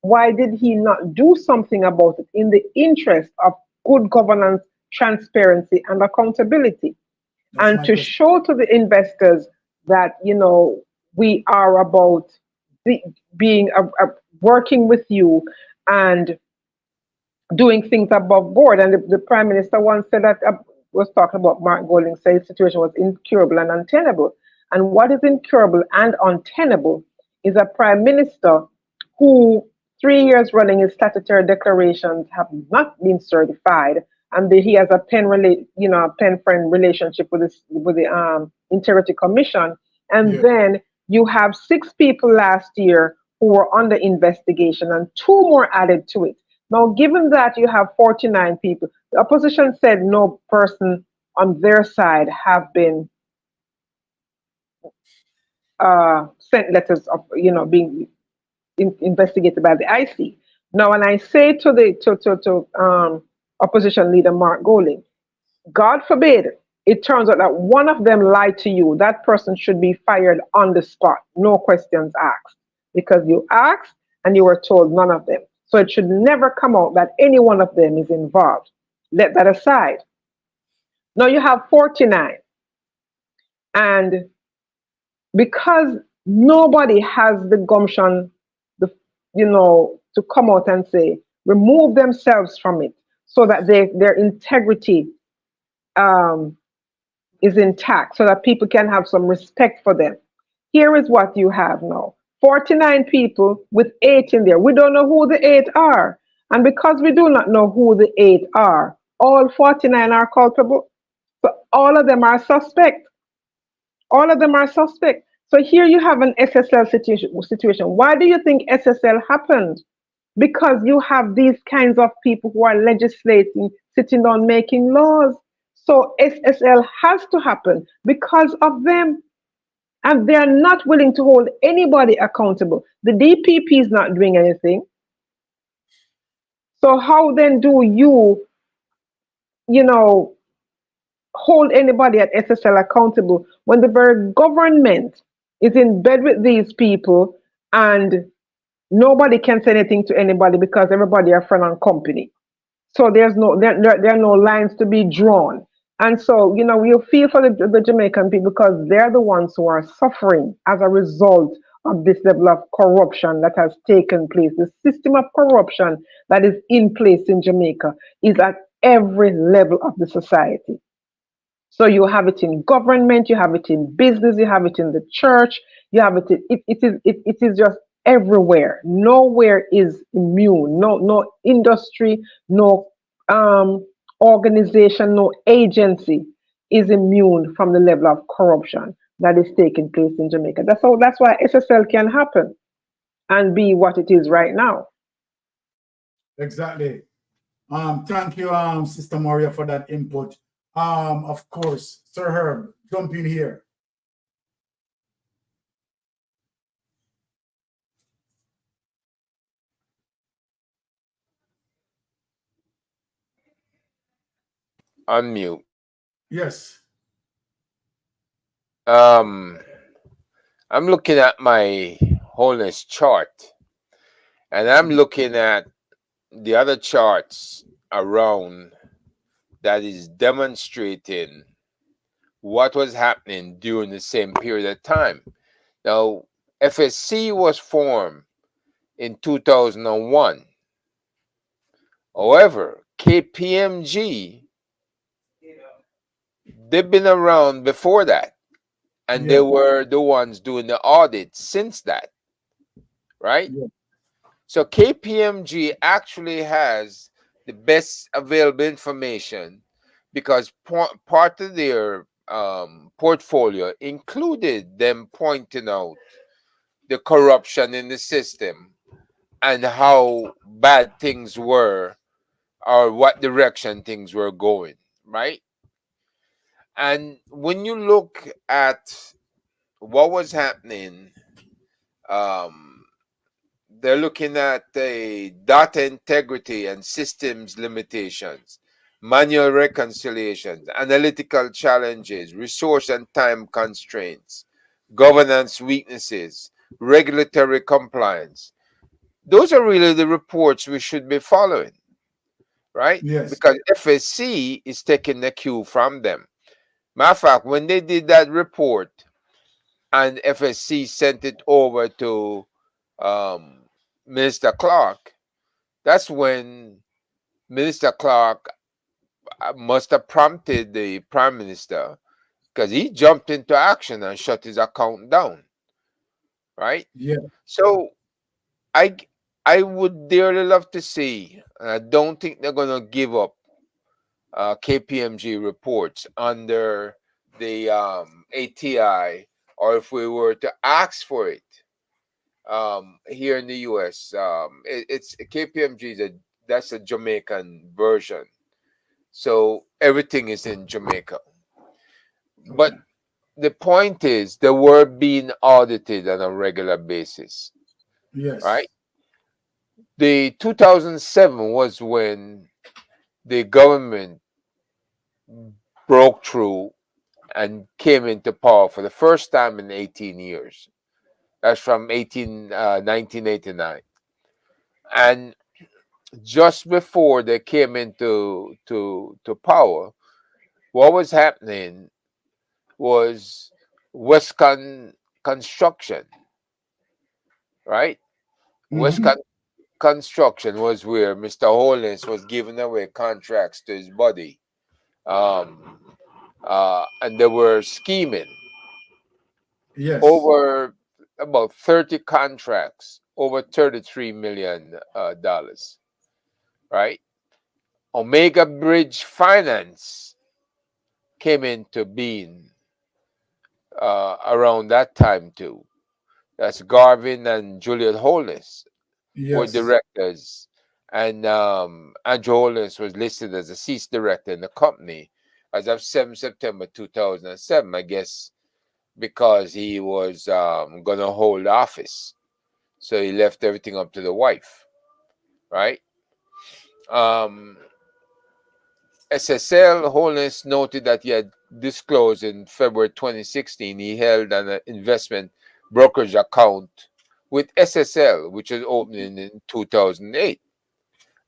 Speaker 17: Why did he not do something about it in the interest of good governance, transparency, and accountability? And to show to the investors that, we are about being working with you and doing things above board. And the Prime Minister once said that, was talking about Mark Golding, said the situation was incurable and untenable. And what is incurable and untenable is a Prime Minister who 3 years running his statutory declarations have not been certified, and he has a pen-friend relationship with the Integrity Commission. And then you have 6 people last year who were under investigation, and 2 more added to it. Now, given that you have 49 people, The opposition said no person on their side have been sent letters of, being investigated by the IC. Now, when I say to the opposition leader Mark Golding, God forbid it turns out that one of them lied to you, that person should be fired on the spot, no questions asked, because you asked and you were told none of them. So it should never come out that any one of them is involved. Let that aside. Now you have 49, and because nobody has the gumption, to come out and say, remove themselves from it so that their integrity is intact, so that people can have some respect for them. Here is what you have now. 49 people with 8 in there. We don't know who the 8 are. And because we do not know who the 8 are, all 49 are culpable. So all of them are suspect. All of them are suspect. So here you have an SSL situation. Why do you think SSL happened? Because you have these kinds of people who are legislating, sitting down, making laws. So SSL has to happen because of them. And they're not willing to hold anybody accountable. The DPP is not doing anything. So how then do you hold anybody at SSL accountable when the very government is in bed with these people and nobody can say anything to anybody because everybody are friend and company? So there are no lines to be drawn. And so, you feel for the Jamaican people because they're the ones who are suffering as a result of this level of corruption that has taken place. The system of corruption that is in place in Jamaica is at every level of the society. So you have it in government, you have it in business, you have it in the church, you have it. It is just everywhere. Nowhere is immune. No industry, no organization, no agency is immune from the level of corruption that is taking place in Jamaica. That's why SSL can happen and be what it is right now.
Speaker 4: Exactly. Thank you, Sister Maria, for that input. Of course, Sir Herb, jump in here.
Speaker 5: Unmute.
Speaker 4: Yes.
Speaker 5: I'm looking at my wholeness chart, and I'm looking at the other charts around that is demonstrating what was happening during the same period of time. Now, FSC was formed in 2001. However, KPMG, they've been around before that, and they were the ones doing the audit since that, right? So KPMG actually has the best available information because part of their portfolio included them pointing out the corruption in the system and how bad things were or what direction things were going, right? And when you look at what was happening, they're looking at the data integrity and systems limitations, manual reconciliations, analytical challenges, resource and time constraints, governance weaknesses, regulatory compliance. Those are really the reports we should be following, right?
Speaker 4: Yes.
Speaker 5: Because FSC is taking the cue from them. Matter of fact, when they did that report and FSC sent it over to Minister Clark, that's when Minister Clark must have prompted the Prime Minister because he jumped into action and shut his account down, right?
Speaker 4: Yeah.
Speaker 5: So I would dearly love to see, and I don't think they're going to give up KPMG reports under the ATI, or if we were to ask for it here in the US, it's KPMG. That's a Jamaican version, So everything is in Jamaica. But the point is, they were being audited on a regular basis.
Speaker 4: Yes.
Speaker 5: Right? The 2007 was when the government broke through and came into power for the first time in 18 years. That's from 1989. And just before they came into to power, what was happening was Westcon construction, right? Westcon construction was where Mr. Holness was giving away contracts to his buddy. And they were scheming.
Speaker 4: Yes.
Speaker 5: Over about 30 contracts, over $33 million, right? Omega Bridge Finance came into being around that time too. That's Garvin and Juliet Holness were
Speaker 4: Yes.
Speaker 5: directors, and Andrew Holness was listed as a cease director in the company as of 7 September 2007, I guess, because he was going to hold office. So he left everything up to the wife, right? SSL Holness noted that he had disclosed in February 2016 he held an investment brokerage account with SSL, which was opening in 2008.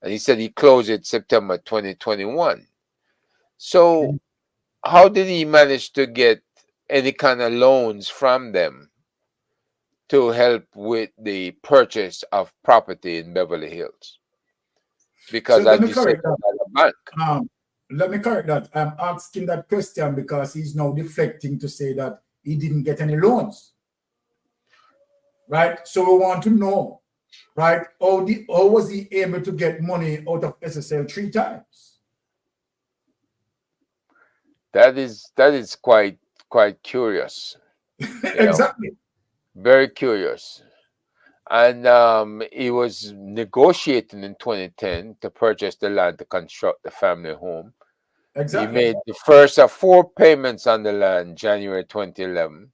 Speaker 5: And he said he closed it September 2021. So how did he manage to get any kind of loans from them to help with the purchase of property in Beverly Hills? Because
Speaker 4: So let
Speaker 5: as
Speaker 4: me
Speaker 5: you said,
Speaker 4: correct that.
Speaker 5: a bank.
Speaker 4: Let me correct that. I'm asking that question because he's now deflecting to say that he didn't get any loans. Right? So we want to know, right? How was he able to get money out of SSL 3 times?
Speaker 5: That is quite curious.
Speaker 4: Exactly.
Speaker 5: Very curious. And he was negotiating in 2010 to purchase the land to construct the family home.
Speaker 4: Exactly.
Speaker 5: He made the first of 4 payments on the land, January 2011.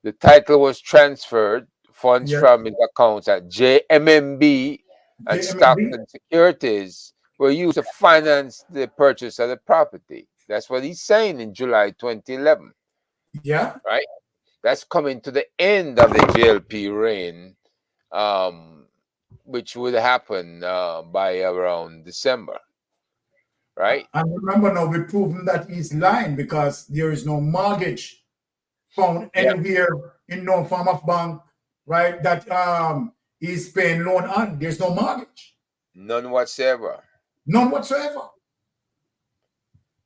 Speaker 5: The title was transferred. Funds from his accounts at JMMB and Stocks and Securities were used to finance the purchase of the property. That's what he's saying in July 2011.
Speaker 4: Yeah.
Speaker 5: Right? That's coming to the end of the JLP reign, which would happen by around December. Right?
Speaker 4: And remember now, we've proven that he's lying because there is no mortgage found anywhere in no form of bank, right? That he's paying loan on. There's no mortgage.
Speaker 5: None whatsoever.
Speaker 4: None whatsoever.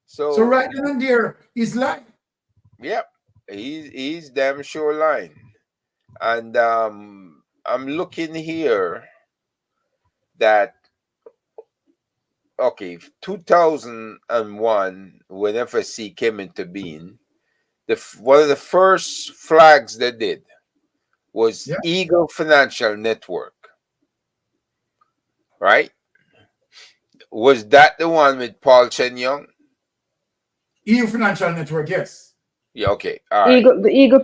Speaker 5: So
Speaker 4: right then and there, he's lying.
Speaker 5: Yep. He's damn sure lying. And I'm looking here that, okay, 2001, when FSC came into being, one of the first flags they did was Eagle Financial Network. Right? Was that the one with Paul Chen Young?
Speaker 4: Eagle Financial Network, yes.
Speaker 5: Yeah, okay. All right.
Speaker 17: The Eagle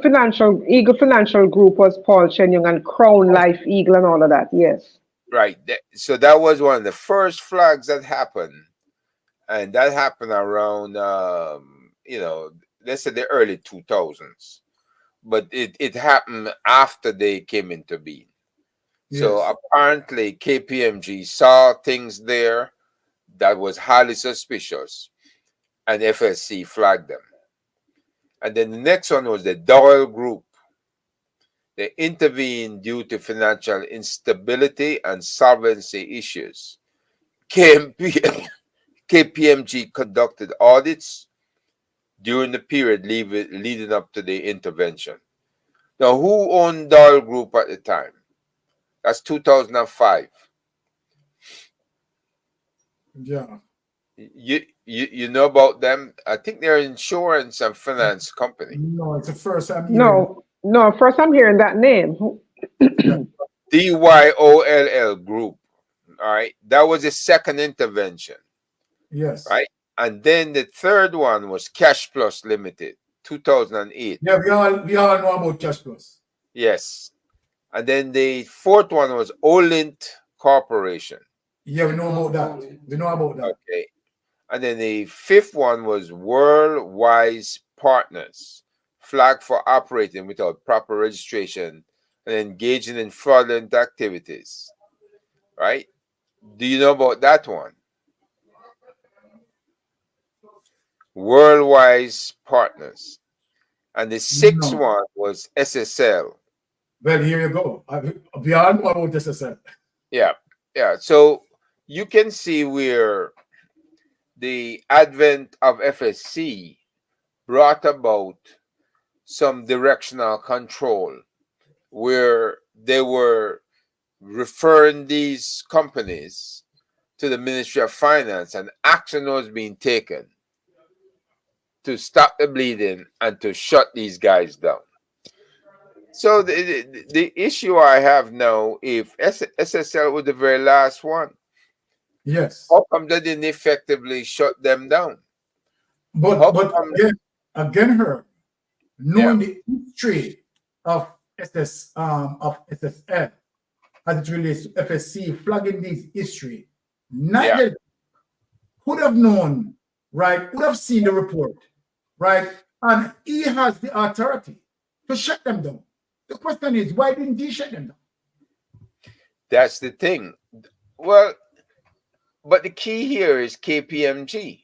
Speaker 17: Financial Group was Paul Chen Young and Crown Life Eagle and all of that, yes.
Speaker 5: Right. So that was one of the first flags that happened. And that happened around, let's say the early 2000s. But it happened after they came into being. Yes. So apparently KPMG saw things there that was highly suspicious, and FSC flagged them. And then the next one was the Doyle Group. They intervened due to financial instability and solvency issues. KPMG conducted audits during the period leading up to the intervention. Now, who owned Doyle Group at the time? That's 2005.
Speaker 4: Yeah.
Speaker 5: You know about them? I think they're an insurance and finance company.
Speaker 4: No, it's the first time.
Speaker 17: No, first I'm hearing that name.
Speaker 5: DYOLL Group. All right. That was the second intervention.
Speaker 4: Yes.
Speaker 5: Right? And then the third one was Cash Plus Limited, 2008.
Speaker 4: Yeah, we all know about Cash Plus.
Speaker 5: Yes. And then the fourth one was Olint Corporation.
Speaker 4: Yeah, we know about that. We know about that.
Speaker 5: Okay. And then the fifth one was Worldwise Partners, flagged for operating without proper registration and engaging in fraudulent activities. Right? Do you know about that one? Worldwise Partners. And the sixth one was SSL.
Speaker 4: Well, here you go. We all know about SSL.
Speaker 5: Yeah. Yeah. So you can see where the advent of FSC brought about some directional control, where they were referring these companies to the Ministry of Finance, and action was being taken to stop the bleeding and to shut these guys down. So the issue I have now, if SSL was the very last one,
Speaker 4: yes,
Speaker 5: how come they didn't effectively shut them down?
Speaker 4: But again, her knowing the history of SSL as it relates to FSC, flagging this history, neither could have known, right? Would have seen the report, right? And he has the authority to shut them down. The question is, why didn't he shut them down?
Speaker 5: That's the thing. Well, but the key here is KPMG.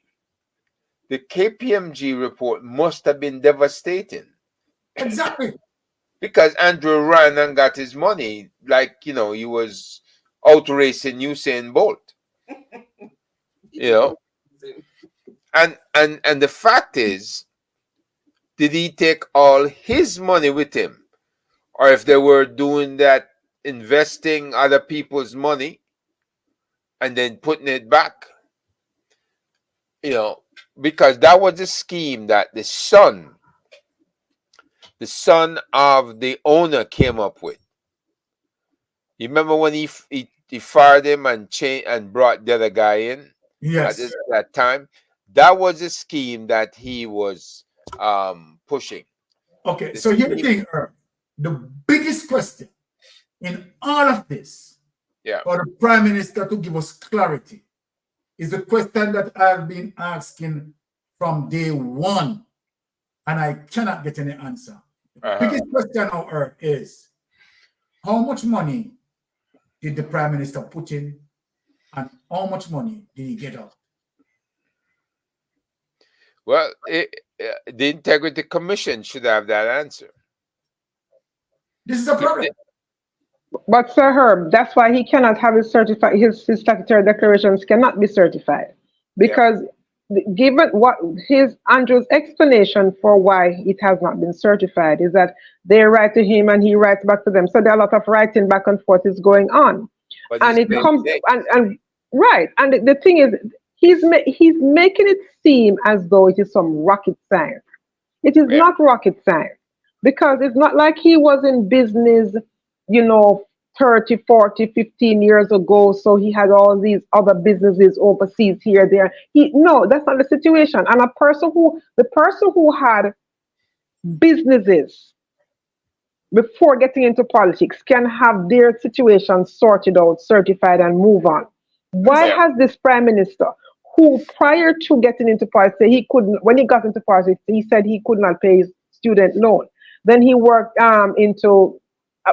Speaker 5: The KPMG report must have been devastating.
Speaker 4: Exactly.
Speaker 5: Because Andrew ran and got his money like, he was out racing Usain Bolt. And the fact is, did he take all his money with him? Or if they were doing that, investing other people's money and then putting it back, because that was a scheme that the son of the owner came up with. You remember when he fired him and changed and brought the other guy in?
Speaker 4: Yes.
Speaker 5: At that time, that was a scheme that he was pushing.
Speaker 4: Okay, so here's the thing, the biggest question in all of this, for the Prime Minister to give us clarity, is the question that I've been asking from day one, and I cannot get any answer. The biggest question on earth is, how much money did the Prime Minister put in, and how much money did he get out?
Speaker 5: Well, the Integrity Commission should have that answer.
Speaker 4: This is a problem.
Speaker 17: But Sir Herb, that's why he cannot have his certified, his statutory declarations cannot be certified, because given what Andrew's explanation for why it has not been certified is that they write to him and he writes back to them. So there are a lot of writing back and forth is going on, and it comes and right. And the thing is, he's making it seem as though it is some rocket science. It is not rocket science, because it's not like he was in business, 30, 40, 15 years ago. So he had all these other businesses overseas here, there. No, that's not the situation. And the person who had businesses before getting into politics can have their situation sorted out, certified, and move on. Why has this Prime Minister, who prior to getting into politics, when he got into politics, he said he could not pay his student loan. Then he worked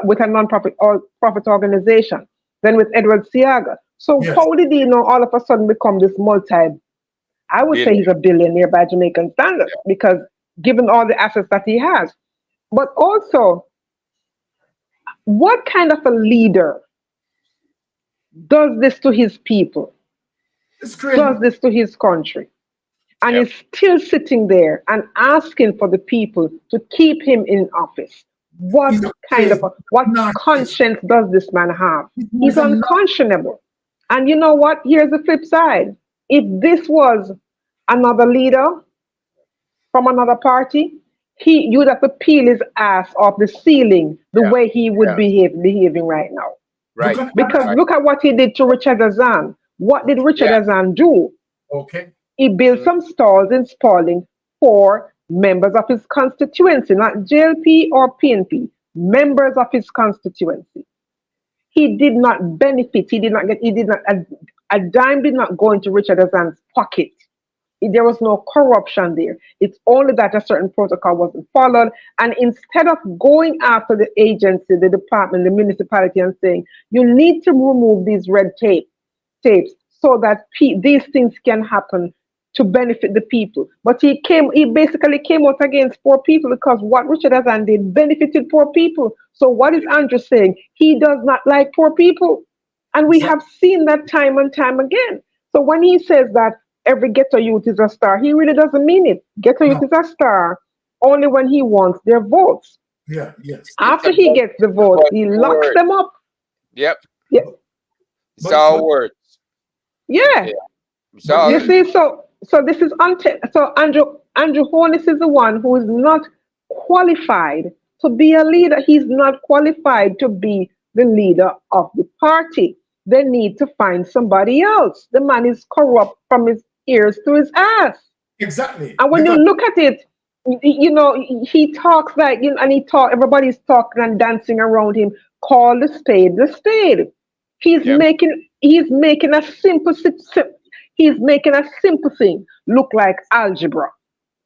Speaker 17: with a non-profit profit organization, then with Edward Siaga. So how did he all of a sudden become this I would say he's a billionaire by Jamaican standards, because given all the assets that he has. But also, what kind of a leader does this to his people, does this to his country, and is still sitting there and asking for the people to keep him in office? What conscience does this man have? He's unconscionable. And you know what? Here's the flip side. If this was another leader from another party, you would have to peel his ass off the ceiling the way he would be behaving right now. Right. Because look at what he did to Richard Azan. What did Richard Azan do?
Speaker 4: Okay.
Speaker 17: He built some stalls in Spalding for members of his constituency, not JLP or PNP, members of his constituency. He did not benefit. He did not get. He did not. A dime did not go into Richard Azan's pocket. There was no corruption there. It's only that a certain protocol wasn't followed. And instead of going after the agency, the department, the municipality, and saying, you need to remove these red tapes so that these things can happen to benefit the people. But he basically came out against poor people, because what Richard Azan did benefited poor people. So what is Andrew saying? He does not like poor people. And we have seen that time and time again. So when he says that every ghetto youth is a star, he really doesn't mean it. Ghetto youth is a star only when he wants their votes.
Speaker 4: Yeah, yes.
Speaker 17: After he gets the votes, he locks them up.
Speaker 5: Yep.
Speaker 17: Yeah.
Speaker 5: It's all words.
Speaker 17: Yeah. You see, so this is so Andrew Holness is the one who is not qualified to be a leader. He's not qualified to be the leader of the party. They need to find somebody else. The man is corrupt from his ears to his ass.
Speaker 4: Exactly.
Speaker 17: And when you look at it, you know, he talks like, you know, and everybody's talking and dancing around him. Call the spade the spade. He's making a simple thing look like algebra.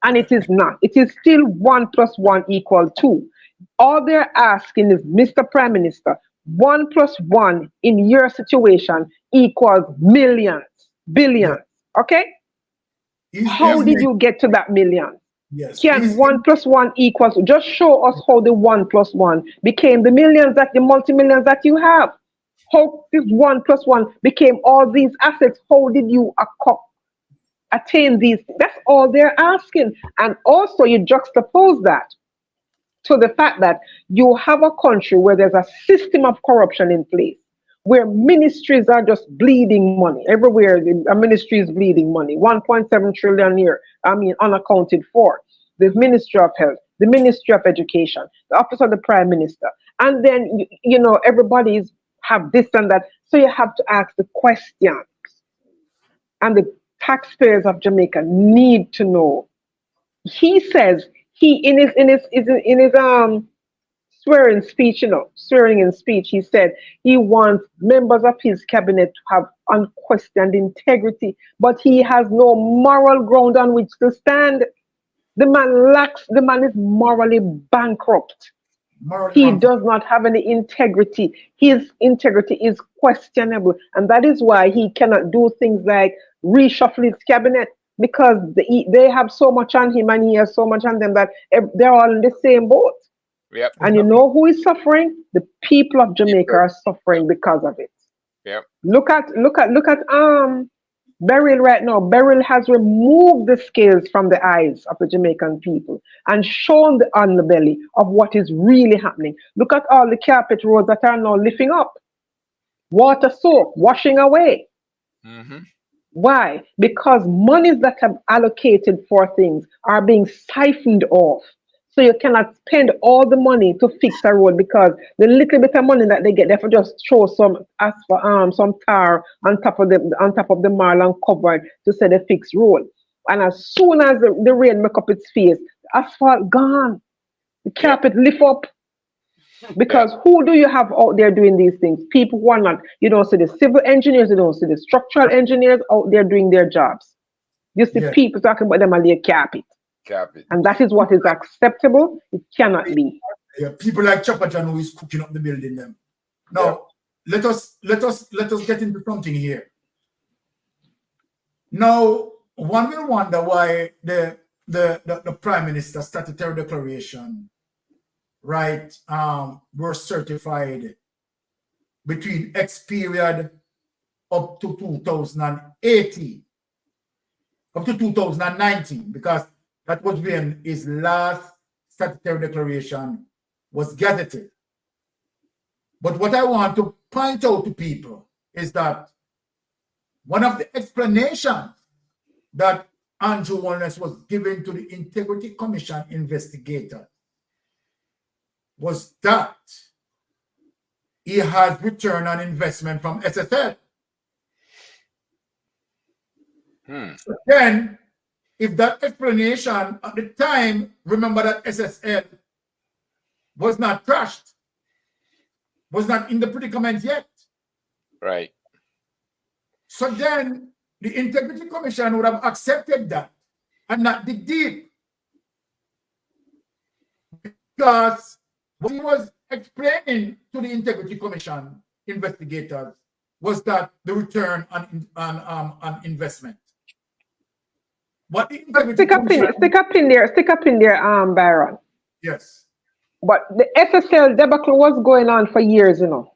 Speaker 17: And it is not. It is still 1 + 1 = 2. All they're asking is, Mr. Prime Minister, 1 + 1 in your situation equals millions, billions. Okay? How did you get to that million?
Speaker 4: Yes.
Speaker 17: Can 1 + 1 equals, just show us how the 1 + 1 became the millions, that the multi-millions that you have. How this 1 + 1 became all these assets. How did you attain these? That's all they're asking. And also you juxtapose that to the fact that you have a country where there's a system of corruption in place, where ministries are just bleeding money. Everywhere a ministry is bleeding money. 1.7 trillion a year, unaccounted for. The Ministry of Health, the Ministry of Education, the Office of the Prime Minister. And then, you know, everybody's have this and that. So you have to ask the questions. And the taxpayers of Jamaica need to know. He says, in his swearing in speech, he said he wants members of his cabinet to have unquestioned integrity, but he has no moral ground on which to stand. The man is morally bankrupt. He does not have any integrity. His integrity is questionable. And that is why he cannot do things like reshuffle his cabinet, because they have so much on him and he has so much on them that they're all in the same boat.
Speaker 5: Yep.
Speaker 17: And you know who is suffering? The people of Jamaica are suffering because of it.
Speaker 5: Yep.
Speaker 17: Look at Beryl right now. Beryl has removed the scales from the eyes of the Jamaican people and shown the underbelly of what is really happening. Look at all the carpet roads that are now lifting up. Water soak, washing away.
Speaker 5: Mm-hmm.
Speaker 17: Why? Because monies that have allocated for things are being siphoned off. So you cannot spend all the money to fix a road, because the little bit of money that they get, they have to just throw some tar on top of the marl and cover it to say they fix road. And as soon as the rain make up its face, the asphalt gone, the carpet lift up. Because who do you have out there doing these things? People who are not. You don't see the civil engineers, you don't see the structural engineers out there doing their jobs. You see people talking about them and their carpet. And that is what is acceptable. It cannot be.
Speaker 4: Yeah, people like Chapajan who is cooking up the building them. Now, let us get into something here. Now, one will wonder why the Prime Minister statutory declaration, right, were certified between X period up to 2018, up to 2019, because that was when his last statutory declaration was gazetted. But what I want to point out to people is that one of the explanations that Andrew Holness was given to the Integrity Commission investigator was that he has return on investment from SSL. So then, if that explanation at the time, remember that SSL was not crushed, was not in the predicament yet.
Speaker 5: Right.
Speaker 4: So then the Integrity Commission would have accepted that and not dig deep. Because what he was explaining to the Integrity Commission investigators was that the return on investment. What the Integrity
Speaker 17: Stick up in there, Byron.
Speaker 4: Yes.
Speaker 17: But the SSL debacle was going on for years, you know.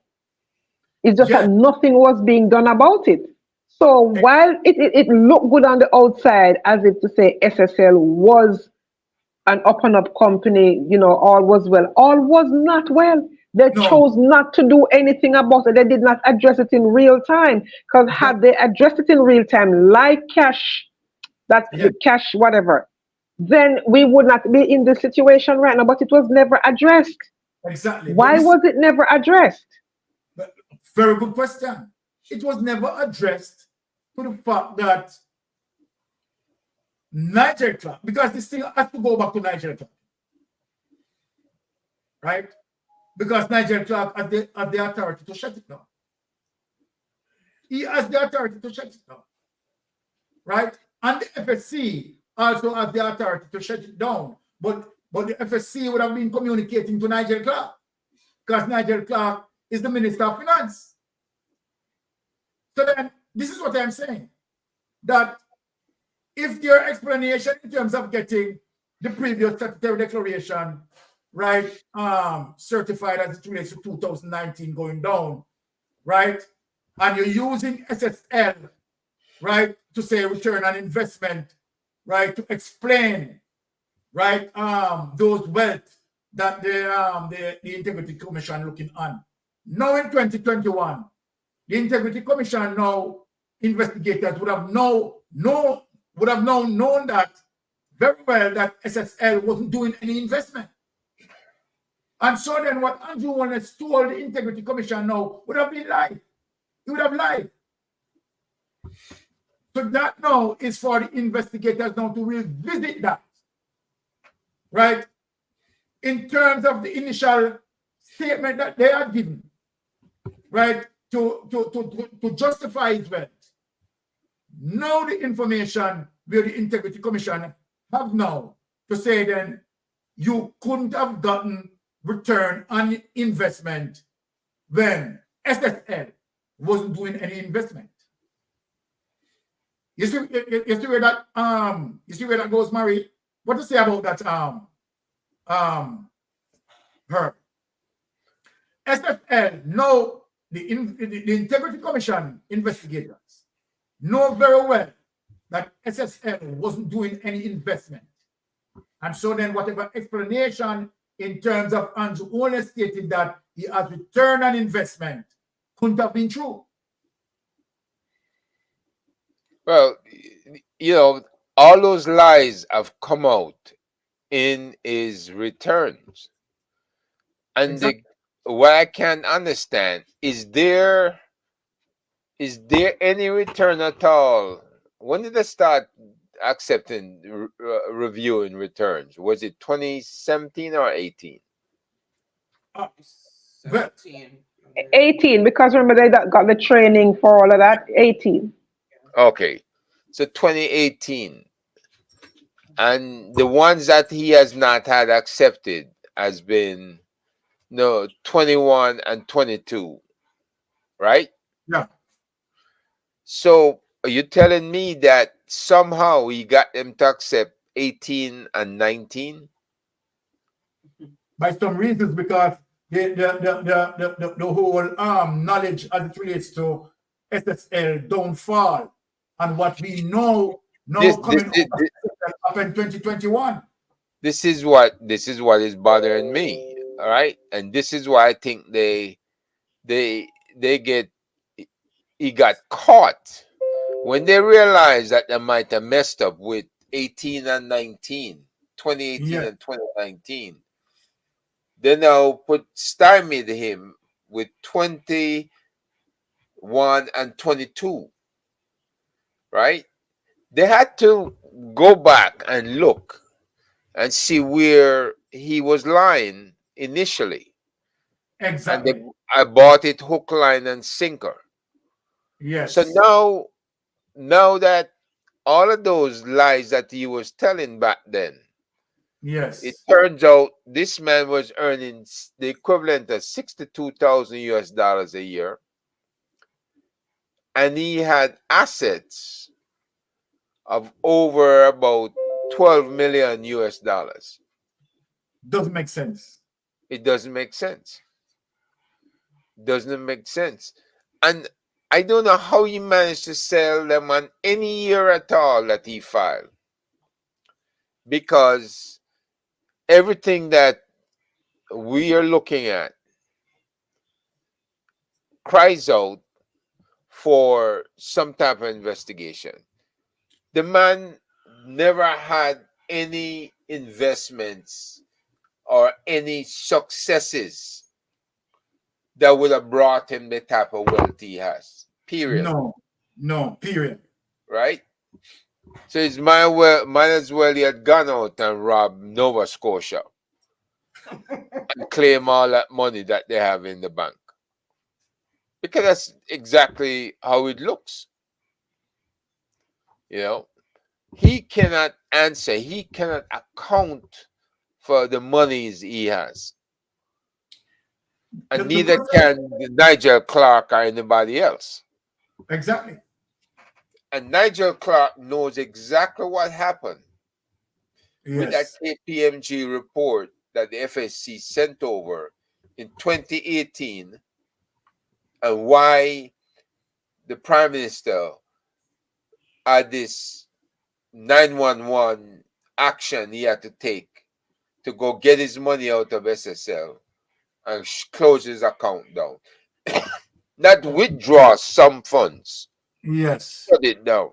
Speaker 17: It's just that nothing was being done about it. So while it looked good on the outside, as if to say SSL was an up and up company, you know, all was well. All was not well. They chose not to do anything about it. They did not address it in real time. Because had they addressed it in real time, like cash, cash, whatever, then we would not be in this situation right now. But it was never addressed.
Speaker 4: Exactly.
Speaker 17: Why was it never addressed?
Speaker 4: Very good question. It was never addressed to the fact that Nigel Clark, because this thing has to go back to Nigel Clark, right? Because Nigel Clark has the authority to shut it down. He has the authority to shut it down, right? And the FSC also has the authority to shut it down. But the FSC would have been communicating to Nigel Clark because Nigel Clark is the Minister of Finance. So then, this is what I'm saying, that if your explanation in terms of getting the previous statutory declaration, right, certified as it relates to 2019 going down, right, and you're using SSL, right, to say return on investment, right, to explain, right, those wealth that the Integrity Commission looking on. Now in 2021, the Integrity Commission now investigators would have known that very well that SSL wasn't doing any investment. And so then what Andrew Wallace told the Integrity Commission now would have been lied. He would have lied. So that now is for the investigators now to revisit that, right? In terms of the initial statement that they had given, right, to justify his wealth. Now the information where the Integrity Commission have now to say then you couldn't have gotten return on investment when SSL wasn't doing any investment. You see where that goes, Marie? What to say about that her? SSL know the Integrity Commission investigators know very well that SSL wasn't doing any investment. And so then whatever explanation in terms of Andrew only stated that he has return on investment couldn't have been true.
Speaker 5: Well, you know, all those lies have come out in his returns. And exactly. What I can't understand, is there any return at all? When did they start accepting reviewing returns? Was it 2017 or 18?
Speaker 17: 18, because remember they got the training for all of that. 18.
Speaker 5: Okay, so 2018, and the ones that he has not had accepted has been 21 and 22, right?
Speaker 4: Yeah.
Speaker 5: So are you telling me that somehow he got them to accept 18 and 19?
Speaker 4: By some reasons, because the whole knowledge as it relates to SSL don't fall, and what we know coming up in 2021.
Speaker 5: This is what is bothering me. All right, and this is why I think he got caught when they realized that they might have messed up with 18 and 19, 2018 and 2019. They now stymied him with 21 and 22, right? They had to go back and look and see where he was lying initially.
Speaker 4: Exactly.
Speaker 5: And I bought it hook, line, and sinker.
Speaker 4: Yes.
Speaker 5: So now that all of those lies that he was telling back then,
Speaker 4: yes,
Speaker 5: it turns out this man was earning the equivalent of 62,000 US dollars a year, and he had assets of over about 12 million US dollars.
Speaker 4: Doesn't make sense.
Speaker 5: It doesn't make sense. Doesn't make sense. And I don't know how he managed to sell them on any year at all that he filed, because everything that we are looking at cries out for some type of investigation. The man never had any investments or any successes that would have brought him the type of wealth he has. Period.
Speaker 4: No, period.
Speaker 5: Right? So it's might as well he had gone out and robbed Nova Scotia and claim all that money that they have in the bank. Because that's exactly how it looks. You know, he cannot answer, he cannot account for the monies he has. And neither can Nigel Clark or anybody else.
Speaker 4: Exactly.
Speaker 5: And Nigel Clark knows exactly what happened with that KPMG report that the FSC sent over in 2018, and why the Prime Minister had this 911 action he had to take to go get his money out of SSL and close his account down. Not withdraw some funds.
Speaker 4: Yes.
Speaker 5: Shut it down.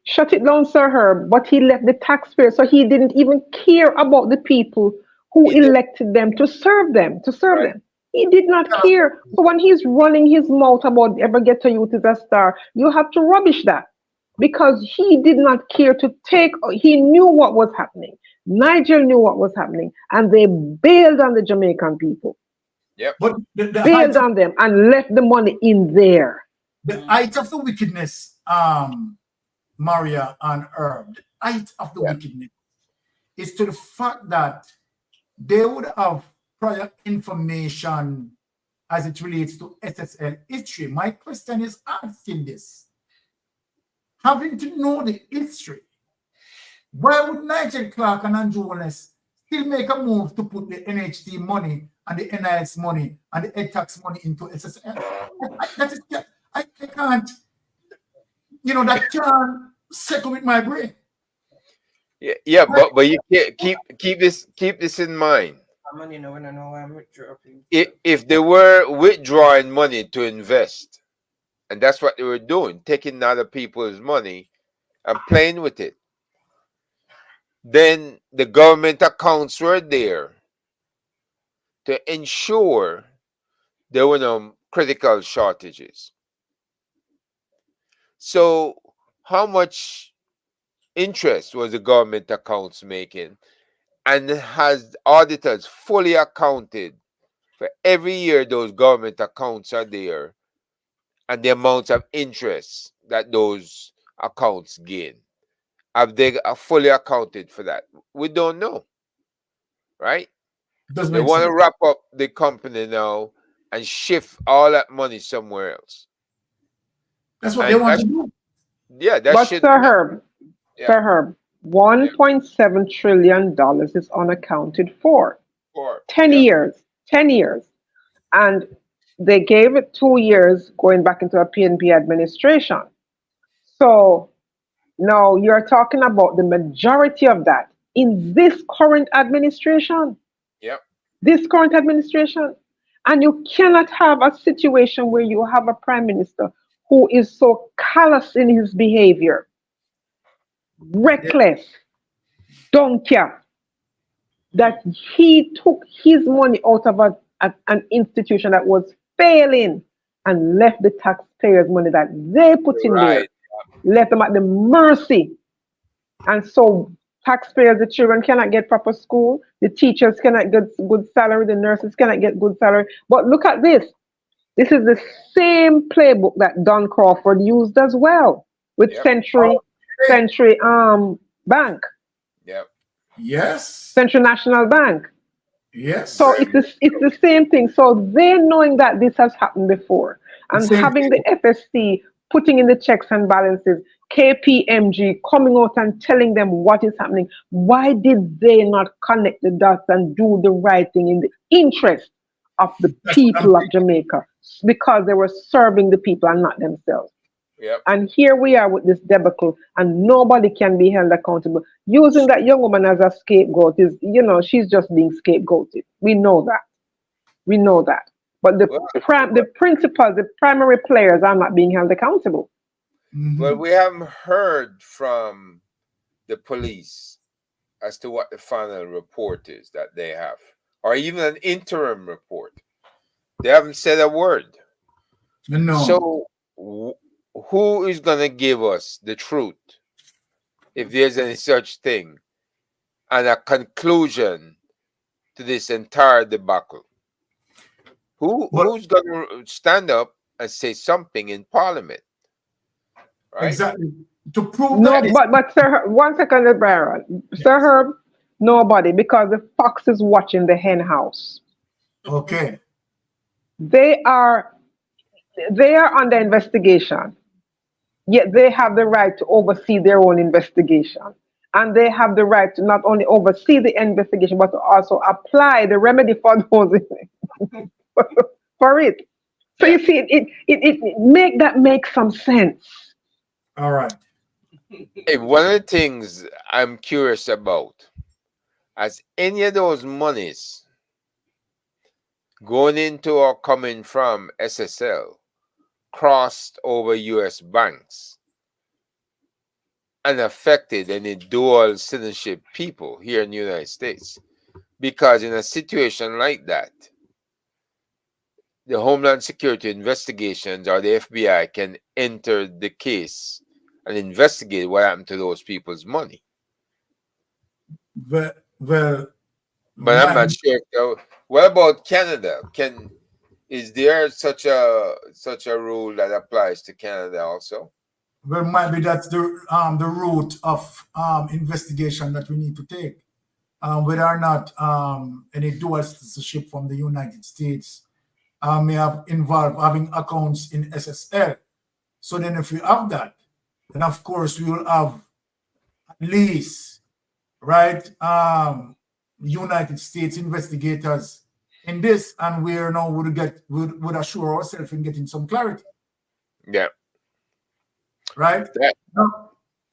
Speaker 17: Shut it down, Sir Herb, but he left the taxpayers, so he didn't even care about the people who elected them to serve them, them. He did not care. So when he's running his mouth about ever get to youth is a star, you have to rubbish that, because he did not care to take, he knew what was happening. Nigel knew what was happening, and they bailed on the Jamaican people.
Speaker 5: Yep.
Speaker 4: But the
Speaker 17: bailed on them and left the money in there.
Speaker 4: The height of the wickedness, Maria and Herb, the height of the wickedness is to the fact that they would have prior information as it relates to SSL history. My question is asking this. Having to know the history, why would Nigel Clark and Andrew Wallace still make a move to put the NHT money and the NIS money and the EdTax money into SSL? I can't, that can't settle with my brain.
Speaker 5: Yeah, but you keep this in mind. If they were withdrawing money to invest, and that's what they were doing, taking other people's money and playing with it, then the government accounts were there to ensure there were no critical shortages. So how much interest was the government accounts making? And has auditors fully accounted for every year those government accounts are there and the amount of interest that those accounts gain? Have they fully accounted for that? We don't know, right? They want to wrap up the company now and shift all that money somewhere else.
Speaker 4: That's what they want to do.
Speaker 5: Yeah, that
Speaker 17: but
Speaker 5: should.
Speaker 17: Sir Herb, $1.7 trillion is unaccounted for. 10 years. And they gave it 2 years going back into a PNP administration. So now you're talking about the majority of that in this current administration.
Speaker 5: Yep.
Speaker 17: This current administration. And you cannot have a situation where you have a prime minister who is so callous in his behavior, reckless, don't care, that he took his money out of an institution that was failing and left the taxpayers' money that they put in there left them at the mercy. And so taxpayers, the children cannot get proper school, the teachers cannot get good salary, the nurses cannot get good salary. But look at this. This is the same playbook that Don Crawford used as well with Century Bank.
Speaker 5: Yep.
Speaker 4: Yes.
Speaker 17: Central National Bank.
Speaker 4: Yes.
Speaker 17: So it's the same thing. So they knowing that this has happened before and having the FSC putting in the checks and balances, KPMG coming out and telling them what is happening. Why did they not connect the dots and do the right thing in the interest of the people of Jamaica? Because they were serving the people and not themselves.
Speaker 5: Yep.
Speaker 17: And here we are with this debacle, and nobody can be held accountable. Using that young woman as a scapegoat is, she's just being scapegoated. We know that. We know that. But the principals, the primary players are not being held accountable.
Speaker 5: Well, we haven't heard from the police as to what the final report is that they have, or even an interim report. They haven't said a word.
Speaker 4: No.
Speaker 5: So who is going to give us the truth, if there's any such thing, and a conclusion to this entire debacle? Who's going to stand up and say something in Parliament? Right?
Speaker 4: Exactly. To prove
Speaker 17: no,
Speaker 4: that.
Speaker 17: but Sir Herb, 1 second, Byron. Yes. Sir Herb, nobody, because the fox is watching the hen house.
Speaker 4: Okay.
Speaker 17: They are under investigation, yet they have the right to oversee their own investigation. And they have the right to not only oversee the investigation, but to also apply the remedy for those for it. So you see, it make some sense.
Speaker 4: All right.
Speaker 5: Hey, one of the things I'm curious about, has any of those monies going into or coming from SSL crossed over U.S. banks and affected any dual citizenship people here in the United States? Because in a situation like that, the Homeland Security investigations or the FBI can enter the case and investigate what happened to those people's money.
Speaker 4: But
Speaker 5: I'm not sure. What about Canada? Is there such a rule that applies to Canada also?
Speaker 4: Well, maybe that's the route of investigation that we need to take. Whether or not any dual citizenship from the United States may have involved having accounts in SSL. So then if we have that, then of course we will have at least, right, United States investigators in this, and we now would assure ourselves in getting some clarity.
Speaker 5: Yeah.
Speaker 4: Right?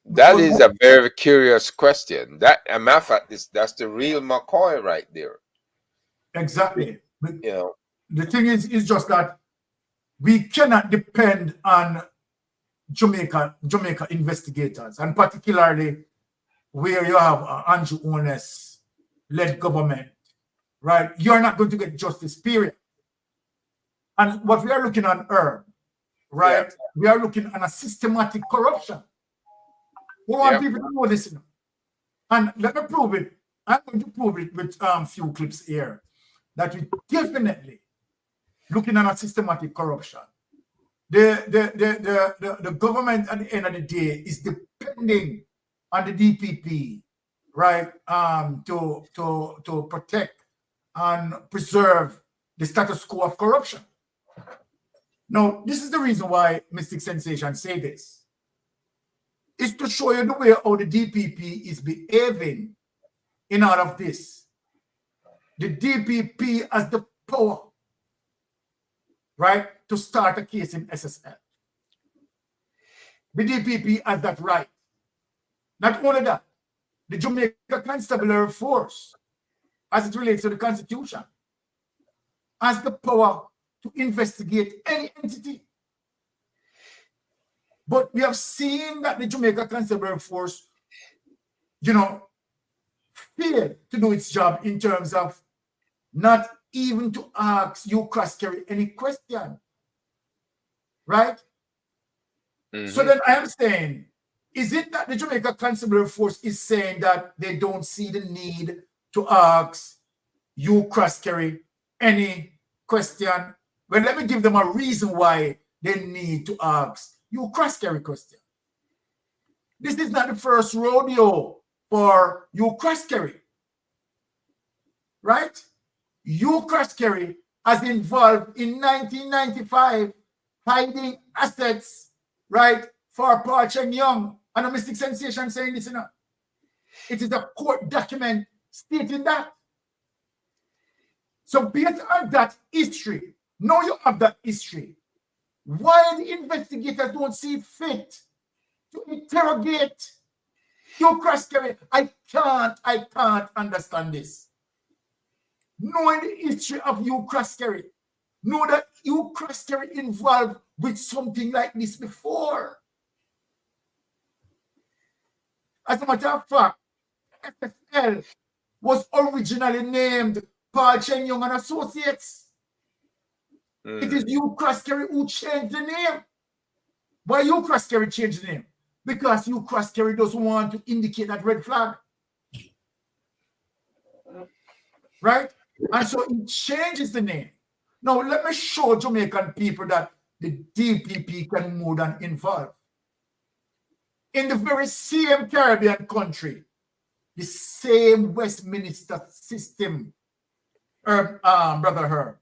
Speaker 5: That is a very curious question. That, a matter of fact, that's the real McCoy right there.
Speaker 4: Exactly. But, the thing is just that we cannot depend on Jamaica investigators, and particularly where you have Andrew Holness led government, right? You're not going to get justice, period. And what we are looking on Herb, right? Yeah. We are looking on a systematic corruption. We want people to know this. And let me prove it. I'm going to prove it with few clips here. That we definitely looking at a systematic corruption. The government at the end of the day is depending on the DPP, right, to protect and preserve the status quo of corruption. Now, this is the reason why Mystic Sensation say this. It's to show you the way how the DPP is behaving in all of this. The DPP has the power, right, to start a case in SSL. The DPP has that right. Not only that, the Jamaica Constabulary Force, as it relates to the Constitution, has the power to investigate any entity. But we have seen that the Jamaica Constabulary Force, failed to do its job in terms of not even to ask you, Cross-Carry, any question, right? So then I am saying, is it that the Jamaica Constabulary Force is saying that they don't see the need to ask you, cross-carry, any question? Well, let me give them a reason why they need to ask you cross-carry question. This is not the first rodeo for you cross-carry, right? You cross-carry has involved in 1995 hiding assets, right, for Paul Cheng Young. And a Mystic Sensation saying this, you know. It is a court document stating that. So based on that history, now you have that history, why the investigators don't see fit to interrogate you cross-carry? I can't understand this. Knowing the history of you cross-carry, know that you cross-carry involved with something like this before. As a matter of fact, FSL was originally named Paul Cheng Young and Associates. It is you cross-carry who changed the name. Why you cross-carry changed the name? Because you cross-carry doesn't want to indicate that red flag. Right? And so it changes the name. Now, let me show Jamaican people that the DPP can more than involve. In the very same Caribbean country, the same Westminster system, Brother Herb.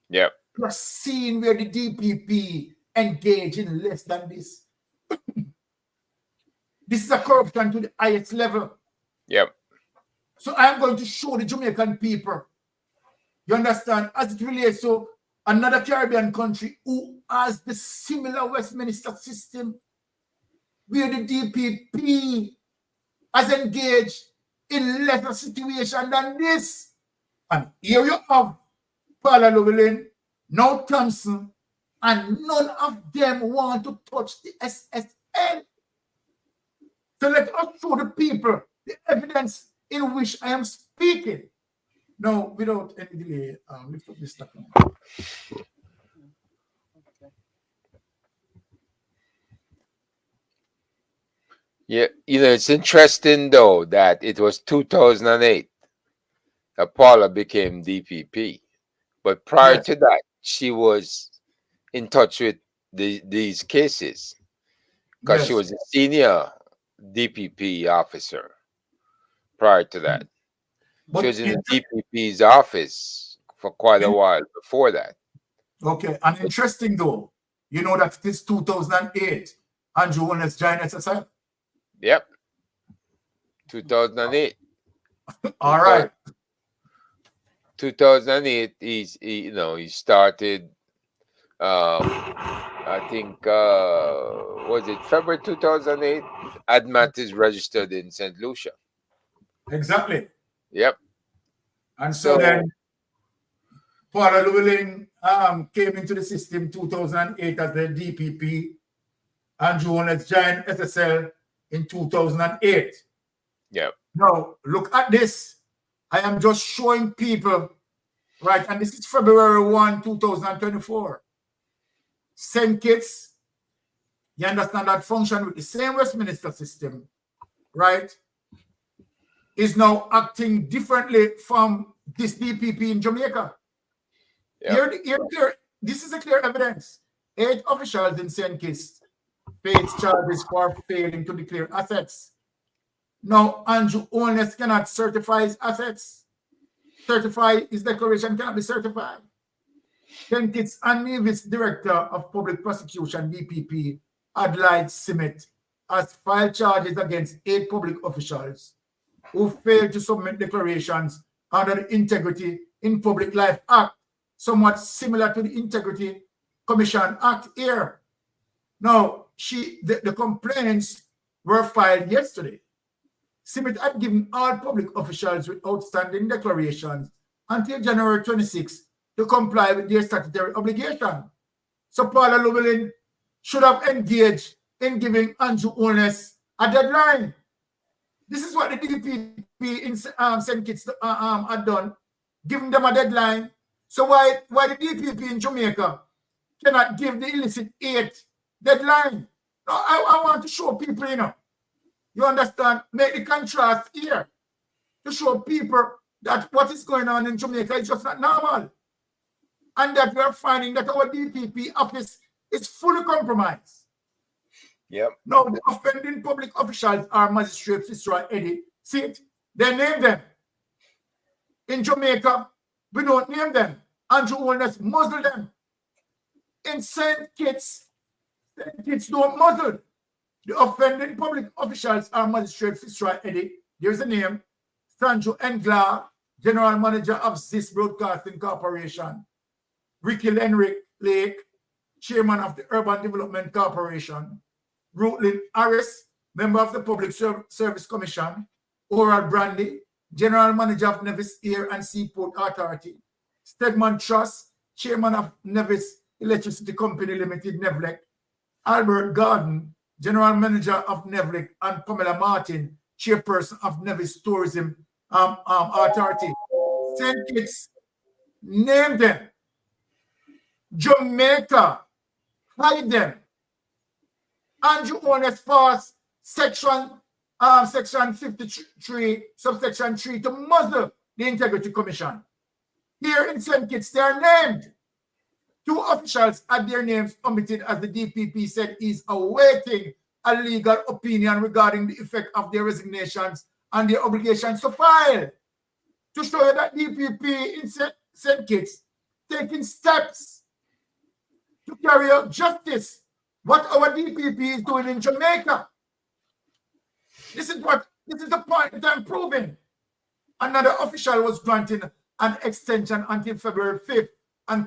Speaker 5: Yep.
Speaker 4: You're seeing where the DPP engage in less than this. This is a corruption to the highest level.
Speaker 5: Yep.
Speaker 4: So I'm going to show the Jamaican people, you understand, as it relates to another Caribbean country who has the similar Westminster system, where the DPP has engaged in lesser situation than this. And here you have Paula Llewellyn, now Thompson, and none of them want to touch the SSL. So let us show the people the evidence in which I am speaking. Now, without any delay, lift up this stuff now.
Speaker 5: Yeah, you know, it's interesting though that it was 2008 that Paula became DPP, but prior to that, she was in touch with these cases because she was a senior DPP officer prior to that.
Speaker 4: But
Speaker 5: she was in the DPP's office for quite a while before that.
Speaker 4: Okay, and interesting though, you know that this 2008, Andrew Holness joined SSL.
Speaker 5: Yep. 2008.
Speaker 4: All right.
Speaker 5: 2008, he started, I think, was it February 2008? ADMAT is registered in St. Lucia.
Speaker 4: Exactly.
Speaker 5: Yep.
Speaker 4: And so then Paula Llewellyn came into the system 2008 as the DPP. Andrew Holness joined SSL in 2008.
Speaker 5: Yeah.
Speaker 4: Now, look at this. I am just showing people, right? And this is February 1, 2024. St. Kitts, you understand that function with the same Westminster system, right? Is now acting differently from this DPP in Jamaica.
Speaker 5: Yep.
Speaker 4: Here, this is a clear evidence. 8 officials in St. Kitts face charges for failing to declare assets. Now, Andrew Holness cannot certify his assets. Certify his declaration cannot be certified. St. Kitts and Nevis Director of Public Prosecution, DPP, Adelaide Simmet, has filed charges against 8 public officials who failed to submit declarations under the Integrity in Public Life Act, somewhat similar to the Integrity Commission Act here. Now, the complaints were filed yesterday. Simmet had given all public officials with outstanding declarations until January 26 to comply with their statutory obligation. So Paula Llewellyn should have engaged in giving Andrew Holness a deadline. This is what the DPP in St. Kitts had done, giving them a deadline. So why the DPP in Jamaica cannot give the illicit 8 deadline? No, I want to show people, you know. You understand? Make the contrast here to show people that what is going on in Jamaica is just not normal. And that we are finding that our DPP office is fully compromised.
Speaker 5: Yep.
Speaker 4: Now, the offending public officials are Magistrate Fitzroy Eddy. See it? They name them. In Jamaica, we don't name them. Andrew Holness muzzle them. In St. Kitts don't muzzle. The offending public officials are Magistrate Fitzroy Eddy. There's a name. Sanjo Engla, General Manager of ZIS Broadcasting Corporation. Ricky Lenrick Lake, Chairman of the Urban Development Corporation. Rutlin Harris, Member of the Public Service Commission. Oral Brandy, General Manager of Nevis Air and Seaport Authority. Stegman Truss, Chairman of Nevis Electricity Company Limited, Nevlec. Albert Garden, General Manager of Nevlec, and Pamela Martin, Chairperson of Nevis Tourism Authority. St. Kitts, name them. Jamaica, hide them. Andrew Holness passed section 53, subsection 3 to muzzle the Integrity Commission. Here in St. Kitts, they are named. 2 officials had their names omitted as the DPP said is awaiting a legal opinion regarding the effect of their resignations and their obligations to file. To show you that DPP in St. Kitts taking steps to carry out justice, what our DPP is doing in Jamaica. This is the point that I'm proving. Another official was granted an extension until February 5th on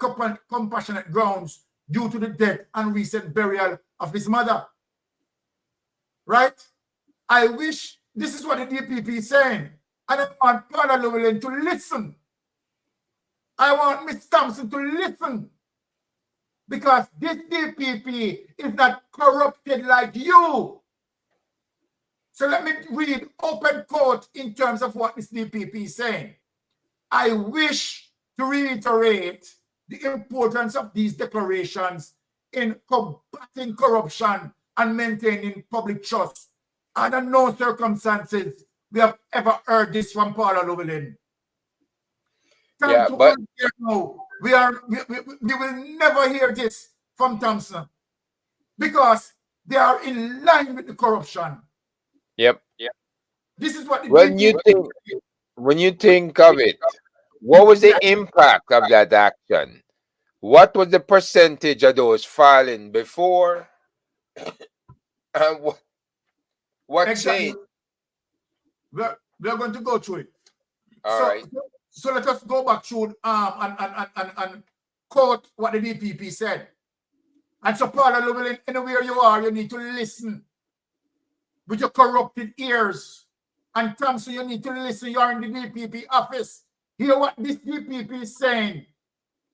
Speaker 4: compassionate grounds due to the death and recent burial of his mother. Right? I wish this is what the DPP is saying. And I want Paula Llewellyn to listen. I want Ms. Thompson to listen. Because this DPP is not corrupted like you. So let me read open quote in terms of what this DPP is saying. I wish to reiterate the importance of these declarations in combating corruption and maintaining public trust. Under no circumstances we have ever heard this from Paula Llewellyn.
Speaker 5: Yeah, but
Speaker 4: we will never hear this from Thompson because they are in line with the corruption.
Speaker 5: Yep.
Speaker 4: This is what
Speaker 5: when you think of it, what was the impact of that action? What was the percentage of those filing before? And what changed?
Speaker 4: We're going to go through it.
Speaker 5: All right.
Speaker 4: So let us go back through and quote what the DPP said. And so, Paula Llewellyn, anywhere you are, you need to listen with your corrupted ears. And Thompson, you need to listen. You are in the DPP office. Hear what this DPP is saying.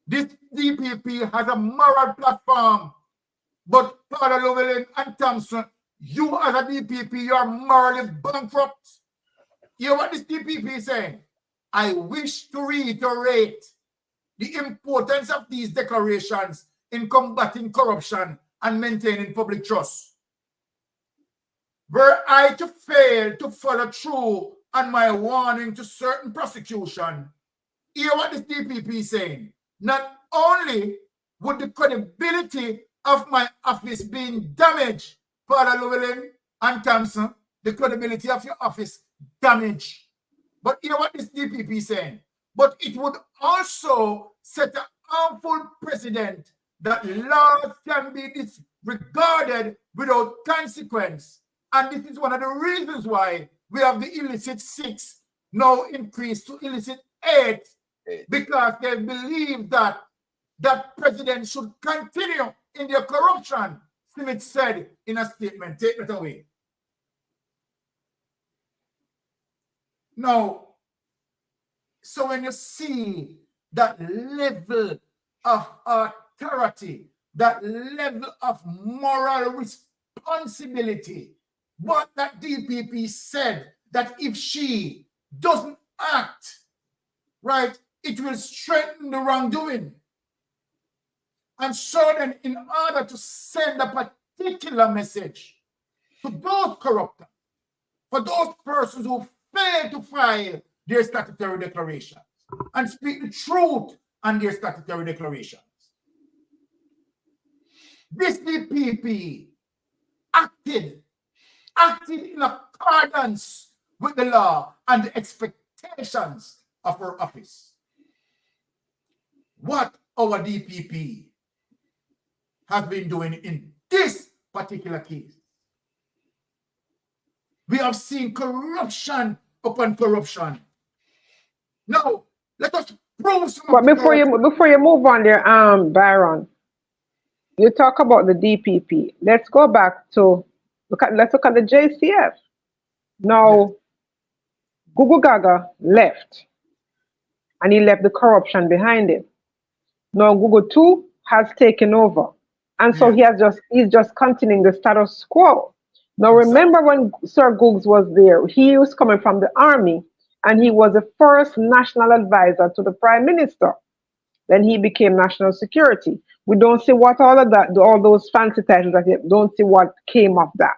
Speaker 4: This DPP has a moral platform. But Paula Llewellyn and Thompson, you as a DPP, you are morally bankrupt. Hear what this DPP is saying. I wish to reiterate the importance of these declarations in combating corruption and maintaining public trust. Were I to fail to follow through on my warning to certain prosecution, hear what this DPP is saying. Not only would the credibility of my office be damaged, Paula Llewellyn and Thompson, the credibility of your office damaged. But hear what this DPP is saying. But it would also set an harmful precedent that laws can be disregarded without consequence. And this is one of the reasons why we have the illicit 6 now increased to illicit 8, because they believe that that president should continue in their corruption. Smith said in a statement. Take it away. Now, so when you see that level of authority, that level of moral responsibility, what that DPP said, that if she doesn't act, right, it will strengthen the wrongdoing. And so then, in order to send a particular message to those corruptors, for those persons who fail to file their statutory declarations and speak the truth on their statutory declarations. This DPP acted in accordance with the law and the expectations of her office. What our DPP has been doing in this particular case. We have seen corruption upon corruption. Now, let us prove some.
Speaker 17: But before you move on there, Byron, you talk about the DPP. Let's go back to let's look at the JCF. Now, Gugu Gaga left, and he left the corruption behind him. Now Gugu 2 has taken over, and so he's just continuing the status quo. Now remember when Sir Googs was there, he was coming from the army, and he was the first national advisor to the Prime Minister. Then he became national security. We don't see what all those fancy titles don't see what came of that.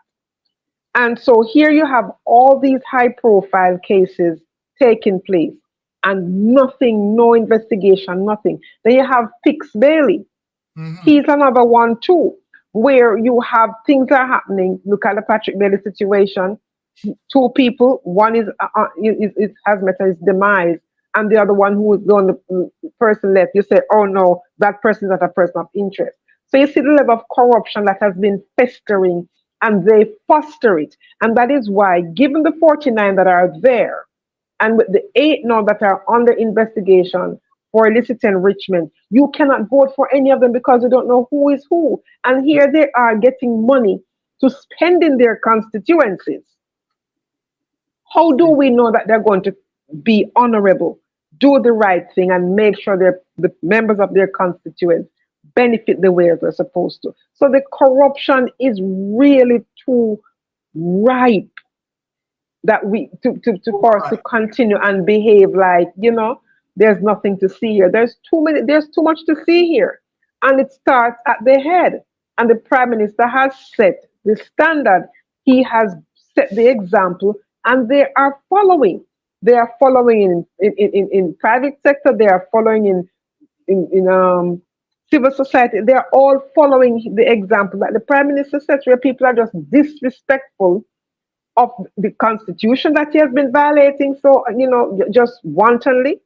Speaker 17: And so here you have all these high-profile cases taking place, and nothing, no investigation, nothing. Then you have Fix Bailey. He's another one too, where you have things are happening. Look at the Patrick Bailey situation. 2 people, one has met his demise, and the other one who was the only person left. You say, oh no, that person is not a person of interest. So you see the level of corruption that has been festering, and they foster it. And that is why, given the 49 that are there, and with the 8 now that are under investigation for illicit enrichment, you cannot vote for any of them because you don't know who is who. And here they are getting money to spend in their constituencies. How do we know that they're going to be honorable, do the right thing, and make sure the members of their constituents benefit the way they're supposed to? So the corruption is really too ripe that for us to continue and behave like, there's nothing to see here. There's too much to see here. And it starts at the head. And the Prime Minister has set the standard. He has set the example, and they are following. They are following in private sector. They are following in civil society. They are all following the example that the Prime Minister sets, where people are just disrespectful of the Constitution that he has been violating, so just wantonly,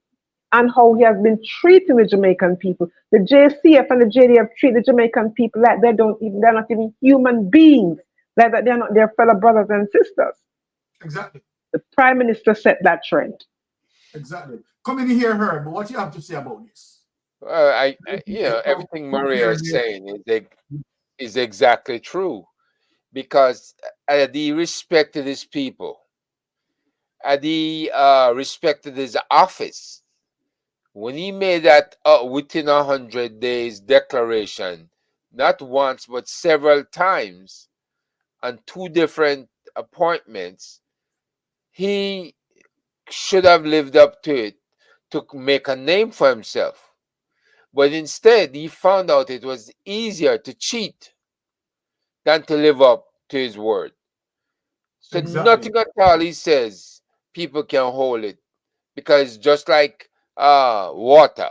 Speaker 17: and how he has been treating the Jamaican people. The JCF and the JDF treat the Jamaican people like they're not even human beings, like that they're not their fellow brothers and sisters.
Speaker 4: Exactly.
Speaker 17: The Prime Minister set that trend.
Speaker 4: Exactly. Come in here, Herb. What you have to say about this?
Speaker 5: Everything Maria is saying is exactly true, because the respect of his people, the respect of his office, when he made that within 100 days declaration, not once but several times on 2 different appointments, he should have lived up to it to make a name for himself. But instead, he found out it was easier to cheat than to live up to his word. So nothing at all he says, people can hold it, because just like water,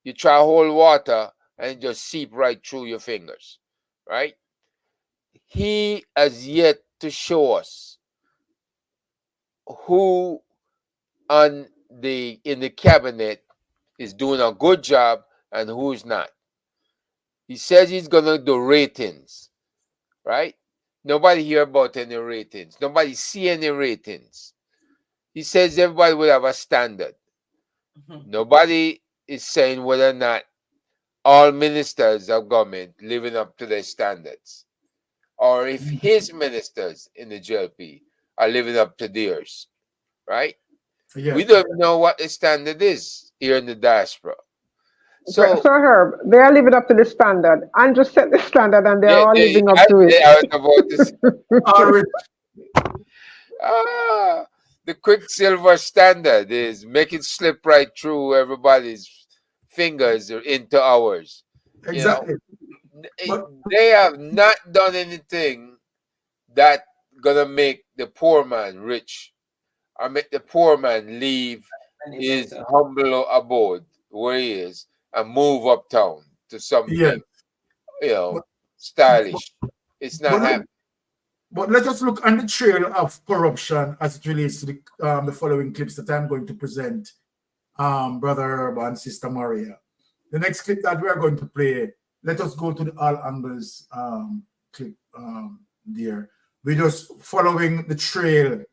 Speaker 5: you try to hold water and it just seep right through your fingers, right? He has yet to show us who in the cabinet is doing a good job and who's not. He says he's gonna do ratings, right? Nobody hear about any ratings. Nobody see any ratings. He says everybody will have a standard. Nobody is saying whether or not all ministers of government living up to their standards, or if his ministers in the JLP are living up to theirs, right?
Speaker 4: Yes.
Speaker 5: We don't know what the standard is here in the diaspora. So
Speaker 17: Herb, they are living up to the standard. Andrew set the standard, and they're all living up to it.
Speaker 5: The Quicksilver standard is make it slip right through everybody's fingers into ours.
Speaker 4: Exactly.
Speaker 5: They have not done anything that gonna make the poor man rich or make the poor man leave his humble abode where he is and move uptown to something,
Speaker 4: Yes.
Speaker 5: stylish. It's not happening.
Speaker 4: But let us look on the trail of corruption as it relates to the following clips that I'm going to present, Brother Herb and Sister Maria. The next clip that we are going to play, let us go to the all angles clip there. We're just following the trail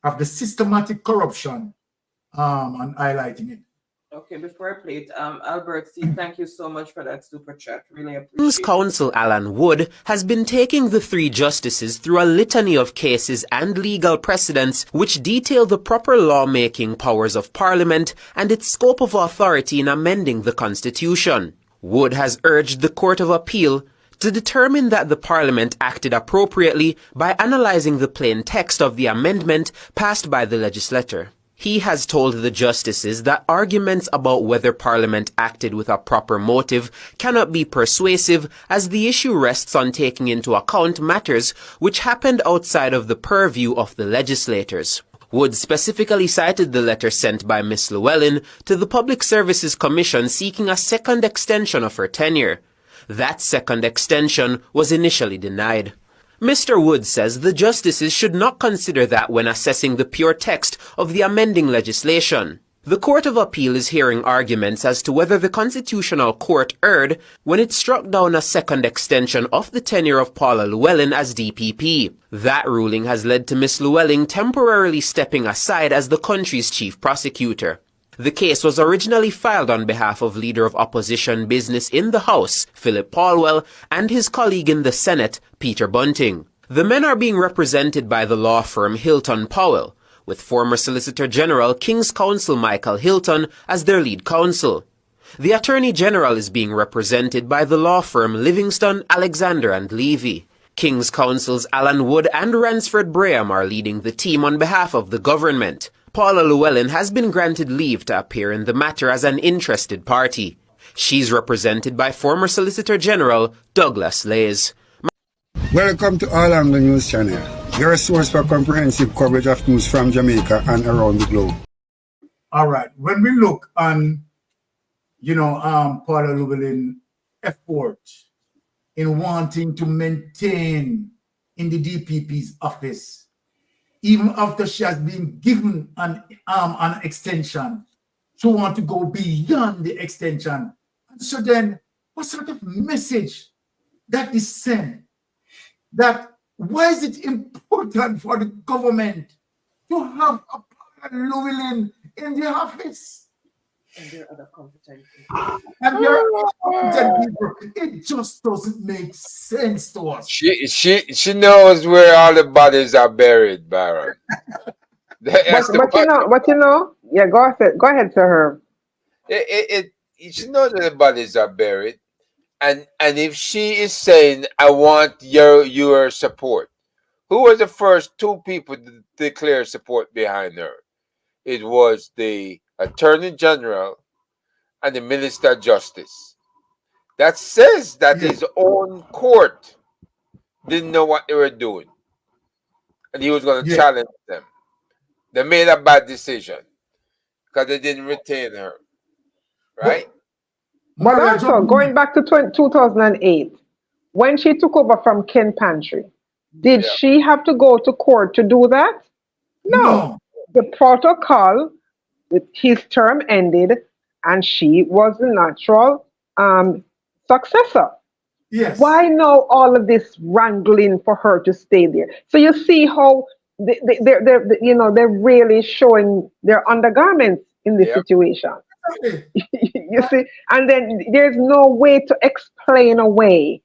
Speaker 4: of the systematic corruption and highlighting it.
Speaker 3: Okay, before I play it, Albert C., thank you so much for that super chat. Really appreciate
Speaker 20: King's Counsel Alan Wood has been taking the three justices through a litany of cases and legal precedents which detail the proper lawmaking powers of Parliament and its scope of authority in amending the Constitution. Wood has urged the Court of Appeal to determine that the Parliament acted appropriately by analysing the plain text of the amendment passed by the legislature. He has told the justices that arguments about whether Parliament acted with a proper motive cannot be persuasive, as the issue rests on taking into account matters which happened outside of the purview of the legislators. Wood specifically cited the letter sent by Ms. Llewellyn to the Public Services Commission seeking a second extension of her tenure. That second extension was initially denied. Mr. Wood says the justices should not consider that when assessing the pure text of the amending legislation. The Court of Appeal is hearing arguments as to whether the Constitutional Court erred when it struck down a second extension of the tenure of Paula Llewellyn as DPP. That ruling has led to Ms. Llewellyn temporarily stepping aside as the country's chief prosecutor. The case was originally filed on behalf of Leader of Opposition Business in the House, Philip Paulwell, and his colleague in the Senate, Peter Bunting. The men are being represented by the law firm Hilton Powell, with former Solicitor General King's Counsel Michael Hilton as their lead counsel. The Attorney General is being represented by the law firm Livingston, Alexander and Levy. King's Counsels Alan Wood and Ransford Braham are leading the team on behalf of the government. Paula Llewellyn has been granted leave to appear in the matter as an interested party. She's represented by former Solicitor General Douglas Lays.
Speaker 9: Welcome to All Anglo News Channel, your source for comprehensive coverage of news from Jamaica and around the globe.
Speaker 4: All right. When we look on, Paula Llewellyn effort in wanting to maintain in the DPP's office, even after she has been given an extension, she wants to go beyond the extension. So then, what sort of message that is sent? That why is it important for the government to have a Paula Llewellyn in the office?
Speaker 3: And there are other competent
Speaker 4: people. It just doesn't make sense to us.
Speaker 5: She knows where all the bodies are buried, Baron.
Speaker 17: But yeah, go ahead, Sir Herb.
Speaker 5: She knows where the bodies are buried, and if she is saying, "I want your support," who was the first two people to declare support behind her? It was the Attorney General and the Minister of Justice. That says that his own court didn't know what they were doing, and he was going to challenge them. They made a bad decision because they didn't retain her, right?
Speaker 17: But also, going back to 2008, when she took over from Ken Pantry, did she have to go to court to do that? No. The protocol, his term ended, and she was the natural successor.
Speaker 4: Yes.
Speaker 17: Why now all of this wrangling for her to stay there? So you see how they're really showing their undergarments in this situation. You see, and then there's no way to explain away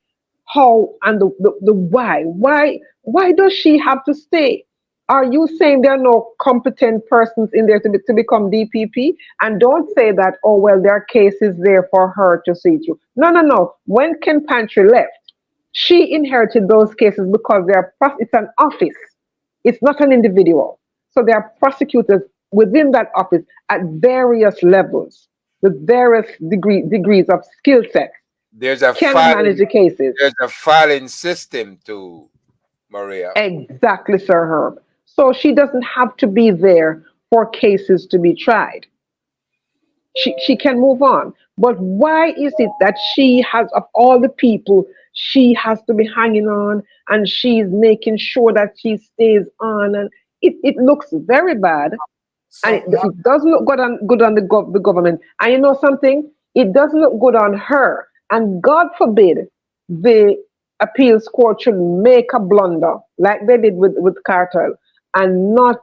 Speaker 17: how and the why. Why does she have to stay? Are you saying there are no competent persons in there to become DPP? And don't say that, oh, well, there are cases there for her to see through. No. When Ken Pantry left, she inherited those cases because it's an office. It's not an individual. So there are prosecutors within that office at various levels with various degrees of skill set.
Speaker 5: There's a
Speaker 17: can manage the cases.
Speaker 5: There's a filing system to Maria.
Speaker 17: Exactly, Sir Herb. So she doesn't have to be there for cases to be tried. She can move on. But why is it that she has, of all the people, she has to be hanging on and she's making sure that she stays on? And it looks very bad. And it doesn't look good on the government. And you know something? It doesn't look good on her. And God forbid the appeals court should make a blunder like they did with cartel and not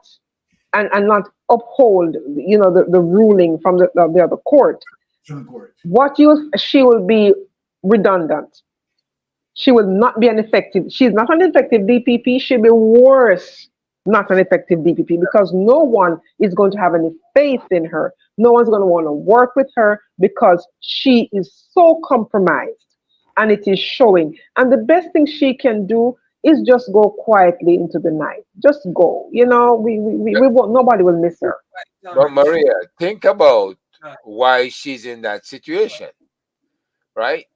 Speaker 17: uphold, the ruling from the other court. She will be redundant. She will not be an effective. She's not an effective DPP. She'll be worse, not an effective DPP, because no one is going to have any faith in her. No one's going to want to work with her because she is so compromised, and it is showing. And the best thing she can do is just go quietly into the night. Just go. We won't. Nobody will miss her.
Speaker 5: But Maria, think about why she's in that situation, right?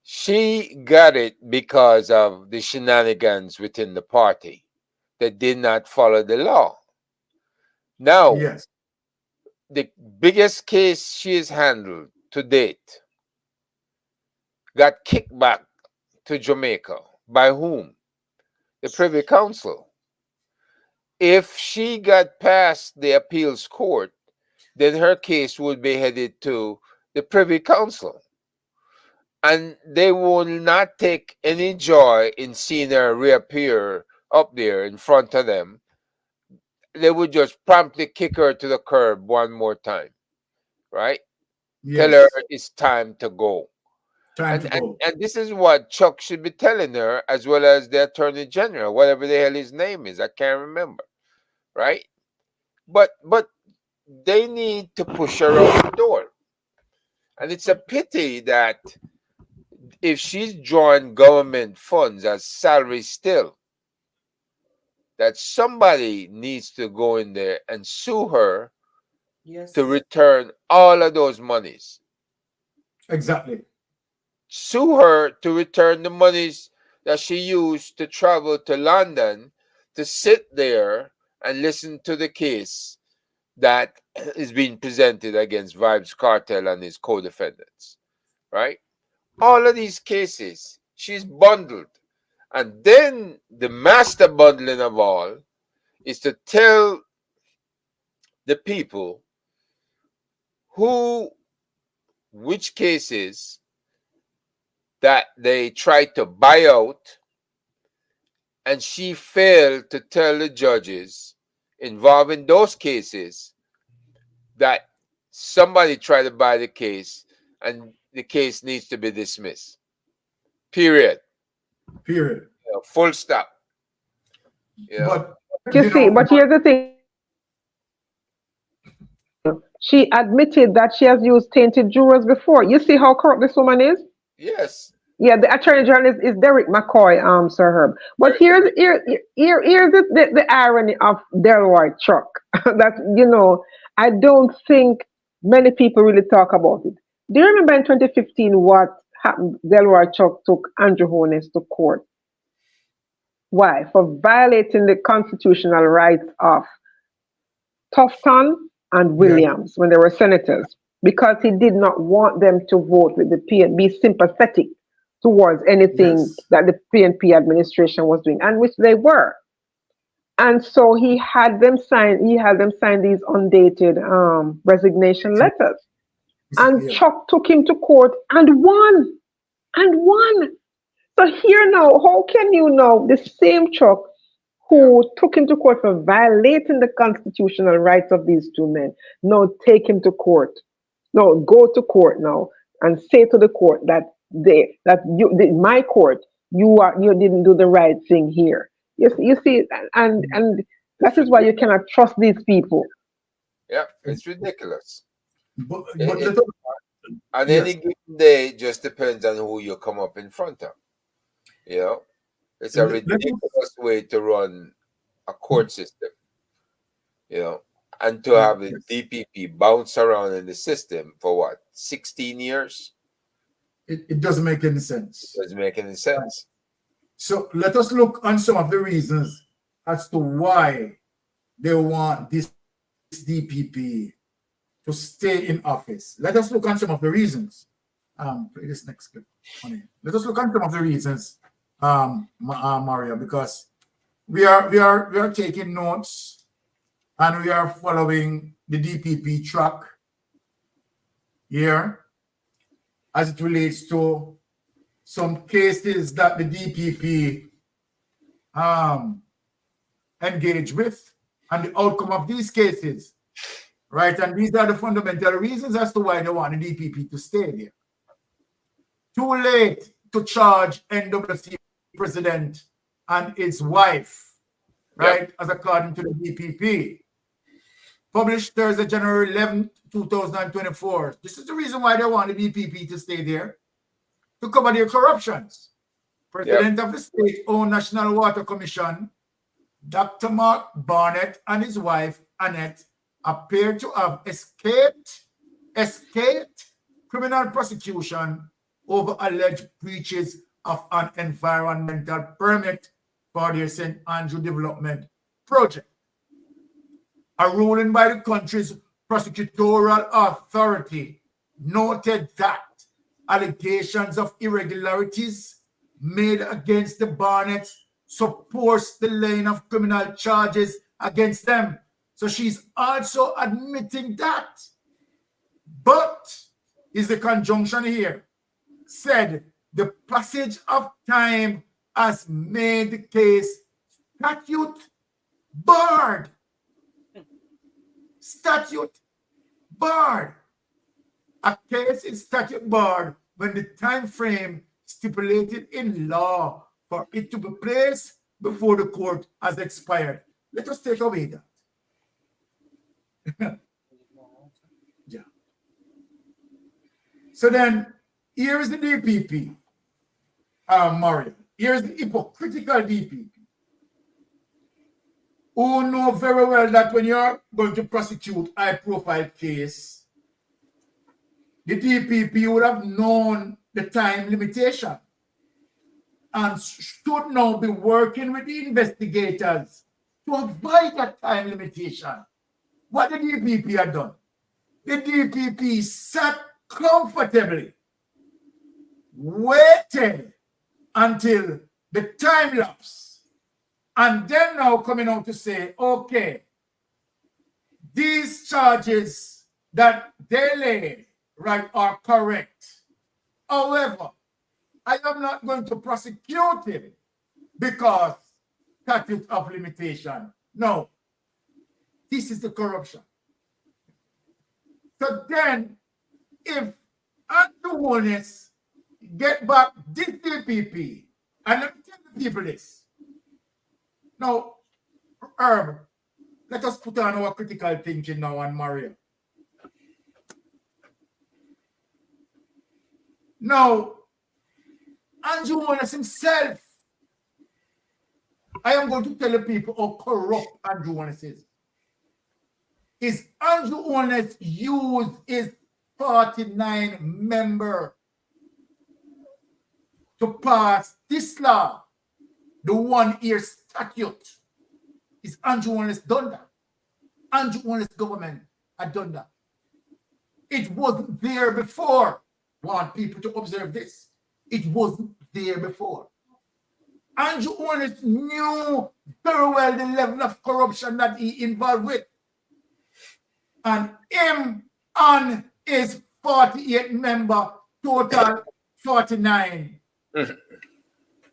Speaker 5: She got it because of the shenanigans within the party that did not follow the law. Now, the biggest case she has handled to date got kicked back to Jamaica. By whom? The Privy Council. If she got past the appeals court, then her case would be headed to the Privy Council. And they will not take any joy in seeing her reappear up there in front of them. They would just promptly kick her to the curb one more time, right? Tell her it's time to go. And this is what Chuck should be telling her, as well as the Attorney General, whatever the hell his name is. I can't remember, right? But they need to push her out the door. And it's a pity that if she's drawing government funds as salary still, that somebody needs to go in there and sue her to return all of those monies.
Speaker 4: Exactly.
Speaker 5: Sue her to return the monies that she used to travel to London to sit there and listen to the case that is being presented against Vibes Cartel and his co-defendants, right? All of these cases, she's bundled. And then the master bundling of all is to tell the people which cases that they tried to buy out, and she failed to tell the judges involving those cases that somebody tried to buy the case and the case needs to be dismissed. Period. Full stop.
Speaker 17: But here's the thing. She admitted that she has used tainted jurors before. You see how corrupt this woman is?
Speaker 5: Yes.
Speaker 17: Yeah, the Attorney General is Derek McCoy, Sir Herb. But here's the irony of Delroy Chuck. That, I don't think many people really talk about it. Do you remember in 2015 what happened? Delroy Chuck took Andrew Holness to court. Why? For violating the constitutional rights of Tufton and Williams when they were senators, because he did not want them to vote with the PNP, be sympathetic towards anything that the PNP administration was doing, and which they were. And so he had them sign these undated resignation letters. And Chuck took him to court and won. So here now, how can you know the same Chuck who took him to court for violating the constitutional rights of these two men, now take him to court? No, go to court now and say to the court that my court, you didn't do the right thing here. You see, and that is why you cannot trust these people.
Speaker 5: Yeah, it's ridiculous. And any given day just depends on who you come up in front of. It's a ridiculous way to run a court system. And to have the DPP bounce around in the system for 16 years?
Speaker 4: It doesn't make any sense.
Speaker 5: It doesn't make any sense.
Speaker 4: So let us look on some of the reasons as to why they want this DPP to stay in office. Let us look on some of the reasons. Play this next clip. Let us look on some of the reasons, Maria, because we are taking notes and we are following the DPP track here as it relates to some cases that the DPP engage with and the outcome of these cases, right? And these are the fundamental reasons as to why they want the DPP to stay there. Too late to charge NWC president and his wife, right? As according to the DPP. Published Thursday, January 11, 2024. This is the reason why they want the DPP to stay there, to cover their corruptions. President of the state-owned National Water Commission, Dr. Mark Barnett and his wife, Annette, appear to have escaped criminal prosecution over alleged breaches of an environmental permit for their St. Andrew Development Project. A ruling by the country's prosecutorial authority noted that allegations of irregularities made against the Barnetts supports the laying of criminal charges against them. So she's also admitting that. But is the conjunction here, said the passage of time has made the case statute barred. Statute barred. A case is statute barred when the time frame stipulated in law for it to be placed before the court has expired. Let us take away that. Yeah. So then, here is the DPP, Mario. Here is the hypocritical DPP, who know very well that when you're going to prosecute a high-profile case, the DPP would have known the time limitation and should now be working with the investigators to avoid that time limitation. What the DPP had done? The DPP sat comfortably, waited until the time lapse, and then now coming out to say, okay, these charges that they laid, right, are correct. However, I am not going to prosecute him because statute of limitation. No, this is the corruption. So then, if Andrew Holness get back this DPP, and let me tell the people this. Now, Herb, let us put on our critical thinking now on Mario. Now, Andrew Holness himself, I am going to tell the people how corrupt Andrew Holness is Andrew Holness used his 49 member to pass this law, the 1 year statute. Is Andrew Holness done that? Andrew Holness government had done that. It wasn't there before. I want people to observe this. It wasn't there before. Andrew Holness knew very well the level of corruption that he involved with. And him and his 48 member, total 49.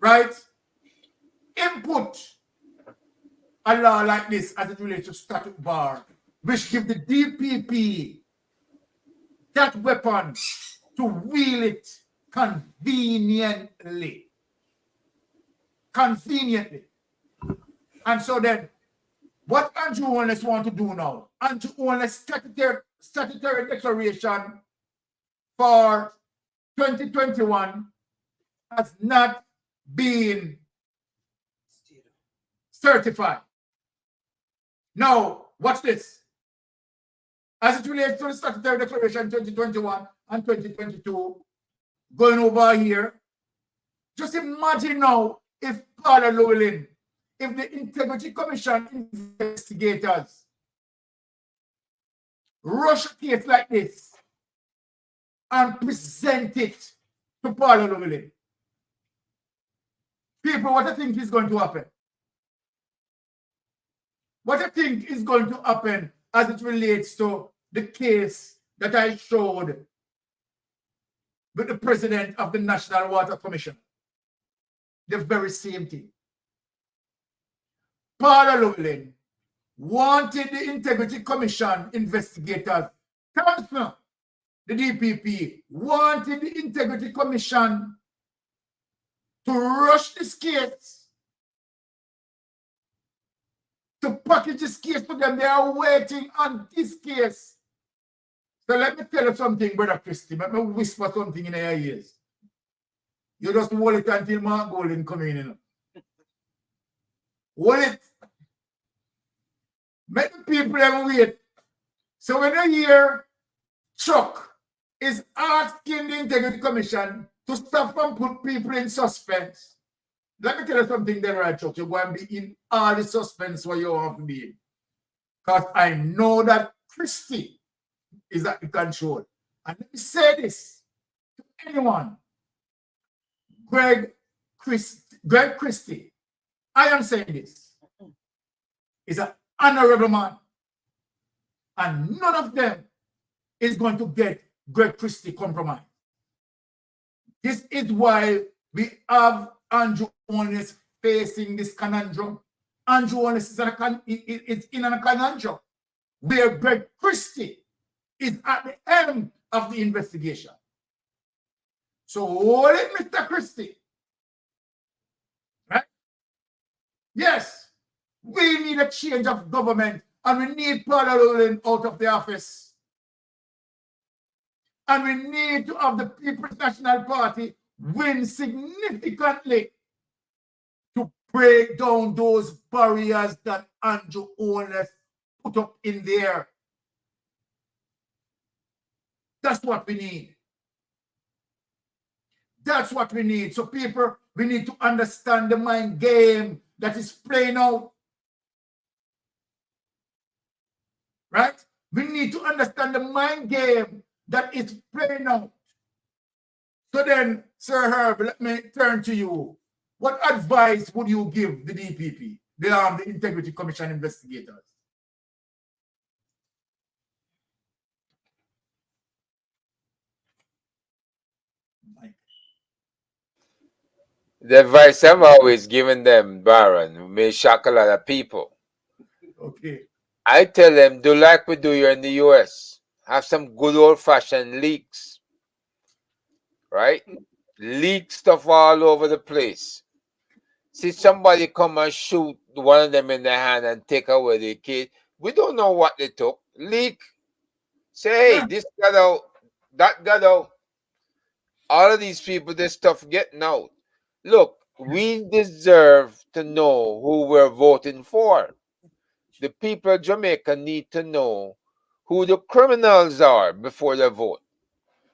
Speaker 4: Right? Input a law like this as it relates to statute bar, which give the DPP that weapon to wield it conveniently. Conveniently. And so then, what Andrew Holness want to do now? Andrew Holness statutory declaration for 2021 has not been certified. Now, watch this. As it relates to the statutory declaration 2021 and 2022, going over here. Just imagine now if Paula Llewellyn, if the Integrity Commission investigators rush a case like this and present it to Paula Llewellyn. People, what do you think is going to happen? What do you think is going to happen as it relates to the case that I showed with the president of the National Water Commission? The very same thing. Paula Llewellyn wanted the Integrity Commission investigators, Council, the DPP, wanted the Integrity Commission to rush this case, to package this case to them. They are waiting on this case. So let me tell you something, Brother Christy. Let me whisper something in your ears. You just hold it until Mark Golden come in. You know? Hold it. Make the people ever wait. So when I hear Chuck is asking the Integrity Commission to stop and put people in suspense, let me tell you something there, right, Chuck. You're going to be in all the suspense where you have to be in. Because I know that Christy is at the control. And let me say this to anyone. Greg Christie, I am saying this, is an honorable man. And none of them is going to get Greg Christie compromised. This is why we have Andrew Holness facing this conundrum. Andrew Holness is in a conundrum where Greg Christie is at the end of the investigation. So hold it, Mr. Christie. Right? Yes, we need a change of government and we need Paula Llewellyn out of the office. And we need to have the People's National Party win significantly to break down those barriers that Andrew Holness put up in there. That's what we need. That's what we need. So people, we need to understand the mind game that is playing out. Right? We need to understand the mind game that is playing out. So then, Sir Herb, let me turn to you. What advice would you give the DPP, the Integrity Commission investigators?
Speaker 5: The advice I'm always giving them, Baron, may shock a lot of people.
Speaker 4: Okay.
Speaker 5: I tell them, do like we do here in the US. Have some good old-fashioned leaks. Right? Leak stuff all over the place. See somebody come and shoot one of them in the hand and take away the kid. We don't know what they took. Leak. Say, hey, this got out, that got out. All of these people, this stuff getting out. Look, we deserve to know who we're voting for. The people of Jamaica need to know who the criminals are before they vote.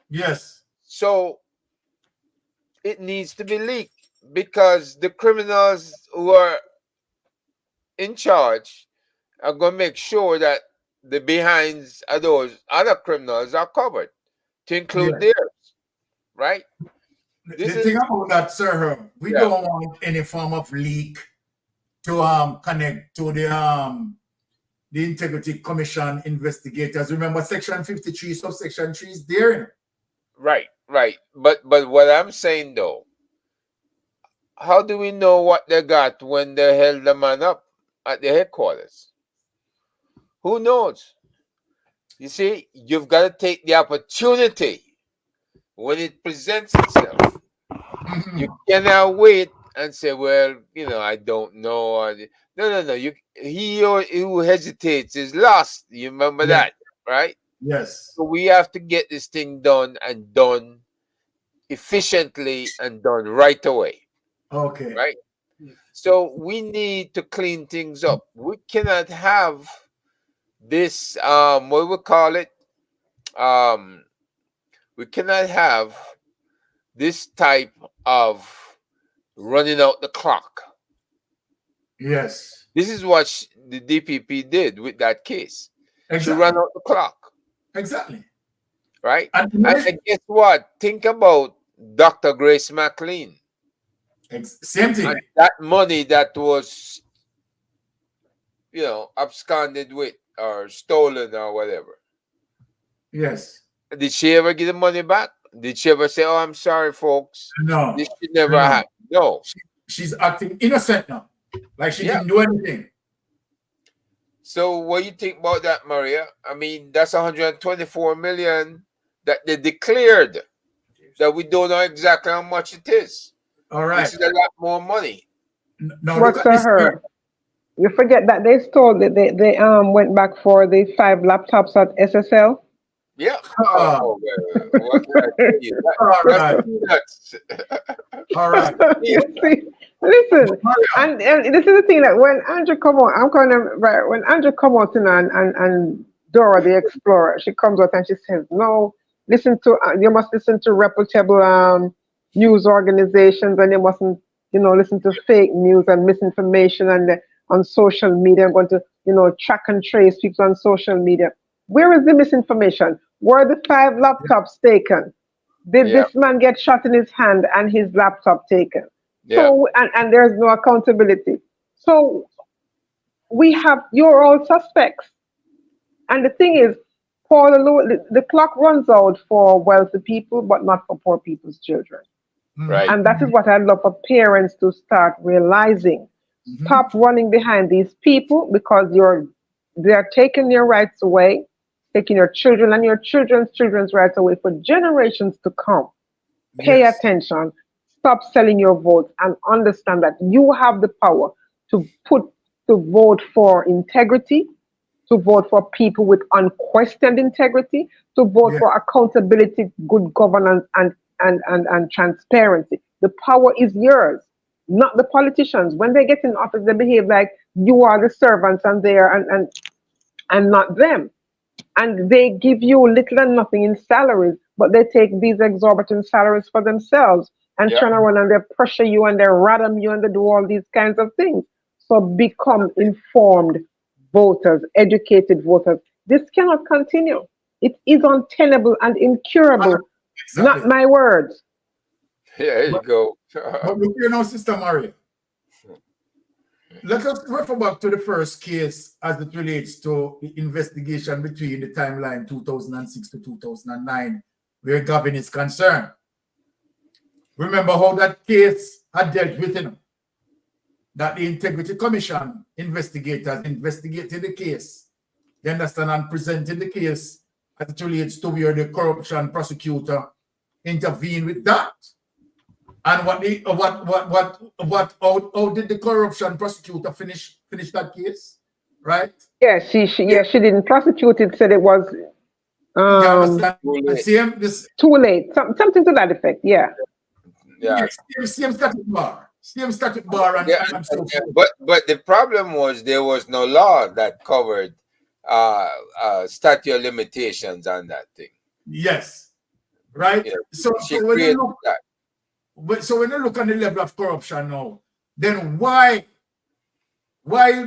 Speaker 4: Yes.
Speaker 5: So it needs to be leaked because the criminals who are in charge are going to make sure that the behinds of those other criminals are covered, to include theirs, right?
Speaker 4: The thing about that, Sir, we don't want any form of leak to connect to the Integrity Commission investigators. Remember, Section 53, subsection 3 is there.
Speaker 5: Right. But what I'm saying though, how do we know what they got when they held the man up at the headquarters? Who knows? You see, you've got to take the opportunity when it presents itself. You cannot wait and say, well, I don't know. No. He who hesitates is lost. You remember that, right?
Speaker 4: Yes.
Speaker 5: So we have to get this thing done and done efficiently and done right away.
Speaker 4: Okay.
Speaker 5: Right? So we need to clean things up. We cannot have this, what we call it? We cannot have this type of running out the clock.
Speaker 4: Yes.
Speaker 5: This is what the DPP did with that case.
Speaker 4: Exactly.
Speaker 5: She ran out the clock.
Speaker 4: Exactly.
Speaker 5: Right? And guess what? Think about Dr. Grace McLean.
Speaker 4: Same thing.
Speaker 5: And that money that was, absconded with or stolen or whatever.
Speaker 4: Yes.
Speaker 5: Did she ever get the money back? Did she ever say, "Oh, I'm sorry, folks"?
Speaker 4: No.
Speaker 5: This should never happen. No.
Speaker 4: She's acting innocent now. Like she didn't do anything.
Speaker 5: So what do you think about that, Maria? I mean, that's 124 million that they declared that we don't know exactly how much it is.
Speaker 4: All right.
Speaker 5: This is a lot more money.
Speaker 4: No,
Speaker 17: What's her? You forget that they stole that they went back for the 5 laptops at SSL.
Speaker 5: Yeah. Oh, what can I tell you? That's peanuts.
Speaker 4: All right.
Speaker 17: Listen, and this is the thing that when Andrew come out, when Andrew come out and Dora the Explorer, she comes out and she says, "No, you must listen to reputable news organizations, and you mustn't, listen to fake news and misinformation and on social media. I'm going to, track and trace people on social media." Where is the misinformation? Were the 5 laptops taken? Did this man get shot in his hand and his laptop taken?
Speaker 5: Yeah.
Speaker 17: So, and there's no accountability. So you're all suspects. And the thing is, the clock runs out for wealthy people, but not for poor people's children.
Speaker 5: Right.
Speaker 17: And that is what I'd love for parents to start realizing. Stop running behind these people because they're taking your rights away, taking your children and your children's rights away for generations to come. Pay attention. Stop selling your votes and understand that you have the power to vote for integrity, to vote for people with unquestioned integrity, to vote for accountability, good governance, and transparency. The power is yours, not the politicians. When they get in office, they behave like you are the servants and they are and not them. And they give you little and nothing in salaries, but they take these exorbitant salaries for themselves and turn around and they pressure you and they radom you and they do all these kinds of things. So become informed voters, educated voters. This cannot continue. It is untenable and incurable. Not my words.
Speaker 5: Yeah, there you go.
Speaker 4: But look here now, Sister Maria. Let us refer back to the first case as it relates to the investigation between the timeline 2006 to 2009, where Gavin is concerned. Remember how that case had dealt with him? That the Integrity Commission investigators investigated the case. You understand, and presented the case as it relates to where the corruption prosecutor intervened with that. And how did the corruption prosecutor finish that case, right?
Speaker 17: Yeah, she didn't prosecute it. Said it was too late. Something to that effect. Yeah.
Speaker 5: Yeah.
Speaker 4: Same static bar. Same static bar. And so
Speaker 5: but the problem was there was no law that covered statute of limitations on that thing.
Speaker 4: Yes. Right.
Speaker 5: Yeah.
Speaker 4: So when you look at when you look at the level of corruption now, then why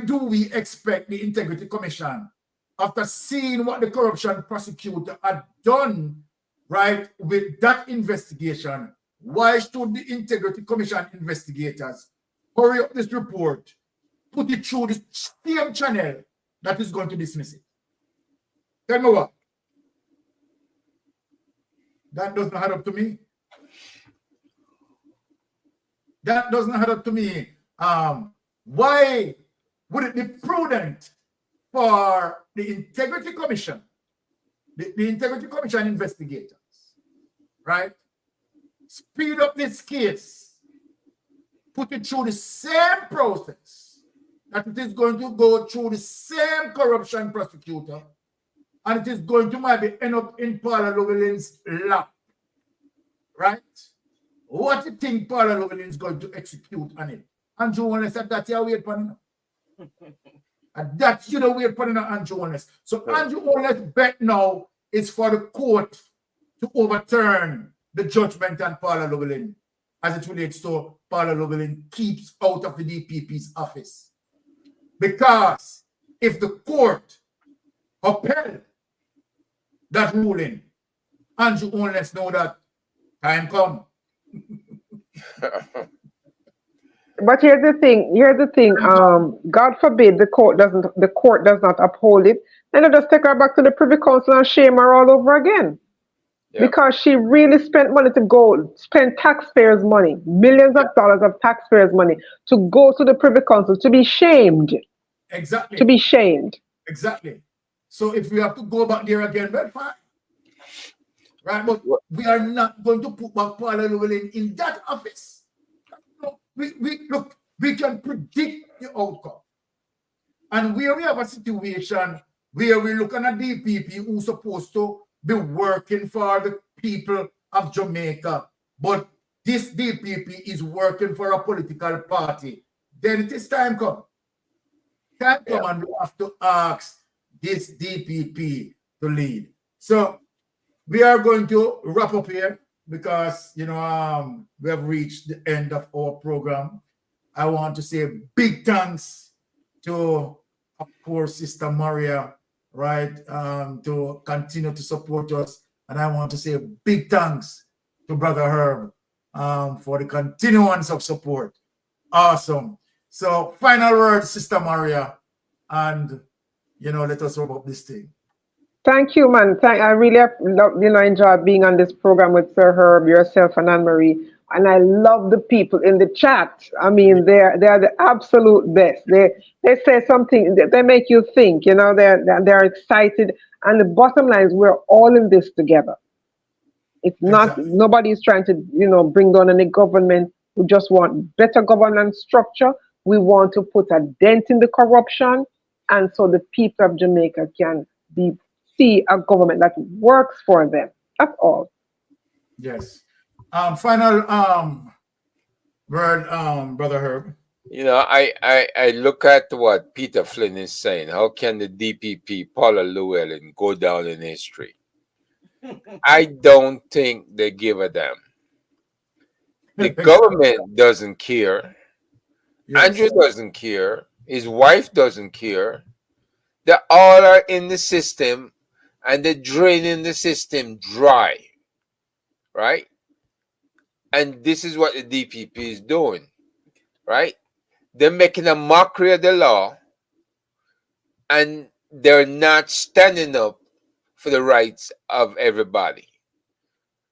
Speaker 4: do we expect the Integrity Commission, after seeing what the corruption prosecutor had done, right, with that investigation, why should the Integrity Commission investigators hurry up this report, put it through the same channel that is going to dismiss it? Tell me what? That doesn't add up to me. That doesn't add up to me. Why would it be prudent for the Integrity Commission, the Integrity Commission investigators, right, speed up this case, put it through the same process that it is going to go through the same corruption prosecutor, and it is going to maybe end up in Paula Llewellyn's lap, right? What do you think Paula Llewellyn is going to execute on it? Andrew Wallace said that you wait for him. And that you don't wait for him, Andrew Wallace. So Andrew Wallace bet now is for the court to overturn the judgment on Paula Llewellyn as it relates to Paula Llewellyn keeps out of the DPP's office. Because if the court upheld that ruling, Andrew Holness know that time come.
Speaker 17: But here's the thing. God forbid the court does not uphold it, and they just take her back to the Privy Council and shame her all over again. Yep. Because she really spent money spend taxpayers' money, millions of dollars of taxpayers' money to go to the Privy Council to be shamed.
Speaker 4: Exactly.
Speaker 17: To be shamed.
Speaker 4: Exactly. So if we have to go back there again, well, fine. Right, but we are not going to put back Paula Llewellyn in that office. No, we can predict the outcome. And where we have a situation where we're looking at DPP who's supposed to be working for the people of Jamaica, but this DPP is working for a political party, then it is time come. And we have to ask this DPP to lead. So we are going to wrap up here because, we have reached the end of our program. I want to say big thanks to, of course, Sister Maria, right, to continue to support us. And I want to say big thanks to Brother Herb for the continuance of support. Awesome. So final word, Sister Maria, and, let us wrap up this thing.
Speaker 17: Thank you, man. I really enjoy being on this program with Sir Herb, yourself, and Anne-Marie. And I love the people in the chat. I mean, they are the absolute best. They say something, they make you think, they're excited. And the bottom line is we're all in this together. It's not, nobody's trying to, bring down any government. We just want better governance structure. We want to put a dent in the corruption. And so the people of Jamaica can see a government that works for them. That's all.
Speaker 4: Yes. Final word, Brother Herb.
Speaker 5: I look at what Peter Flynn is saying. How can the DPP, Paula Llewellyn, go down in history? I don't think they give a damn. The government doesn't care. Yes. Andrew doesn't care. His wife doesn't care. They all are in the system and they're draining the system dry. Right? And this is what the DPP is doing. Right? They're making a mockery of the law and they're not standing up for the rights of everybody.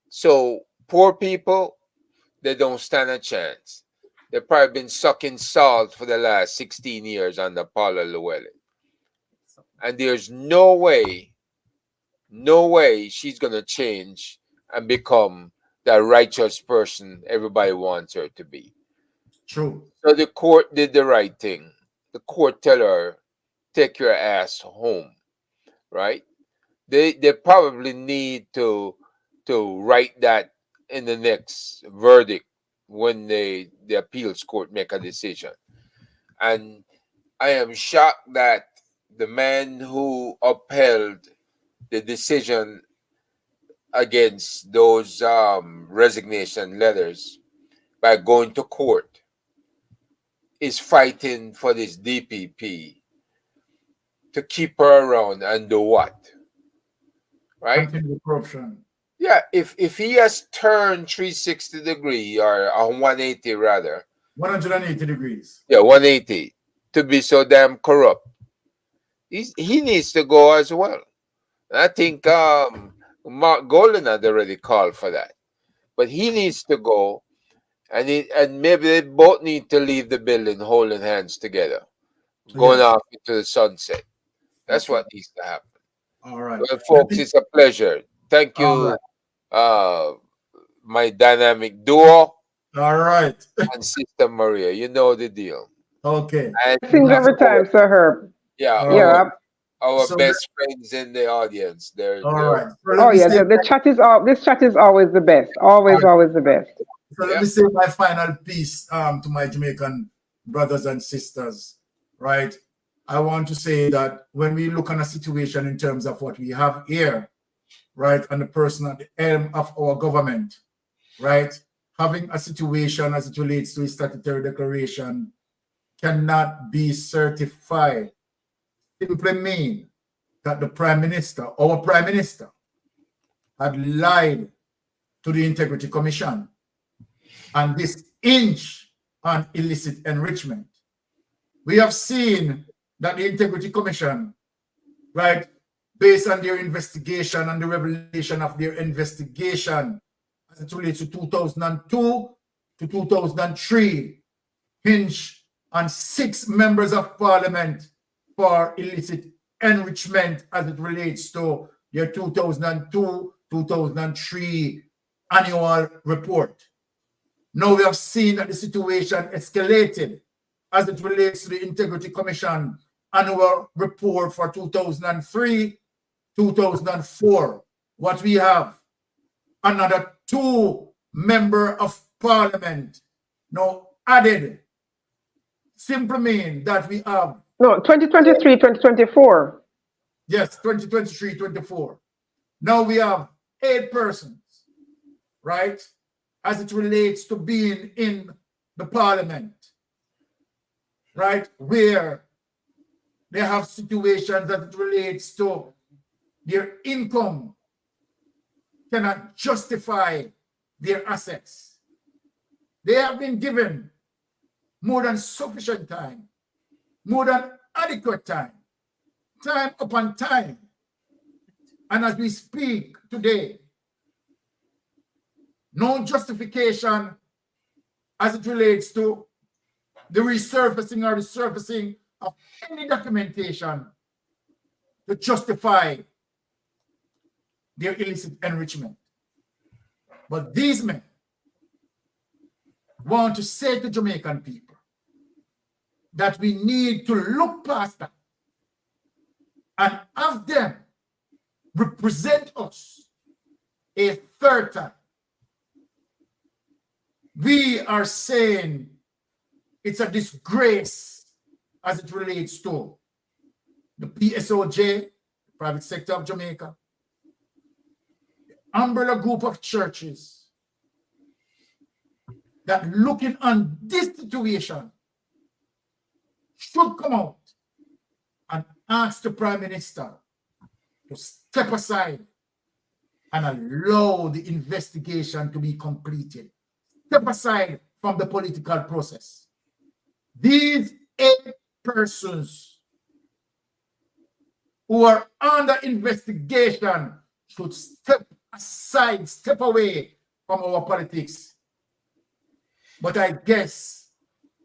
Speaker 5: So poor people, they don't stand a chance. They've probably been sucking salt for the last 16 years under Paula Llewellyn. And there's no way she's going to change and become the righteous person everybody wants her to be.
Speaker 4: True.
Speaker 5: So the court did the right thing. The court tell her, take your ass home, right? They probably need to write that in the next verdict when the appeals court make a decision. And I am shocked that the man who upheld the decision against those resignation letters by going to court is fighting for this DPP to keep her around and do what? Right?
Speaker 4: Continue corruption.
Speaker 5: Yeah, if he has turned 360 degrees or 180 rather.
Speaker 4: 180 degrees.
Speaker 5: Yeah, 180 to be so damn corrupt. He needs to go as well. I think Mark Golden had already called for that. But he needs to go and maybe they both need to leave the building holding hands together. Going off into the sunset. That's what needs to happen.
Speaker 4: All right.
Speaker 5: Well, folks, it's a pleasure. Thank you, my dynamic duo.
Speaker 4: All right.
Speaker 5: And Sister Maria. You know the deal.
Speaker 4: Okay.
Speaker 17: Things every time, Sir Herb.
Speaker 5: Yeah. Our best friends in the audience.
Speaker 4: All right.
Speaker 17: The chat is this chat is always the best. Always the best.
Speaker 4: So let me say my final piece to my Jamaican brothers and sisters, right? I want to say that when we look at a situation in terms of what we have here, right, and the person at the helm of our government, right, having a situation as it relates to a statutory declaration cannot be certified simply mean that the Prime Minister, our Prime Minister, had lied to the Integrity Commission and this inch on illicit enrichment. We have seen that the Integrity Commission, right, based on their investigation and the revelation of their investigation as it relates to 2002 to 2003, hinged on 6 members of parliament for illicit enrichment as it relates to your 2002-2003 annual report. Now we have seen that the situation escalated as it relates to the Integrity Commission annual report for 2003-2004. What we have, another 2 members of parliament now added, simply mean that we have...
Speaker 17: No, 2023, 2024.
Speaker 4: Yes, 2023, 24. Now we have 8 persons, right, as it relates to being in the parliament, right, where they have situations that it relates to their income cannot justify their assets. They have been given more than sufficient time, more than adequate time, time upon time. And as we speak today, no justification as it relates to the resurfacing or the surfacing of any documentation to justify their illicit enrichment. But these men want to say to Jamaican people that we need to look past that and have them represent us a third time. We are saying it's a disgrace as it relates to the PSOJ, private sector of Jamaica, the umbrella group of churches that looking on this situation should come out and ask the Prime Minister to step aside and allow the investigation to be completed. Step aside from the political process. These 8 persons who are under investigation should step aside, step away from our politics. But I guess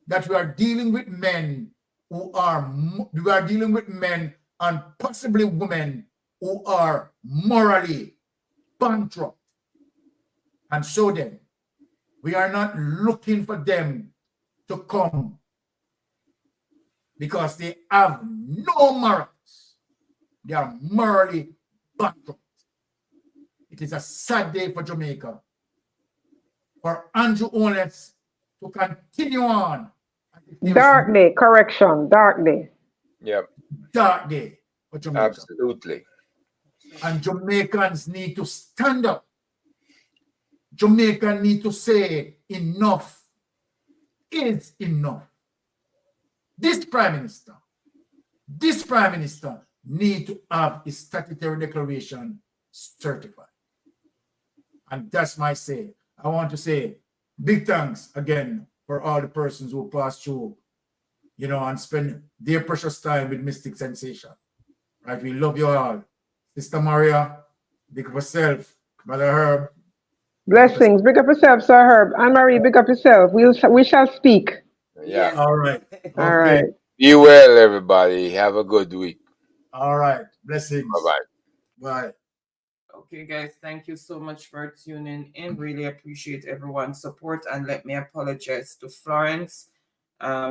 Speaker 4: that we are dealing with men who are, and possibly women who are morally bankrupt. And so then, we are not looking for them to come because they have no morals. They are morally bankrupt. It is a sad day for Jamaica. For Andrew Owens to continue on.
Speaker 17: Dark day, correction, dark day.
Speaker 5: Yep.
Speaker 4: Dark day for Jamaica.
Speaker 5: Absolutely.
Speaker 4: And Jamaicans need to stand up. Jamaicans need to say enough is enough. This Prime Minister need to have his statutory declaration certified. And that's my say. I want to say big thanks again for all the persons who passed through, and spend their precious time with Mystic Sensation. Right? We love you all. Sister Maria, big up yourself. Brother Herb.
Speaker 17: Blessings. Big up yourself, Sir Herb. Anne-Marie, big up yourself. We shall speak.
Speaker 5: Yeah.
Speaker 4: All right.
Speaker 17: All right.
Speaker 5: Be well, everybody. Have a good week.
Speaker 4: All right. Blessings.
Speaker 5: Bye-bye.
Speaker 4: Bye.
Speaker 3: Okay, guys, thank you so much for tuning in. Really appreciate everyone's support. And let me apologize to Florence.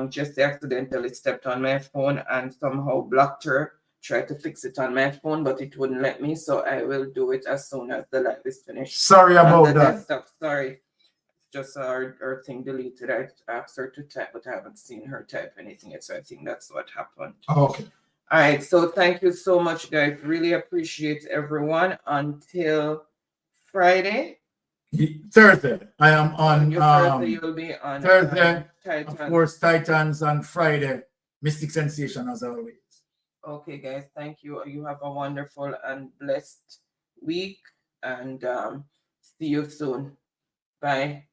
Speaker 3: Just accidentally stepped on my phone and somehow blocked her. Tried to fix it on my phone, but it wouldn't let me. So I will do it as soon as the live is finished.
Speaker 4: Sorry about that.
Speaker 3: Desktop. Sorry. Just our thing deleted. I asked her to type, but I haven't seen her type anything yet. So I think that's what happened.
Speaker 4: Okay.
Speaker 3: All right. So thank you so much, guys. Really appreciate everyone. Until Friday,
Speaker 4: Thursday. I am on
Speaker 3: Thursday you'll be on
Speaker 4: Thursday,
Speaker 3: Titans.
Speaker 4: of course, Titans on Friday. Mystic Sensation as always.
Speaker 3: Okay, guys, thank you. You have a wonderful and blessed week, and see you soon. Bye.